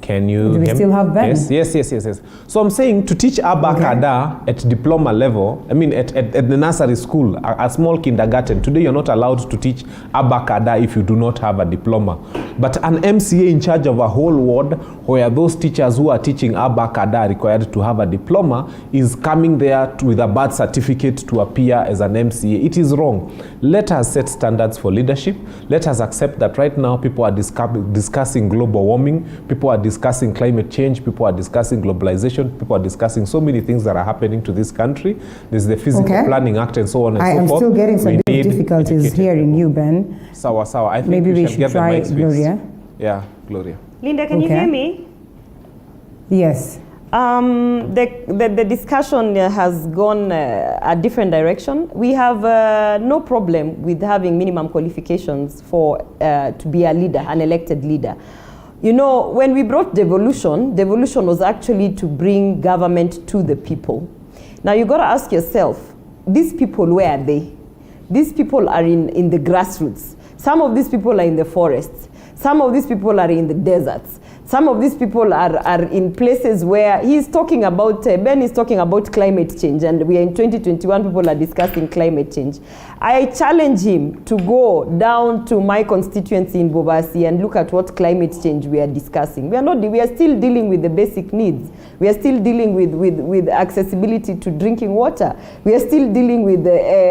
Can you Do we still have Ben? Yes. So I'm saying to teach abacada at diploma level, I mean at the nursery school, a small kindergarten, today you're not allowed to teach abacada if you do not have a diploma. But an MCA in charge of a whole ward where those teachers who are teaching abacada are required to have a diploma is coming there with a birth certificate to appear as an MCA. It is wrong. Let us set standards for leadership. Let us accept that right now people are discussing global warming, people are discussing climate change, people are discussing globalization, people are discussing so many things that are happening to this country. There's the Physical Planning Act and so on and so forth. I am still getting some difficulties hearing you, Ben. Sawa. I think maybe we should get try Gloria. Yeah, Gloria. Linda, can you hear me? Yes. The discussion has gone a different direction. We have no problem with having minimum qualifications for to be a leader, an elected leader. You know, when we brought devolution was actually to bring government to the people. Now you got to ask yourself, these people, where are they? These people are in the grassroots. Some of these people are in the forests. Some of these people are in the deserts. Some of these people are in places where he's talking about, Ben is talking about climate change, and we are in 2021, people are discussing climate change. I challenge him to go down to my constituency in Bobasi and look at what climate change we are discussing. We are still dealing with the basic needs. We are still dealing with accessibility to drinking water. We are still dealing with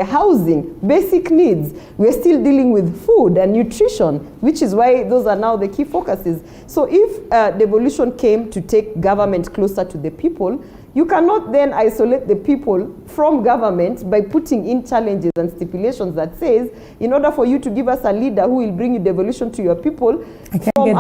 housing, basic needs. We are still dealing with food and nutrition, which is why those are now the key focuses. So if devolution came to take government closer to the people, you cannot then isolate the people from government by putting in challenges and stipulations that says, in order for you to give us a leader who will bring you devolution to your people, from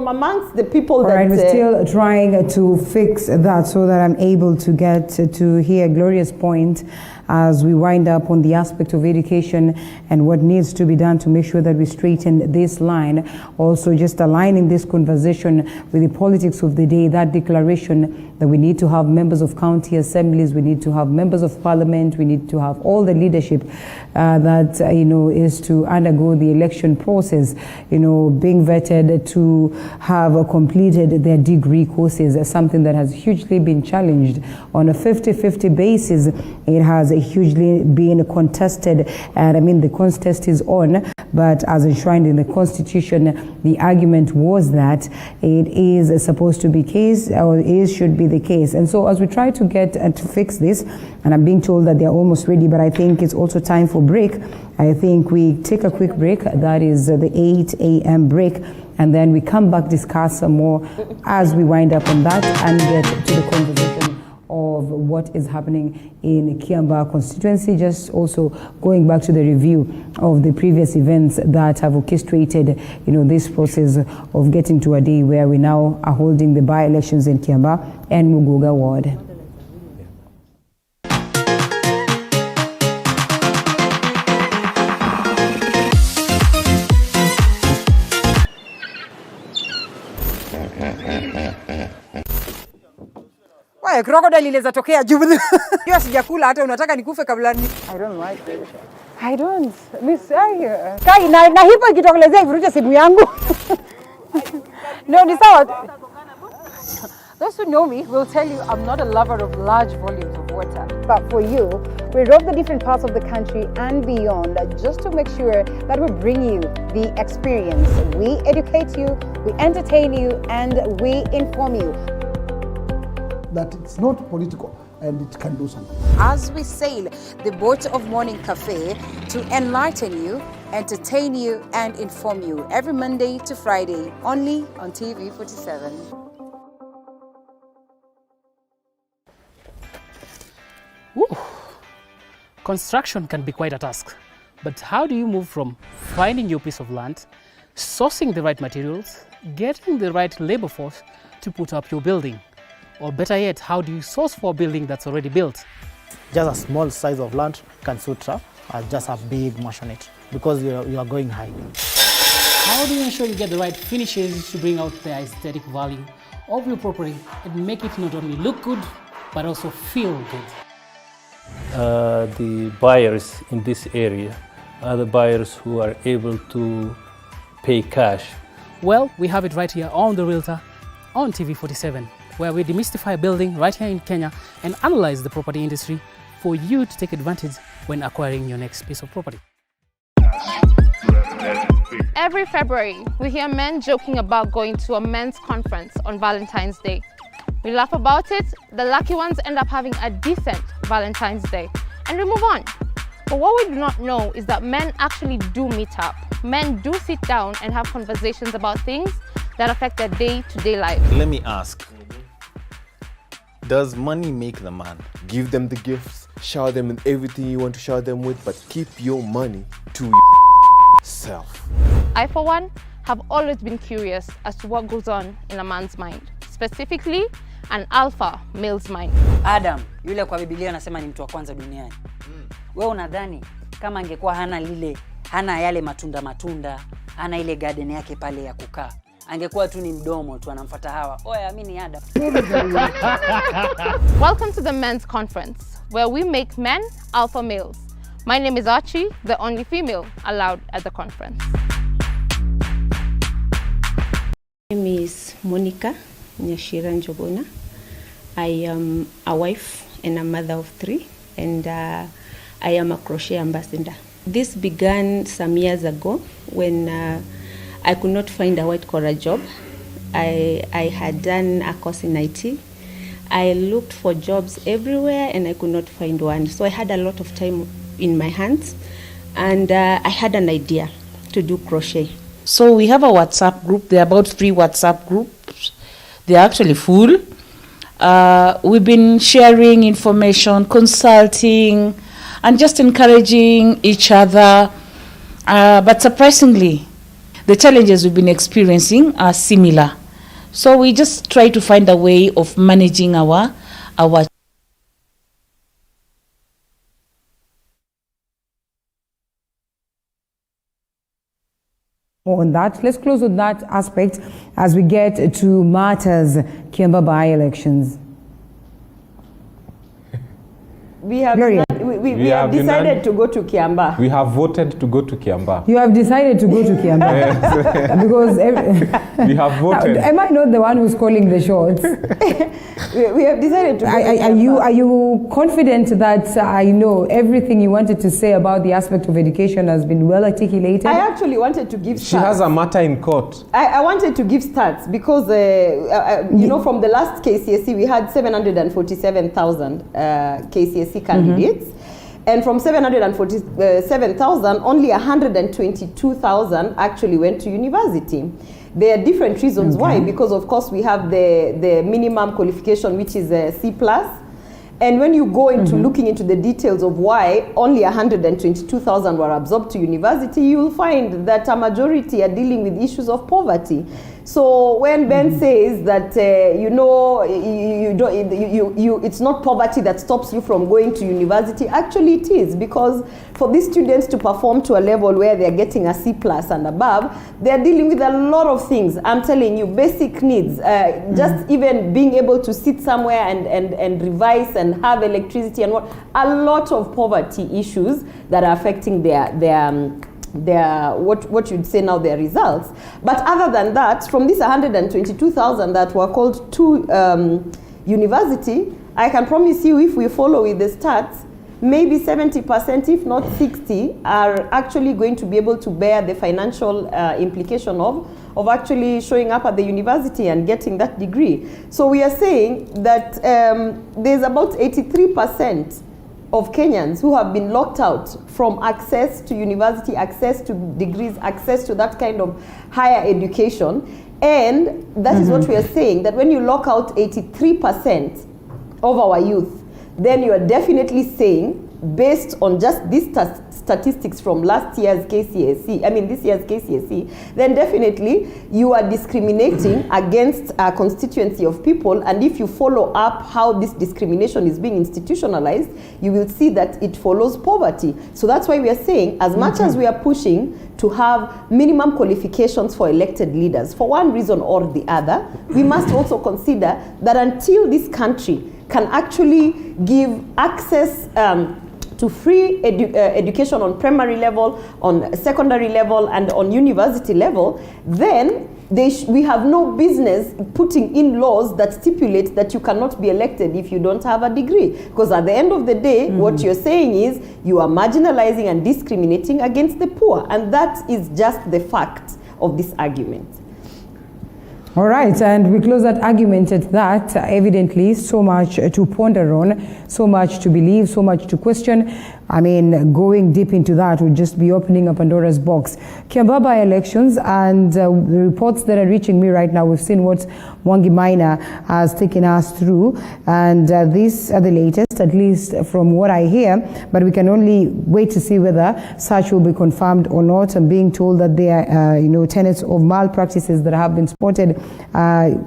amongst the people that... All right, we're still trying to fix that so that I'm able to get to hear Gloria's point as we wind up on the aspect of education and what needs to be done to make sure that we straighten this line. Also, just aligning this conversation with the politics of the day, that declaration that we need to have members of county assemblies, we need to have members of parliament, we need to have all the leadership that, is to undergo the election process, being vetted to have completed their degree courses, something that has hugely been challenged on a 50-50 basis. It has hugely being contested, and I mean the contest is on, but as enshrined in the Constitution, the argument was that it is supposed to be case, or should be the case. And so as we try to get to fix this, and I'm being told that they're almost ready, but I think it's also time for break. I think we take a quick break. That is the 8 a.m. break, and then we come back, discuss some more as we wind up on that and get to the conversation of what is happening in Kiambaa constituency, just also going back to the review of the previous events that have orchestrated, this process of getting to a day where we now are holding the by-elections in Kiambaa and Muguga ward. Crocodile inaweza tokea juu. Hiyo sijakula hata unataka nikufe kabla ni. I don't like it. I don't. Miss Kai na hipo ikitokelezea ivuruche simu yangu. No, ni sawa. Those who know me will tell you I'm not a lover of large volumes of water. But for you, we roam the different parts of the country and beyond just to make sure that we bring you the experience. We educate you, we entertain you, and we inform you. That it's not political and it can do something. As we sail the boat of Morning Cafe to enlighten you, entertain you, and inform you every Monday to Friday, only on TV 47. Woo. Construction can be quite a task, but how do you move from finding your piece of land, sourcing the right materials, getting the right labor force to put up your building? Or better yet, how do you source for a building that's already built? Just a small size of land can suit just a big maisonette because you are going high. How do you ensure you get the right finishes to bring out the aesthetic value of your property and make it not only look good, but also feel good? The buyers in this area are the buyers who are able to pay cash. Well, we have it right here on The Realtor on TV 47. Where we demystify building right here in Kenya and analyze the property industry for you to take advantage when acquiring your next piece of property. Every February, we hear men joking about going to a men's conference on Valentine's Day. We laugh about it, the lucky ones end up having a decent Valentine's Day, and we move on. But what we do not know is that men actually do meet up. Men do sit down and have conversations about things that affect their day-to-day life. Let me ask. Does money make the man? Give them the gifts, shower them with everything you want to shower them with, but keep your money to yourself. I, for one, have always been curious as to what goes on in a man's mind, specifically an alpha male's mind. Adam, yule kwa Biblia anasema ni mtu wa kwanza duniani. Wewe unadhani kama angekuwa hana yale matunda, hana ile garden yake pale ya kukaa, angekuwa tu ni mdomo tu anamfuata Hawa. Oya, mimi ni Adam. Welcome to the men's conference, where we make men alpha males. My name is Archie, the only female allowed at the conference. My name is Monica Nyashira Njogona. I am a wife and a mother of 3, and I am a crochet ambassador. This began some years ago when I could not find a white-collar job. I had done a course in IT. I looked for jobs everywhere and I could not find one. So I had a lot of time in my hands, and I had an idea to do crochet. So we have a WhatsApp group. There are about 3 WhatsApp groups. They are actually full. We've been sharing information, consulting, and just encouraging each other. But surprisingly, the challenges we've been experiencing are similar. So we just try to find a way of managing our on that. Let's close with that aspect as we get to matters Kiambaa by-elections. We have, Gloria. we have decided to go to Kiambaa. We have voted to go to Kiambaa. You have decided to go to Kiambaa because we have voted. Am I not the one who's calling the shots? we have decided to go to Kiambaa. Are you confident that I know everything you wanted to say about the aspect of education has been well articulated? I actually wanted to give stats. She has a matter in court. I wanted to give stats because, you know, from the last KCSE, we had 747,000 KCSE candidates. And from 747,000, only 122,000 actually went to university. There are different reasons why, because of course we have the minimum qualification, which is a C+. And when you go into looking into the details of why only 122,000 were absorbed to university, you will find that a majority are dealing with issues of poverty. So when Ben says that you know it's not poverty that stops you from going to university, actually it is, because for these students to perform to a level where they're getting a C+ and above, they're dealing with a lot of things. I'm telling you, basic needs, just even being able to sit somewhere and revise and have electricity and a lot of poverty issues that are affecting their what you'd say now their results. But other than that, from this 122,000 that were called to university, I can promise you, if we follow with the stats, maybe 70%, if not 60%, are actually going to be able to bear the financial implication of actually showing up at the university and getting that degree. So we are saying that there's about 83% of Kenyans who have been locked out from access to university, access to degrees, access to that kind of higher education. And that is what we are saying, that when you lock out 83% of our youth, then you are definitely saying, based on just these statistics from last year's KCSE, this year's KCSE, then definitely you are discriminating against a constituency of people. And if you follow up how this discrimination is being institutionalized, you will see that it follows poverty. So that's why we are saying, as much as we are pushing to have minimum qualifications for elected leaders, for one reason or the other, we must also consider that until this country can actually give access to free education on primary level, on secondary level, and on university level, then we have no business putting in laws that stipulate that you cannot be elected if you don't have a degree. Because at the end of the day, what you're saying is you are marginalizing and discriminating against the poor. And that is just the fact of this argument. All right, and we close that argument at that. Evidently, so much to ponder on, so much to believe, so much to question. Going deep into that would just be opening up Pandora's box. Kiambaa by-elections, and the reports that are reaching me right now, we've seen what Mwangi Maina has taken us through, and these are the latest, at least from what I hear, but we can only wait to see whether such will be confirmed or not. I'm being told that there are, tenets of malpractices that have been spotted.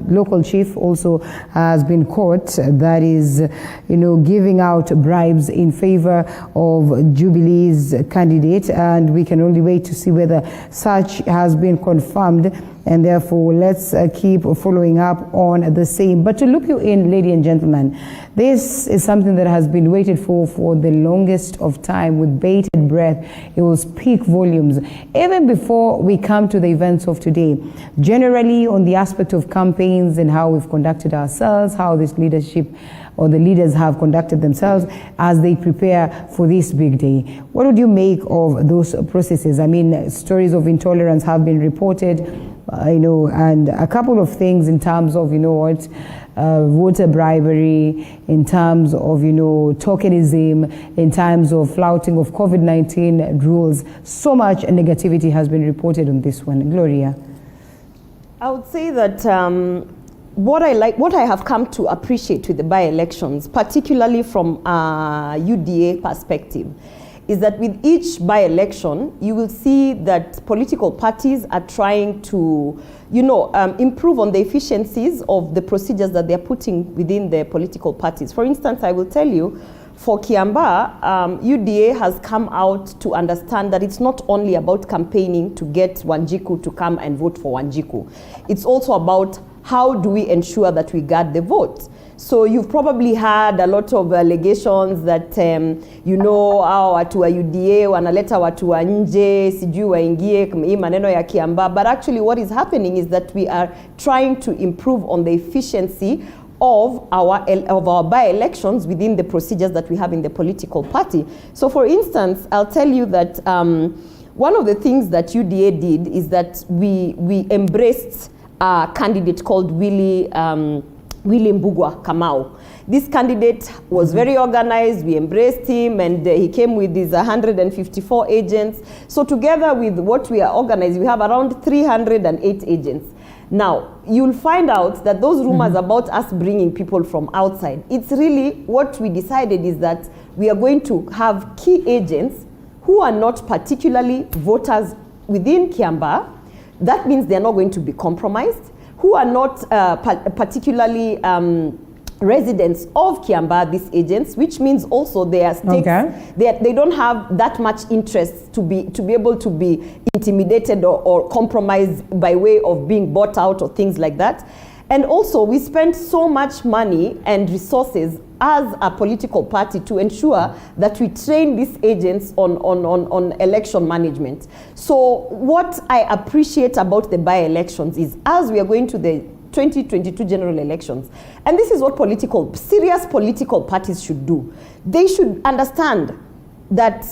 Local chief also has been caught, that is, giving out bribes in favor of Jubilee's candidate, and we can only wait to see whether such has been confirmed, and therefore let's keep following up on the same. But to look you in, ladies and gentlemen, this is something that has been waited for the longest of time with bated breath. It will speak volumes even before we come to the events of today. Generally, on the aspect of campaigns and how we've conducted ourselves, how this leadership or the leaders have conducted themselves as they prepare for this big day. What would you make of those processes? Stories of intolerance have been reported, and a couple of things in terms of, voter bribery, in terms of, tokenism, in terms of flouting of COVID-19 rules. So much negativity has been reported on this one. Gloria. I would say that what I have come to appreciate with the by-elections, particularly from a UDA perspective, is that with each by-election, you will see that political parties are trying to, improve on the efficiencies of the procedures that they're putting within the political parties. For instance, I will tell you, for Kiambaa, UDA has come out to understand that it's not only about campaigning to get Wanjiku to come and vote for Wanjiku. It's also about how do we ensure that we guard the vote? So you've probably had a lot of allegations that hao watu wa UDA wanaleta watu wa nje sijui waingie hii maneno ya Kiambaa, but actually what is happening is that we are trying to improve on the efficiency of our by-elections within the procedures that we have in the political party. So for instance, I'll tell you that one of the things that UDA did is that we embraced a candidate called Willie Mbugua Kamau. This candidate was very organized. We embraced him, and he came with his 154 agents. So together with what we are organizing, we have around 308 agents. Now, you'll find out that those rumors about us bringing people from outside, it's really what we decided is that we are going to have key agents who are not particularly voters within Kiambaa. That means they're not going to be compromised, who are not particularly residents of Kiambaa, these agents, which means also their stakes, they don't have that much interest to be able to be intimidated or compromised by way of being bought out or things like that. And also we spent so much money and resources as a political party to ensure that we train these agents on election management. So what I appreciate about the by-elections is, as we are going to the 2022 general elections, and this is what serious political parties should do. They should understand that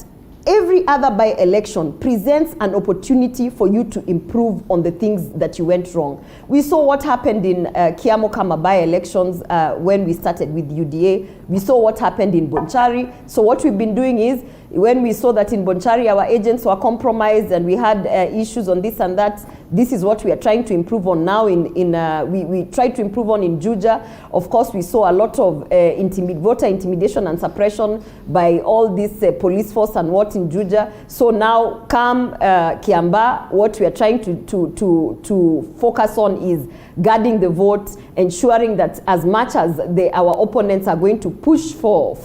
every other by-election presents an opportunity for you to improve on the things that you went wrong. We saw what happened in Kiamokama by-elections when we started with UDA. We saw what happened in Bonchari. So what we've been doing is, when we saw that in Bonchari our agents were compromised and we had issues on this and that, this is what we are trying to improve on now. We tried to improve on in Juja. Of course, we saw a lot of voter intimidation and suppression by all this police force and what in Juja. So now come Kiambaa, what we are trying to focus on is guarding the vote, ensuring that as much as our opponents are going to push for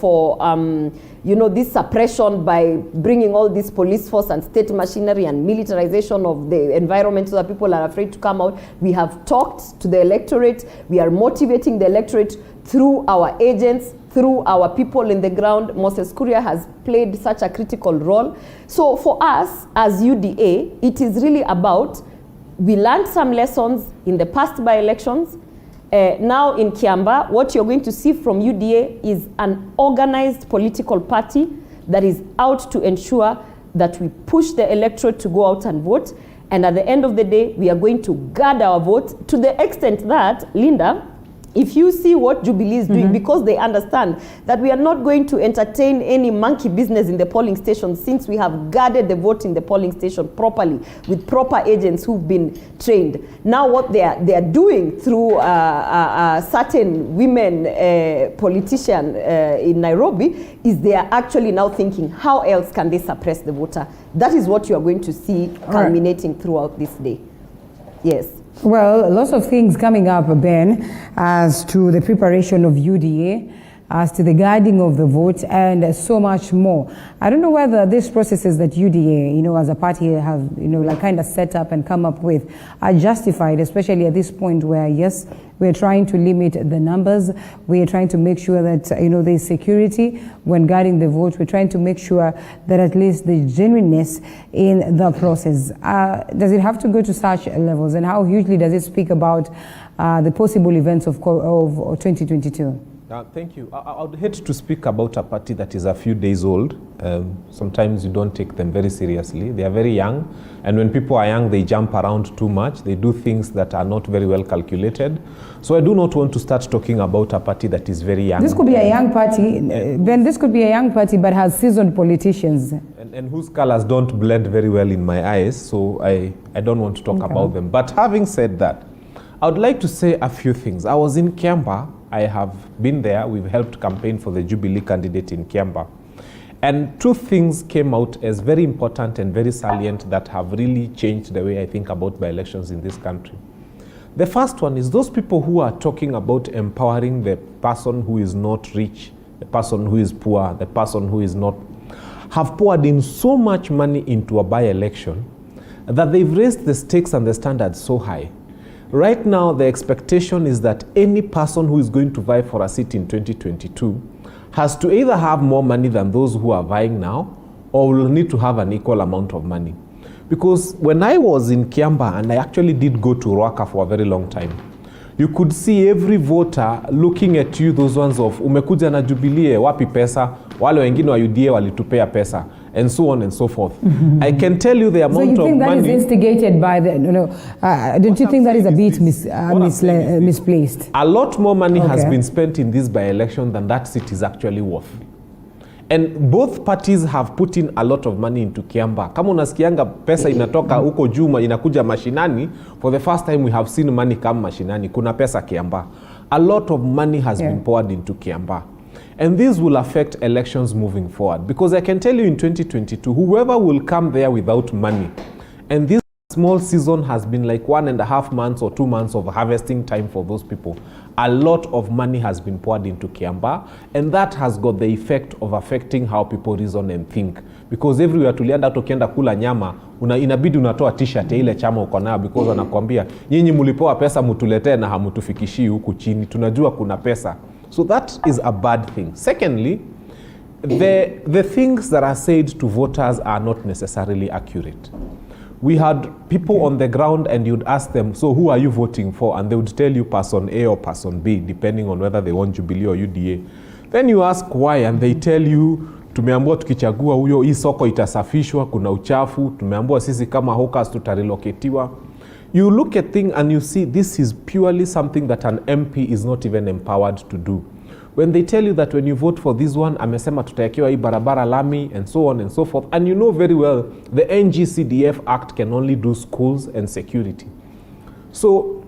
this suppression by bringing all this police force and state machinery and militarization of the environment so that people are afraid to come out, we have talked to the electorate. We are motivating the electorate through our agents, through our people in the ground. Moses Kuria has played such a critical role. So for us as UDA, it is really about, we learned some lessons in the past by-elections. Now in Kiambaa, what you're going to see from UDA is an organized political party that is out to ensure that we push the electorate to go out and vote. And at the end of the day, we are going to guard our vote to the extent that, Linda, if you see what Jubilee is doing, because they understand that we are not going to entertain any monkey business in the polling station, since we have guarded the vote in the polling station properly with proper agents who've been trained. Now what they are doing through certain women politician in Nairobi is they are actually now thinking, how else can they suppress the voter? That is what you are going to see culminating throughout this day. Yes. Well, lots of things coming up, Ben, as to the preparation of UDA, as to the guiding of the vote, and so much more. I don't know whether these processes that UDA, as a party have, kind of set up and come up with are justified, especially at this point where, yes, we're trying to limit the numbers. We're trying to make sure that, there's security when guiding the vote. We're trying to make sure that at least the genuineness in the process. Does it have to go to such levels? And how hugely does it speak about the possible events of 2022? Thank you. I would hate to speak about a party that is a few days old. Sometimes you don't take them very seriously. They are very young, and when people are young, they jump around too much. They do things that are not very well calculated. So I do not want to start talking about a party that is very young. This could be a young party, Ben. This could be a young party, but has seasoned politicians. And whose colors don't blend very well in my eyes, so I don't want to talk about them. But having said that, I would like to say a few things. I was in Kiambaa. I have been there. We've helped campaign for the Jubilee candidate in Kiambaa. And two things came out as very important and very salient that have really changed the way I think about by-elections in this country. The first one is those people who are talking about empowering the person who is not rich, the person who is poor, the person who is not, have poured in so much money into a by-election that they've raised the stakes and the standards so high Right now, the expectation is that any person who is going to vie for a seat in 2022 has to either have more money than those who are vying now, or will need to have an equal amount of money. Because when I was in Kiamba, and I actually did go to Ruaka for a very long time, you could see every voter looking at you, those ones of umekuja na Jubilee, wapi pesa, wale wengine wa UDA walitupea pesa, and so on and so forth. I can tell you the amount of money. So you think that is instigated by the, don't you think that is a bit misplaced? A lot more money has been spent in this by-election than that seat is actually worth. And both parties have put in a lot of money into Kiamba. Kama unasikianga pesa inatoka huko Juma inakuja mashinani, for the first time we have seen money come mashinani. Kuna pesa Kiamba. A lot of money has been poured into Kiamba. And this will affect elections moving forward. Because I can tell you in 2022, whoever will come there without money, and this small season has been like 1.5 months or 2 months of harvesting time for those people. A lot of money has been poured into Kiamba, and that has got the effect of affecting how people reason and think. Because everywhere tulienda tukienda kula nyama, inabidi unatoa t-shirt ya ile chama uko nayo, because wanakuambia nyinyi mlipoa pesa mtuletee na hamutufikishi huku chini, tunajua kuna pesa. So that is a bad thing. Secondly, the things that are said to voters are not necessarily accurate. We had people on the ground, and you'd ask them, so who are you voting for? And they would tell you person A or person B, depending on whether they want Jubilee or UDA. Then you ask why, and they tell you, tumeambiwa tukichagua huyo hii soko itasafishwa, kuna uchafu, tumeambiwa sisi kama hawkers tutarelocatiwa. You look at things and you see this is purely something that an MP is not even empowered to do. When they tell you that when you vote for this one, amesema tutaekewa hii barabara lami, and so on and so forth, and you know very well the NGCDF Act can only do schools and security. So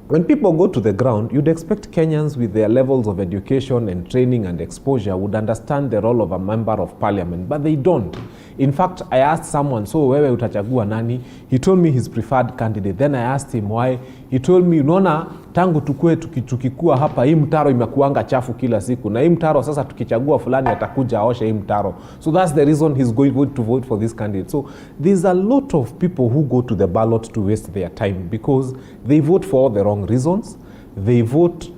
when people go to the ground, you'd expect Kenyans with their levels of education and training and exposure would understand the role of a member of parliament, but they don't. In fact, I asked someone, so wewe utachagua nani? He told me his preferred candidate. Then I asked him why. He told me, unaona tangu tukue tukikua hapa, hii mtaro imekuanga chafu kila siku, na hii mtaro sasa tukichagua fulani atakuja aoshe hii mtaro. So that's the reason he's going to vote for this candidate. So there's a lot of people who go to the ballot to waste their time because they vote for all the wrong reasons. They vote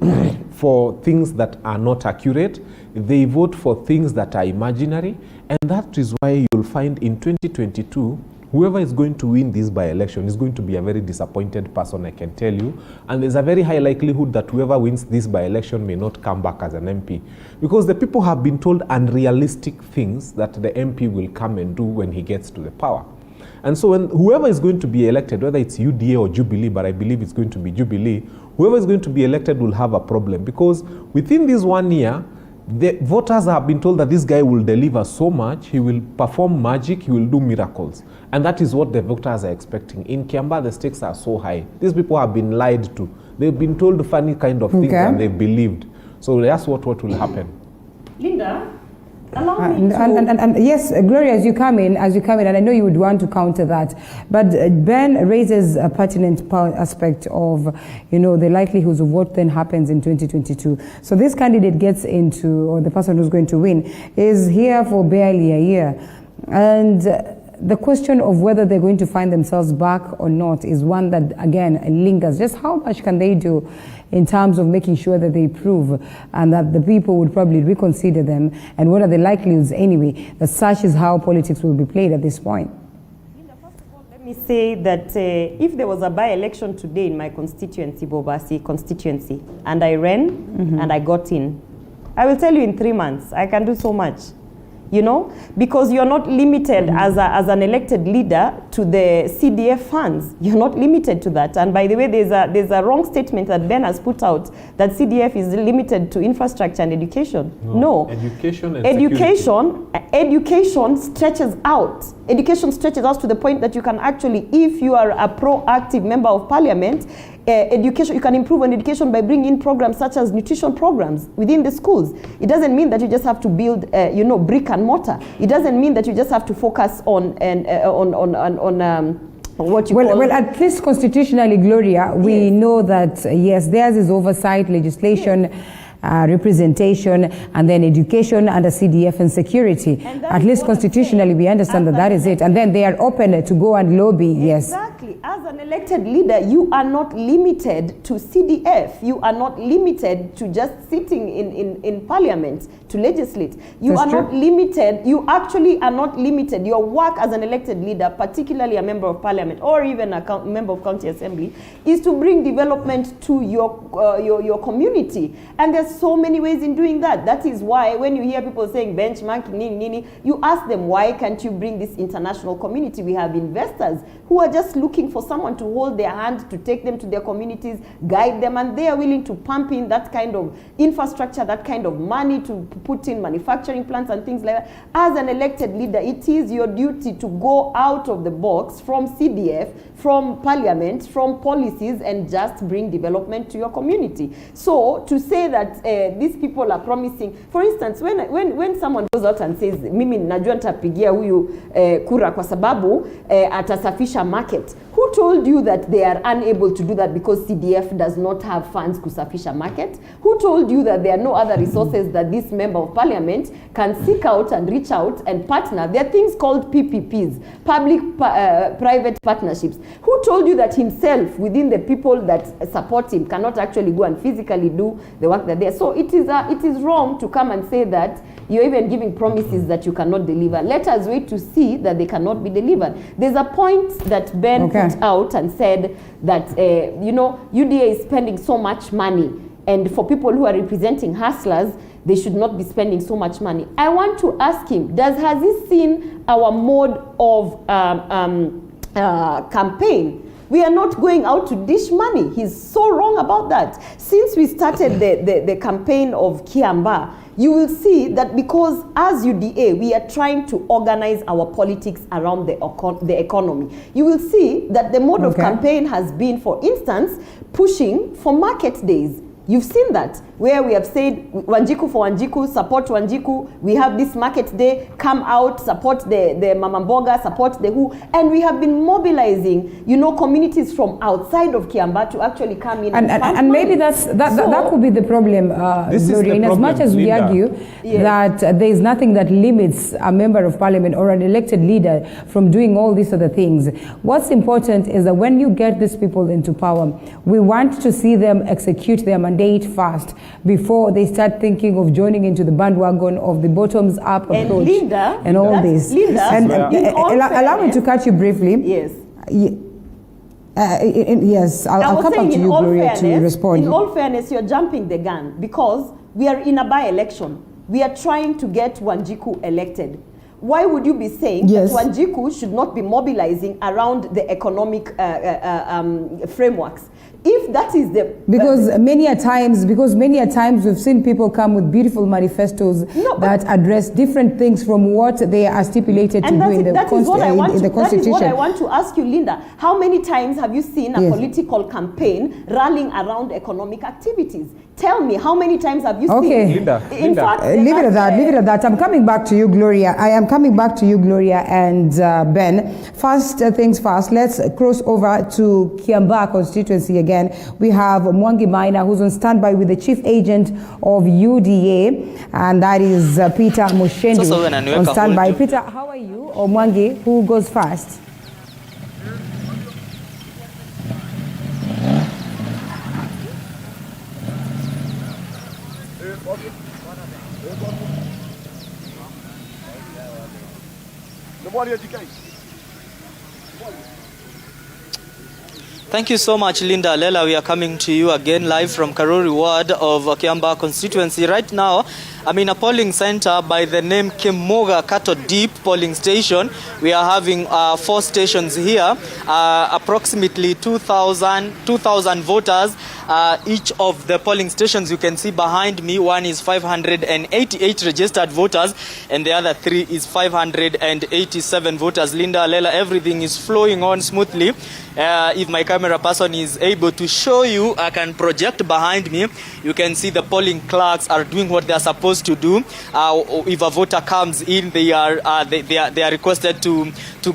for things that are not accurate. They vote for things that are imaginary. And that is why you'll find in 2022, whoever is going to win this by-election is going to be a very disappointed person, I can tell you. And there's a very high likelihood that whoever wins this by-election may not come back as an MP. Because the people have been told unrealistic things that the MP will come and do when he gets to the power. And so when whoever is going to be elected, whether it's UDA or Jubilee, but I believe it's going to be Jubilee, whoever is going to be elected will have a problem. Because within this 1 year, the voters have been told that this guy will deliver so much, he will perform magic, he will do miracles. And that is what the voters are expecting. In Kiamba, the stakes are so high. These people have been lied to. They've been told funny kind of things and they've believed. So that's what will happen. Linda, allow me to... And yes, Gloria, as you come in, and I know you would want to counter that, but Ben raises a pertinent aspect of, the likelihoods of what then happens in 2022. So this candidate gets into, or the person who's going to win, is here for barely a year. And the question of whether they're going to find themselves back or not is one that, again, lingers. Just how much can they do in terms of making sure that they prove and that the people would probably reconsider them, and what are the likelihoods anyway, that such is how politics will be played at this point? Let me say that if there was a by-election today in my constituency, Bobasi constituency, and I ran and I got in, I will tell you in 3 months, I can do so much. Because you're not limited as an elected leader to the CDF funds. You're not limited to that. And by the way, there's a wrong statement that Ben has put out that CDF is limited to infrastructure and education. No. Education and education stretches out. Education stretches out to the point that you can actually, if you are a proactive member of parliament, education, you can improve on education by bringing in programs such as nutrition programs within the schools. It doesn't mean that you just have to build, brick and mortar. It doesn't mean that you just have to focus on what you call... Well, at least constitutionally, Gloria, we know that, yes, theirs is oversight, legislation, representation, and then education under CDF and security. And at least constitutionally, we understand that is it. And then they are open to go and lobby, Exactly. As an elected leader, you are not limited to CDF. You are not limited to just sitting in parliament to legislate. You are not limited. You actually are not limited. Your work as an elected leader, particularly a member of parliament or even a member of county assembly, is to bring development to your community. And there's so many ways in doing that. That is why when you hear people saying benchmarking, nini, you ask them, why can't you bring this international community? We have investors who are just looking for someone to hold their hand, to take them to their communities, guide them, and they are willing to pump in that kind of infrastructure, that kind of money to put in manufacturing plants and things like that. As an elected leader, it is your duty to go out of the box from CDF, from parliament, from policies, and just bring development to your community. So to say that these people are promising, for instance, when someone goes out and says, mimi najua nitapigia huyu kura kwa sababu atasafisha market. Who told you that they are unable to do that because CDF does not have funds kusafisha market? Who told you that there are no other resources that this member of parliament can seek out and reach out and partner? There are things called PPPs, public-private partnerships. Who told you that himself, within the people that support him, cannot actually go and physically do the work that they are? So it is wrong to come and say that you're even giving promises that you cannot deliver. Let us wait to see that they cannot be delivered. There's a point that Ben put out and said that, UDA is spending so much money, and for people who are representing hustlers, they should not be spending so much money. I want to ask him, has he seen our mode of campaign? We are not going out to dish money. He's so wrong about that. Since we started the campaign of Kiamba, you will see that because as UDA, we are trying to organize our politics around the economy. You will see that the mode of campaign has been, for instance, pushing for market days. You've seen that, where we have said, Wanjiku for Wanjiku, support Wanjiku, we have this market day, come out, support the Mama Mboga, support the who, and we have been mobilizing, communities from outside of Kiamba to actually come in and maybe that could be the problem, Gloria, in as much as we argue that there is nothing that limits a member of parliament or an elected leader from doing all these other things. What's important is that when you get these people into power, we want to see them execute their mandate fast before they start thinking of joining into the bandwagon of the bottoms up approach and all this. Allow me to catch you briefly. Yes. Yes, I'll come back to you, Gloria, to respond. In all fairness, you're jumping the gun because we are in a by-election. We are trying to get Wanjiku elected. Why would you be saying that Wanjiku should not be mobilizing around the economic frameworks? If that is the because many a times we've seen people come with beautiful manifestos that address different things from what they are stipulated to do in the Constitution. That is what I want to ask you, Linda. How many times have you seen a political campaign rallying around economic activities? Tell me, how many times have you seen? Linda. Fact, leave it at that. I'm coming back to you, Gloria. I am coming back to you, Gloria and Ben. First things first, let's cross over to Kiamba constituency again. We have Mwangi Maina, who's on standby with the chief agent of UDA, and that is Peter Mushendi on standby. Peter, how are you? Or Mwangi, who goes first? Thank you so much, Linda Lela. We are coming to you again live from Karori ward of Kiamba constituency. Right now, I'm in a polling center by the name Kemoga Cattle Deep polling station. We are having 4 stations here, approximately 2,000 voters. Each of the polling stations you can see behind me, one is 588 registered voters and the other 3 is 587 voters. Linda Lela, everything is flowing on smoothly. If my camera person is able to show you, I can project behind me. You can see the polling clerks are doing what they are supposed supposed to do. If a voter comes in, they are requested to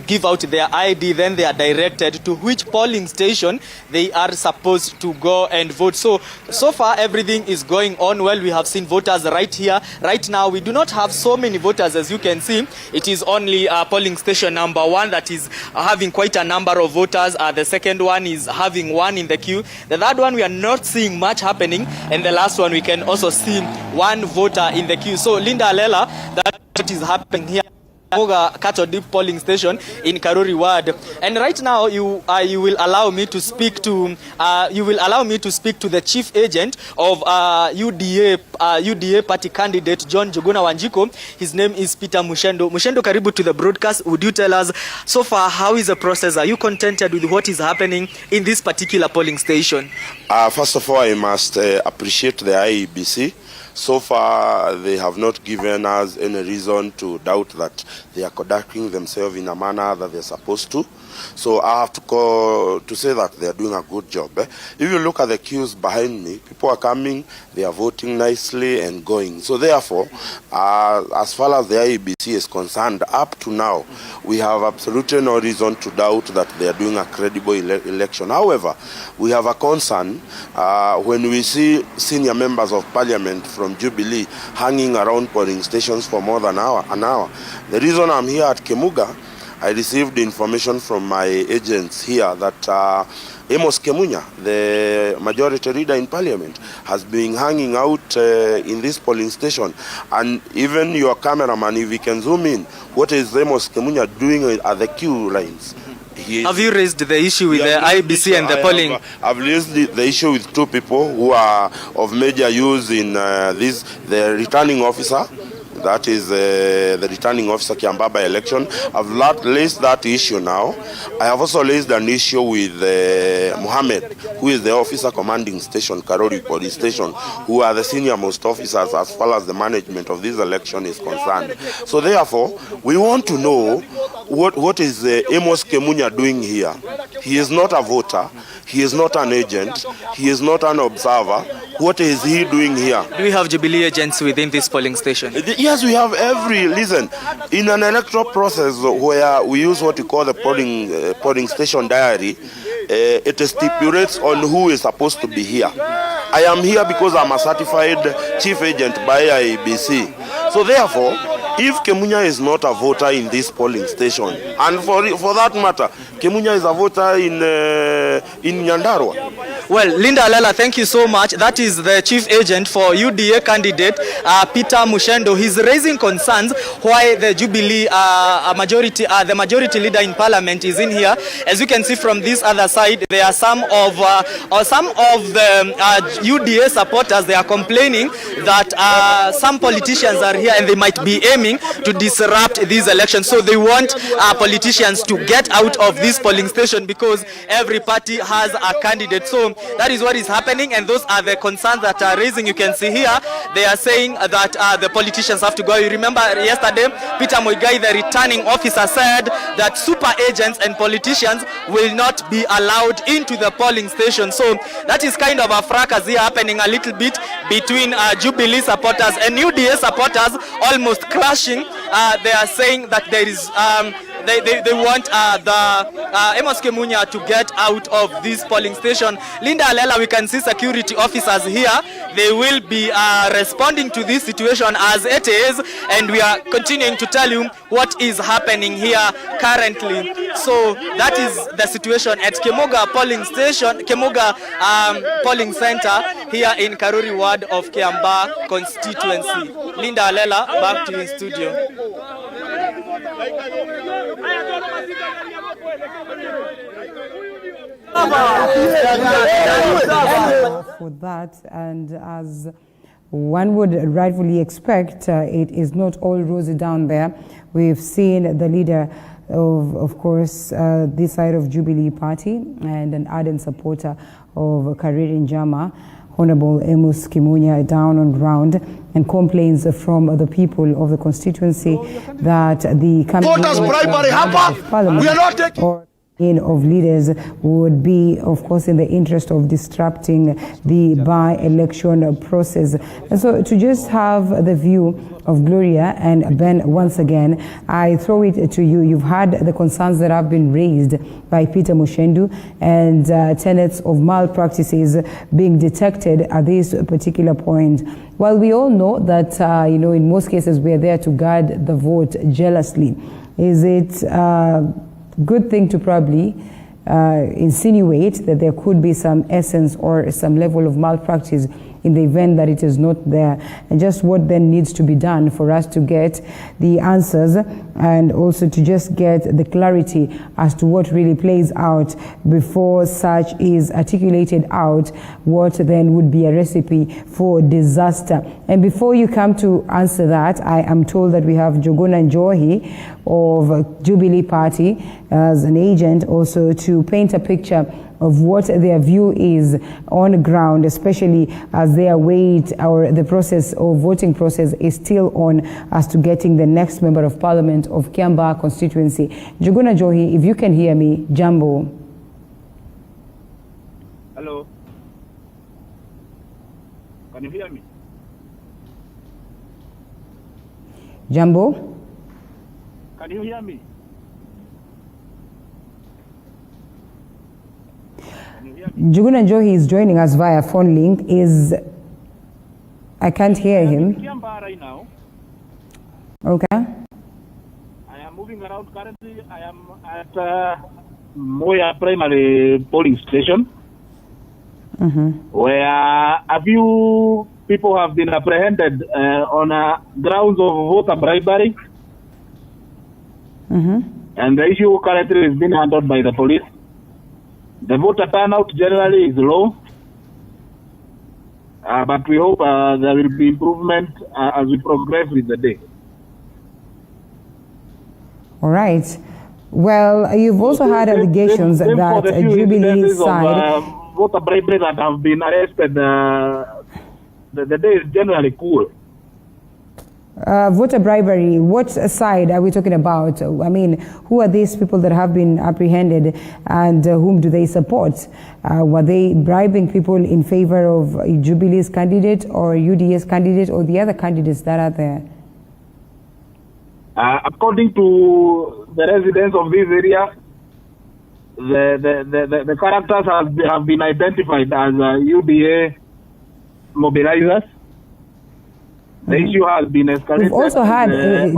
give out their ID, then they are directed to which polling station they are supposed to go and vote. So far everything is going on well. We have seen voters right here. Right now we do not have so many voters, as you can see. It is only polling station number 1 that is having quite a number of voters. The second one is having 1 in the queue. The third one we are not seeing much happening, and the last one we can also see 1 voter in the queue. So Linda Lela, that is happening here. Gotv polling station in Karuri ward, and right now you will allow me to speak to the chief agent of UDA party candidate John Njuguna Wanjiko. His name is Peter Mushendo. Mushendo, karibu to the broadcast. Would you tell us so far how is the process? Are you contented with what is happening in this particular polling station? First of all, I must appreciate the IEBC. So far, they have not given us any reason to doubt that they are conducting themselves in a manner that they're supposed to. So I have to say that they are doing a good job. If you look at the queues behind me, people are coming, they are voting nicely and going. So therefore, as far as the IEBC is concerned, up to now, we have absolutely no reason to doubt that they are doing a credible election. However, we have a concern when we see senior members of parliament from Jubilee hanging around polling stations for more than an hour. The reason I'm here at Kemuga, I received information from my agents here that Amos Kemunya, the majority leader in parliament, has been hanging out in this polling station. And even your cameraman, if you can zoom in, what is Amos Kemunya doing at the queue lines? Have you raised the issue with the IBC and the polling? I've raised the issue with 2 people who are of major use in the returning officer. That is the returning officer Kiambaba election. I've raised that issue now. I have also raised an issue with Mohammed, who is the officer commanding station, Karori Police Station, who are the senior most officers as far as the management of this election is concerned. So therefore, we want to know what is Amos Kemunya doing here. He is not a voter. He is not an agent. He is not an observer. What is he doing here? Do we have Jubilee agents within this polling station? Yes, we have listen, in an electoral process where we use what we call the polling station diary, it stipulates on who is supposed to be here. I am here because I'm a certified chief agent by IEBC. So therefore, if Kemunya is not a voter in this polling station, and for that matter, Kemunya is a voter in Nyandarua. Well, Linda Lela, thank you so much. That is the chief agent for UDA candidate Peter Mushendo. He's raising concerns why the Jubilee the majority leader in parliament is in here. As you can see from this other side, there are some of the UDA supporters. They are complaining that some politicians are here and they might be aiming to disrupt these elections. So they want politicians to get out of this polling station because every party has a candidate. So that is what is happening, and those are the concerns that are raising. You can see here, they are saying that the politicians have to go. You remember yesterday, Peter Muigai, the returning officer, said that super agents and politicians will not be allowed into the polling station. So that is kind of a fracas here happening a little bit between Jubilee supporters and UDA supporters, almost clashing. They are saying that there is they want Amos Kemunya to get out of this polling station. Linda Lela, we can see security officers here. They will be responding to this situation as it is, and we are continuing to tell you what is happening here currently. So that is the situation at Kemuga polling station, Kemuga polling center here in Karuri ward of Kiamba constituency. Linda Lela, back to you in studio. For that, and as one would rightfully expect, it is not all rosy down there. We've seen the leader of course, this side of Jubilee Party and an ardent supporter of Kariri Njama, Honorable Amos Kemunya, down on ground, and complaints from the people of the constituency that the voters primary hapa, we are not taking. of leaders would be, of course, in the interest of disrupting the by-election process. And so to just have the view of Gloria and Ben once again, I throw it to you. You've had the concerns that have been raised by Peter Mushendu and tenets of malpractices being detected at this particular point. While we all know that, in most cases we are there to guard the vote jealously, is it good thing to probably insinuate that there could be some essence or some level of malpractice in the event that it is not there, and just what then needs to be done for us to get the answers and also to just get the clarity as to what really plays out before such is articulated out, what then would be a recipe for disaster. And before you come to answer that, I am told that we have Jogona Njohi of Jubilee Party as an agent also to paint a picture of what their view is on ground, especially as they await or the process of voting process is still on as to getting the next member of parliament of Kiambaa constituency. Jogona Njohi, if you can hear me, Jambo. Hello. Can you hear me? Jambo? Can you hear me? Jogona Njohi is joining us via phone link. I can't hear him. Kiambaa right now. Okay. I am moving around currently. I am at Moya Primary Polling Station, where a few people have been apprehended on grounds of voter bribery. And the issue currently is being handled by the police. The voter turnout generally is low, but we hope there will be improvement as we progress with the day. All right. Well, you've also had allegations that Jubilee side... voter bribery that have been arrested, the day is generally cool. Voter bribery, what side are we talking about? I mean, who are these people that have been apprehended and whom do they support? Were they bribing people in favor of Jubilee's candidate or UDA's candidate or the other candidates that are there? According to the residents of this area, the characters have been identified as UDA mobilizers. The issue has been escalated. We've also had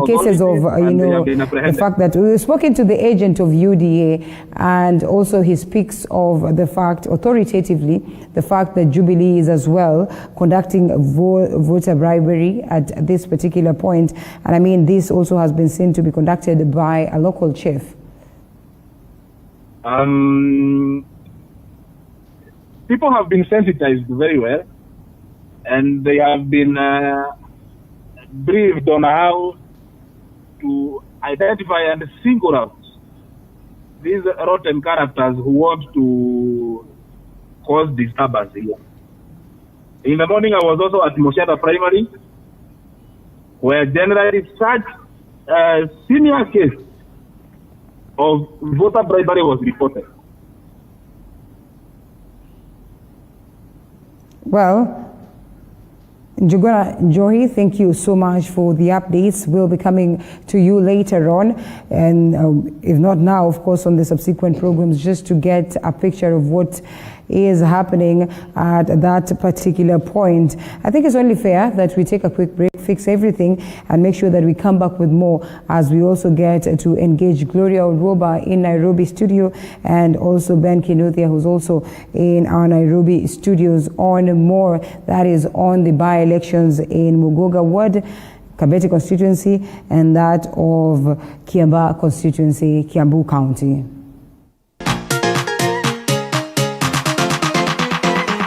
cases of, the fact that we've spoken to the agent of UDA and also he speaks of the fact, authoritatively, the fact that Jubilee is as well conducting voter bribery at this particular point. And I mean, this also has been seen to be conducted by a local chief. People have been sensitized very well, and they have been briefed on how to identify and single out these rotten characters who want to cause disturbance here. In the morning, I was also at Moshada Primary, where generally such a senior case of voter bribery was reported. Well, Jogona Njohi, thank you so much for the updates. We'll be coming to you later on, and if not now, of course, on the subsequent programs, just to get a picture of what is happening at that particular point. I think it's only fair that we take a quick break, fix everything, and make sure that we come back with more as we also get to engage Gloria Oroba in Nairobi studio and also Ben Kinuthia, who's also in our Nairobi studios, on more that is on the by-elections in Mugoga Ward, Kabete constituency, and that of Kiambaa constituency, Kiambu County.